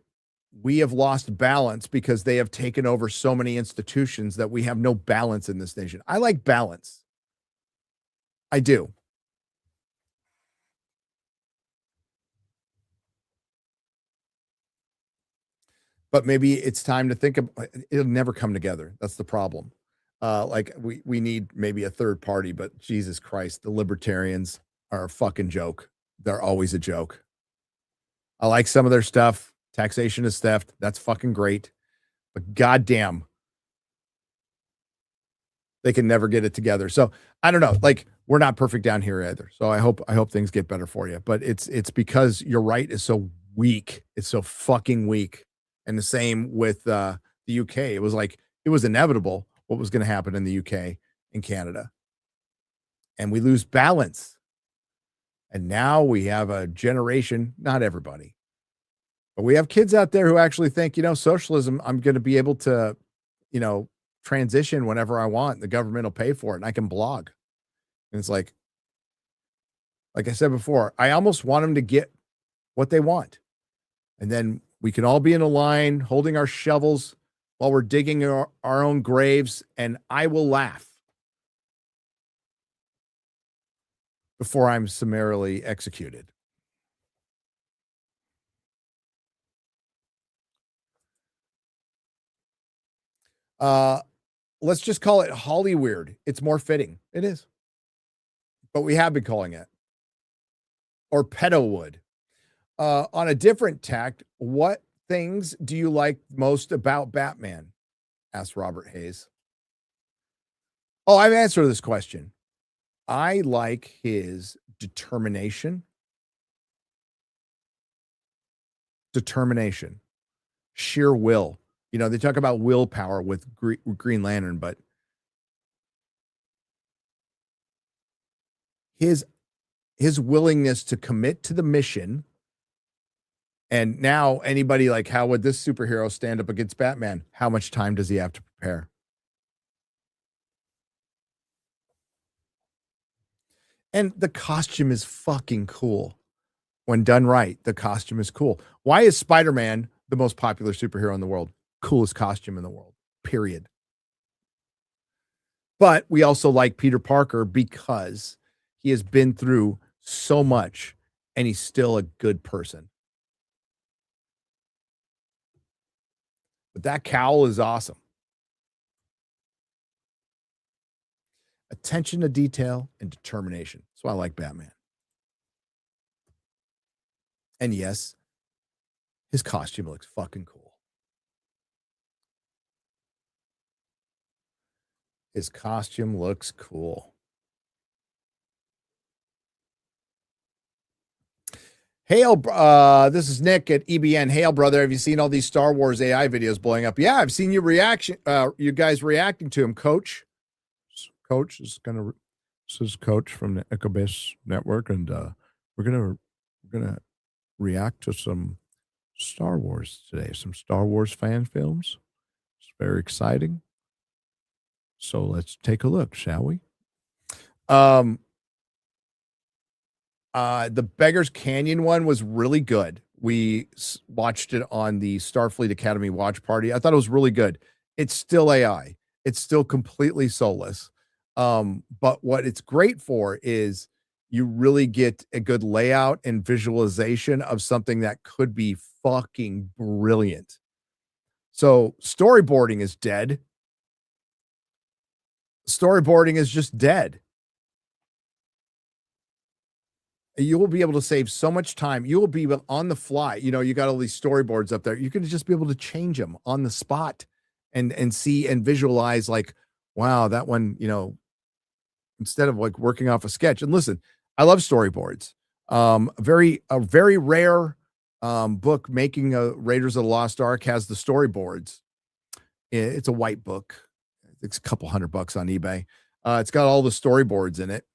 we have lost balance because they have taken over so many institutions that we have no balance in this nation. I like balance. I do. But maybe it's time to think of, it'll never come together. That's the problem. Like we need maybe a third party, but Jesus Christ, the libertarians are a fucking joke. They're always a joke. I like some of their stuff. Taxation is theft. That's fucking great. But goddamn, they can never get it together. So I don't know. Like, we're not perfect down here either. So I hope things get better for you. But it's because your right is so weak. It's so fucking weak. And the same with the UK. It was inevitable what was going to happen in the UK and Canada. And we lose balance. And now we have a generation, not everybody, but we have kids out there who actually think, socialism, I'm going to be able to, transition whenever I want. The government will pay for it and I can blog. And it's like I said before, I almost want them to get what they want. And then we can all be in a line holding our shovels while we're digging our own graves. And I will laugh before I'm summarily executed. Let's just call it Hollyweird. It's more fitting. It is. But we have been calling it. Or Pedowood. On a different tact, what things do you like most about Batman? Asked Robert Hayes. Oh, I've answered this question. I like his determination. Sheer will. They talk about willpower with Green Lantern, but his willingness to commit to the mission. And now anybody like, how would this superhero stand up against Batman? How much time does he have to prepare? And the costume is fucking cool. When done right, the costume is cool. Why is Spider-Man the most popular superhero in the world? Coolest costume in the world, period. But we also like Peter Parker because he has been through so much and he's still a good person. But that cowl is awesome. Attention to detail and determination. That's why I like Batman. And yes, his costume looks fucking cool. His costume looks cool. Hail, this is Nick at EBN. Hail, brother. Have you seen all these Star Wars AI videos blowing up? Yeah, I've seen you guys reacting to him, Coach. Coach is gonna. This is Coach from the Ecobase Network, and we're gonna react to some Star Wars today. Some Star Wars fan films. It's very exciting. So let's take a look, shall we? The Beggar's Canyon one was really good. We watched it on the Starfleet Academy watch party. I thought it was really good. It's still AI. It's still completely soulless. But what it's great for is you really get a good layout and visualization of something that could be fucking brilliant. So storyboarding is dead. Storyboarding is just dead. You will be able to save so much time. You will be on the fly. You know, you got all these storyboards up there. You can just be able to change them on the spot and see and visualize like, wow, that one, you know, instead of like working off a sketch. And listen, I love storyboards. A very rare book, Making a Raiders of the Lost Ark, has the storyboards. It's a white book. It's a couple $100 on eBay. It's got all the storyboards in it.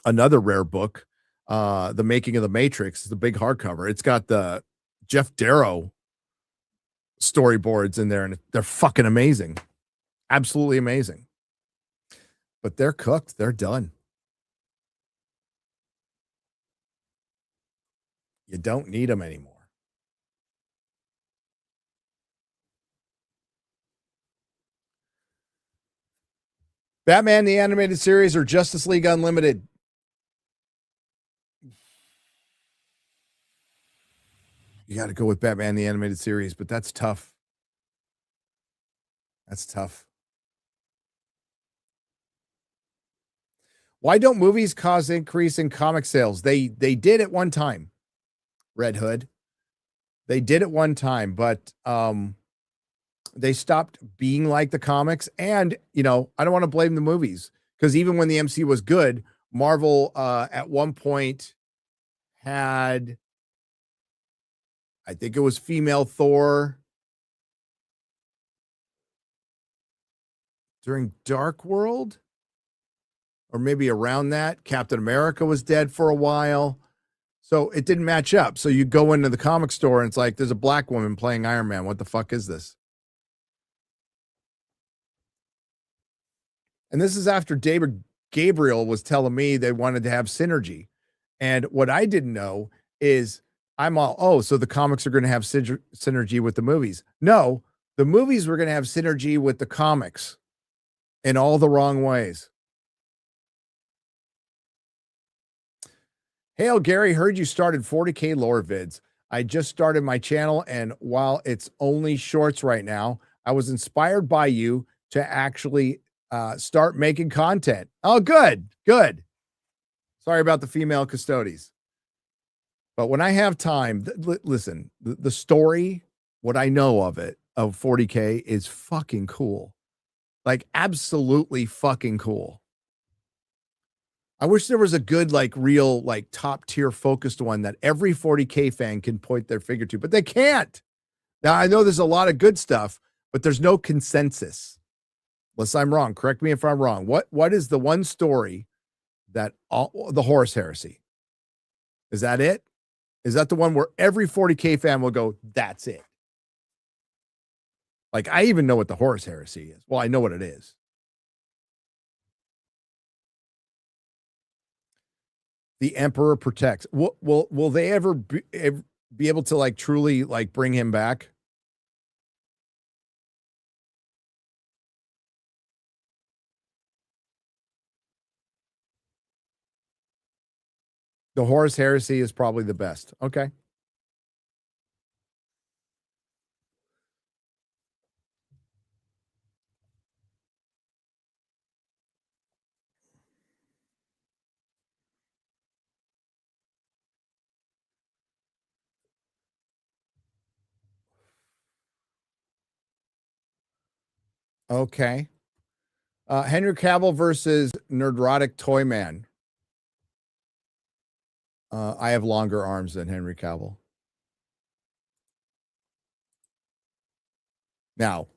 Another rare book, The Making of the Matrix, the big hardcover. It's got the Jeff Darrow storyboards in there, and they're fucking amazing. Absolutely amazing. But they're cooked. They're done. You don't need them anymore. Batman the Animated Series or Justice League Unlimited? You got to go with Batman the Animated Series, but that's tough. That's tough. Why don't movies cause increase in comic sales? They did at one time. Red Hood. They did at one time, but they stopped being like the comics. And, you know, I don't want to blame the movies, because even when the MC was good, Marvel at one point had, I think it was female Thor during Dark World, or maybe around that. Captain America was dead for a while. So it didn't match up. So you go into the comic store and it's like, there's a black woman playing Iron Man. What the fuck is this? And this is after David Gabriel was telling me they wanted to have synergy. And what I didn't know is so the comics are going to have synergy with the movies. No, the movies were going to have synergy with the comics in all the wrong ways. Hail, Gary, heard you started 40K lore vids. I just started my channel, and while it's only shorts right now, I was inspired by you to actually start making content. Oh, good. Sorry about the female custodies. But when I have time, listen, the story, what I know of it, of 40K is fucking cool. Like, absolutely fucking cool. I wish there was a good, like, real, like, top tier focused one that every 40K fan can point their finger to, but they can't. Now, I know there's a lot of good stuff, but there's no consensus. Unless I'm wrong. Correct me if I'm wrong. What is the one story that the Horus Heresy? Is that it? Is that the one where every 40K fan will go, that's it? Like, I even know what the Horus Heresy is. Well, I know what it is. The Emperor protects. Will they ever be able to, like, truly, like, bring him back? The Horus Heresy is probably the best. Okay. Okay. Henry Cavill versus Nerdrotic Toy Man. I have longer arms than Henry Cavill. Now,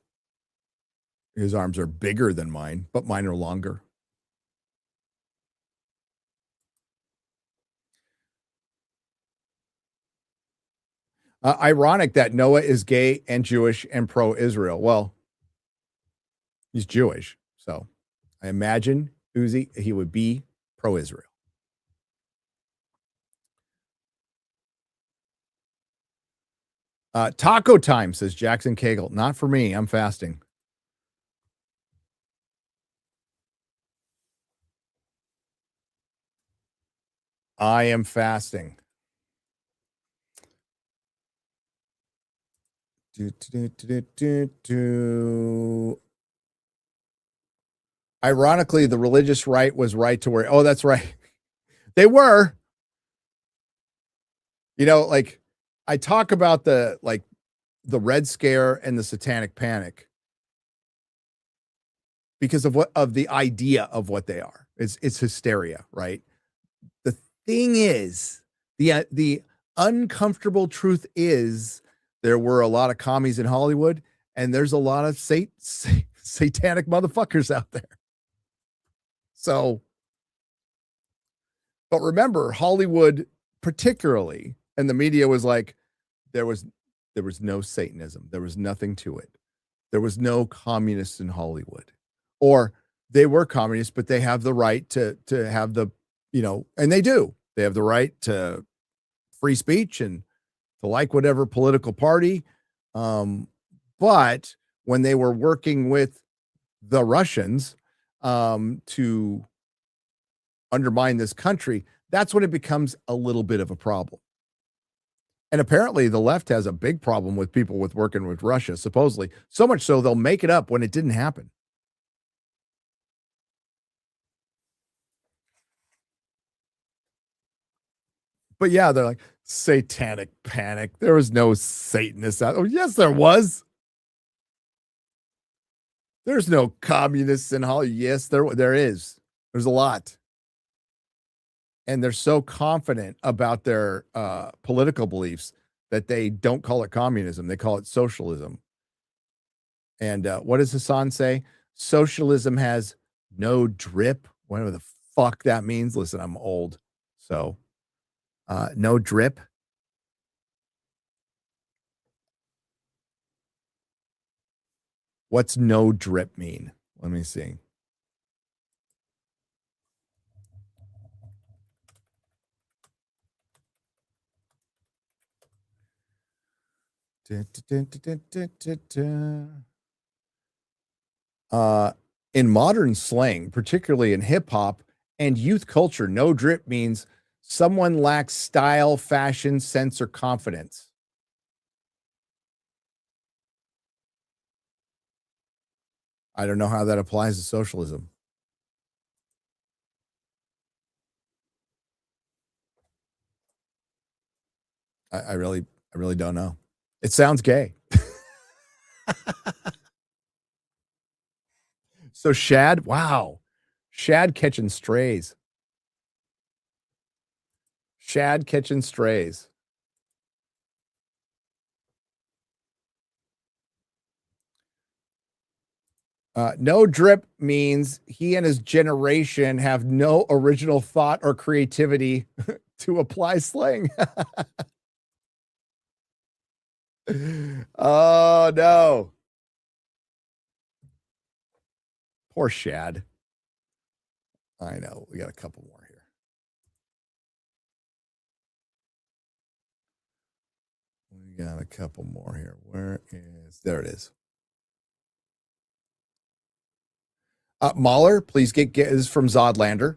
his arms are bigger than mine, but mine are longer. Ironic that Noah is gay and Jewish and pro-Israel. Well, he's Jewish, so I imagine Uzi, he would be pro-Israel. Taco time, says Jackson Cagle. Not for me. I'm fasting. I am fasting. Ironically, the religious right was right to wear. Oh, that's right. They were. You know, like I talk about the Red Scare and the Satanic Panic because of the idea of what they are. It's hysteria, right? The thing is, the uncomfortable truth is there were a lot of commies in Hollywood, and there's a lot of satanic motherfuckers out there. So, but remember, Hollywood particularly, and the media was like, there was no Satanism. There was nothing to it. There was no communists in Hollywood. Or they were communists, but they have the right to have the, and they do. They have the right to free speech and to like whatever political party. But when they were working with the Russians to undermine this country, that's when it becomes a little bit of a problem. And apparently the left has a big problem with people with working with Russia, supposedly. So much so they'll make it up when it didn't happen. But yeah, they're like, satanic panic. There was no Satanists out. Oh, yes, there was. There's no communists in Hollywood. Yes, there is. There's a lot. And they're so confident about their political beliefs that they don't call it communism. They call it socialism. And what does Hassan say? Socialism has no drip. Whatever the fuck that means. Listen, I'm old. So no drip. What's no drip mean? Let me see. In modern slang, particularly in hip hop and youth culture, no drip means someone lacks style, fashion, sense, or confidence. I don't know how that applies to socialism. I really don't know. It sounds gay. So Shad, wow. Shad catching strays. Shad catching strays. No drip means he and his generation have no original thought or creativity to apply slang. Oh, no. Poor Shad. I know. We got a couple more here. We got a couple more here. There it is. Mahler, please get this is from Zodlander.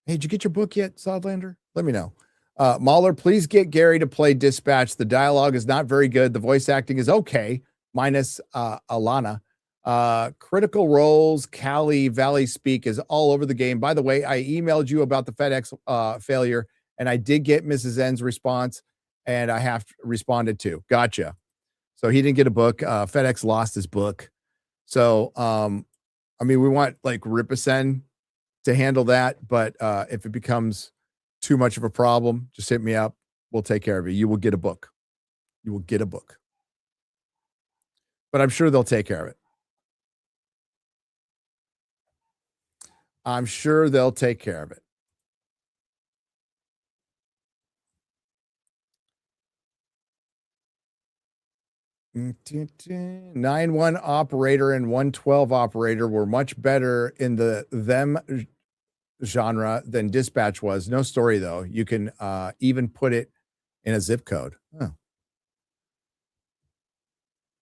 Hey, did you get your book yet, Zodlander? Let me know. Mahler, please get Gary to play Dispatch. The dialogue is not very good. The voice acting is okay, minus Alana. Critical Roles, Cali, Valley Speak is all over the game. By the way, I emailed you about the FedEx failure, and I did get Mrs. N's response, and I have responded to. Gotcha. So he didn't get a book. FedEx lost his book. So, I mean, we want like Ripison to handle that, but if it becomes too much of a problem, just hit me up. We'll take care of you. You will get a book. You will get a book. But I'm sure they'll take care of it. I'm sure they'll take care of it. Nine-one operator and 112 operator were much better in the them genre than Dispatch was. No story though. You can even put it in a zip code. Oh.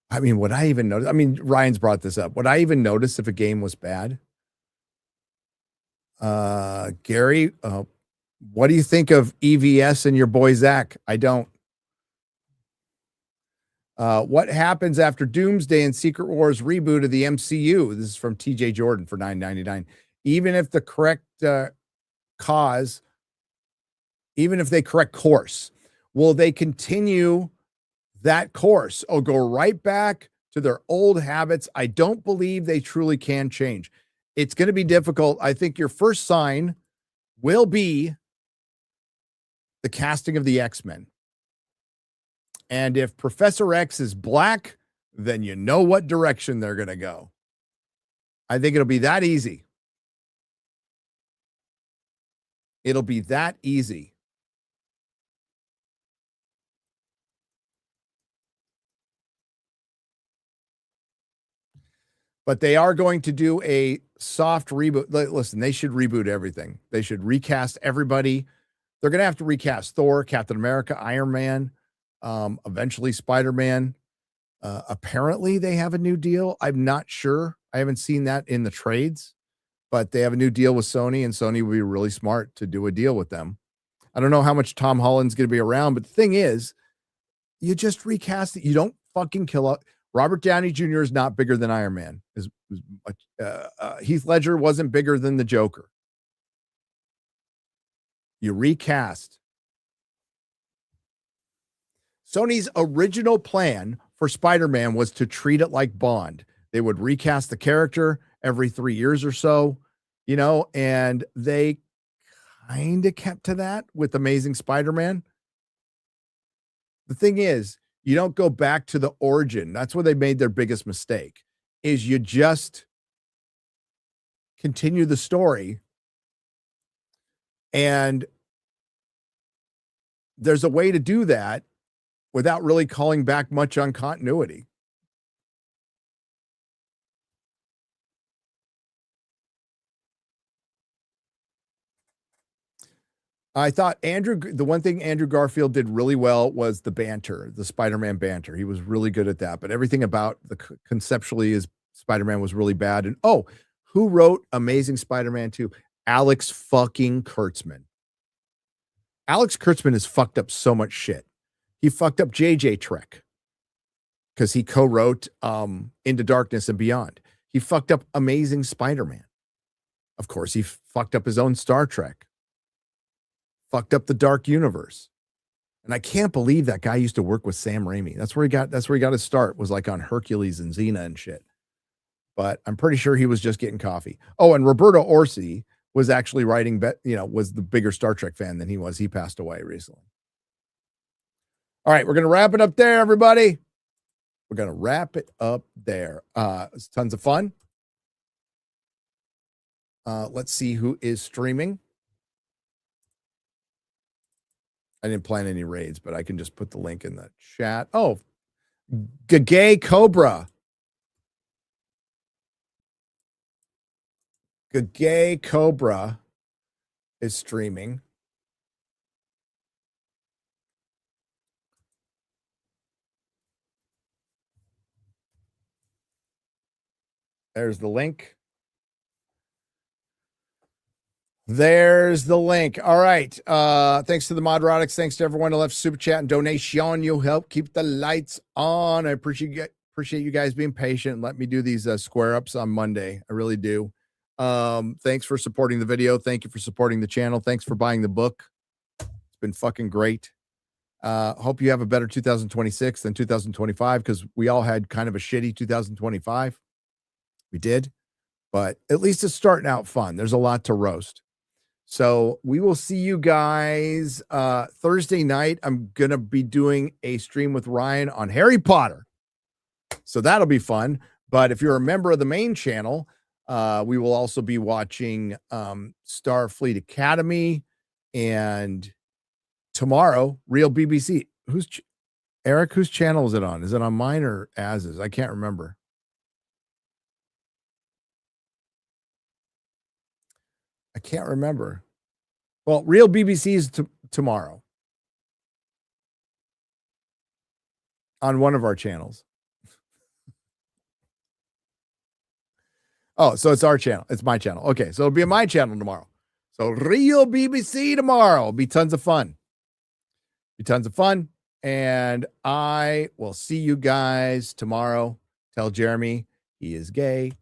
I mean, would I even notice? I mean, Ryan's brought this up. Would I even notice if a game was bad? Gary, what do you think of EVS and your boy Zach? I don't. What happens after Doomsday and Secret Wars reboot of the MCU? This is from TJ Jordan for $9.99. Even if the correct cause, even if they correct course, will they continue that course or go right back to their old habits? I don't believe they truly can change. It's going to be difficult. I think your first sign will be the casting of the X-Men. And if Professor X is black, then you know what direction they're going to go. I think it'll be that easy. It'll be that easy. But they are going to do a soft reboot. Listen, they should reboot everything. They should recast everybody. They're going to have to recast Thor, Captain America, Iron Man, eventually Spider-Man. Apparently they have a new deal. I'm not sure. I haven't seen that in the trades, but they have a new deal with Sony, and Sony would be really smart to do a deal with them. I don't know how much Tom Holland's going to be around, but the thing is, you just recast it. You don't fucking kill out. Robert Downey Jr. is not bigger than Iron Man. Heath Ledger wasn't bigger than the Joker. You recast. Sony's original plan for Spider-Man was to treat it like Bond. They would recast the character every 3 years or so, and they kind of kept to that with Amazing Spider-Man. The thing is, you don't go back to the origin. That's where they made their biggest mistake, is you just continue the story. And there's a way to do that without really calling back much on continuity. I thought the one thing Andrew Garfield did really well was the banter, the Spider-Man banter. He was really good at that, but everything about conceptually is Spider-Man was really bad. And who wrote Amazing Spider-Man 2? Alex fucking Kurtzman. Alex Kurtzman has fucked up so much shit. He fucked up JJ Trek because he co-wrote Into Darkness and Beyond. He fucked up Amazing Spider-Man. Of course, he fucked up his own Star Trek. Fucked up the Dark Universe. And I can't believe that guy used to work with Sam Raimi. That's where he got his start, was like on Hercules and Xena and shit. But I'm pretty sure he was just getting coffee. Oh, and Roberto Orci was actually writing, was the bigger Star Trek fan than he was. He passed away recently. All right, we're going to wrap it up there, everybody. We're going to wrap it up there. It's tons of fun. Let's see who is streaming. I didn't plan any raids, but I can just put the link in the chat. Oh, Gay Cobra. Gay Cobra is streaming. There's the link. There's the link. All right. Thanks to the Nerdrotics. Thanks to everyone who left super chat and donation. You help keep the lights on. I appreciate you guys being patient. Let me do these square ups on Monday. I really do. Thanks for supporting the video. Thank you for supporting the channel. Thanks for buying the book. It's been fucking great. Hope you have a better 2026 than 2025, because we all had kind of a shitty 2025. We did, but at least it's starting out fun. There's a lot to roast. So we will see you guys Thursday night. I'm going to be doing a stream with Ryan on Harry Potter. So that'll be fun. But if you're a member of the main channel, we will also be watching Starfleet Academy, and tomorrow, Real BBC. Eric, whose channel is it on? Is it on mine or Az's? I can't remember. I can't remember. Well, Real BBC is tomorrow on one of our channels. Oh, so it's our channel. It's my channel. Okay, so it'll be on my channel tomorrow. So Real BBC tomorrow. It'll be tons of fun. And I will see you guys tomorrow. Tell Jeremy he is gay.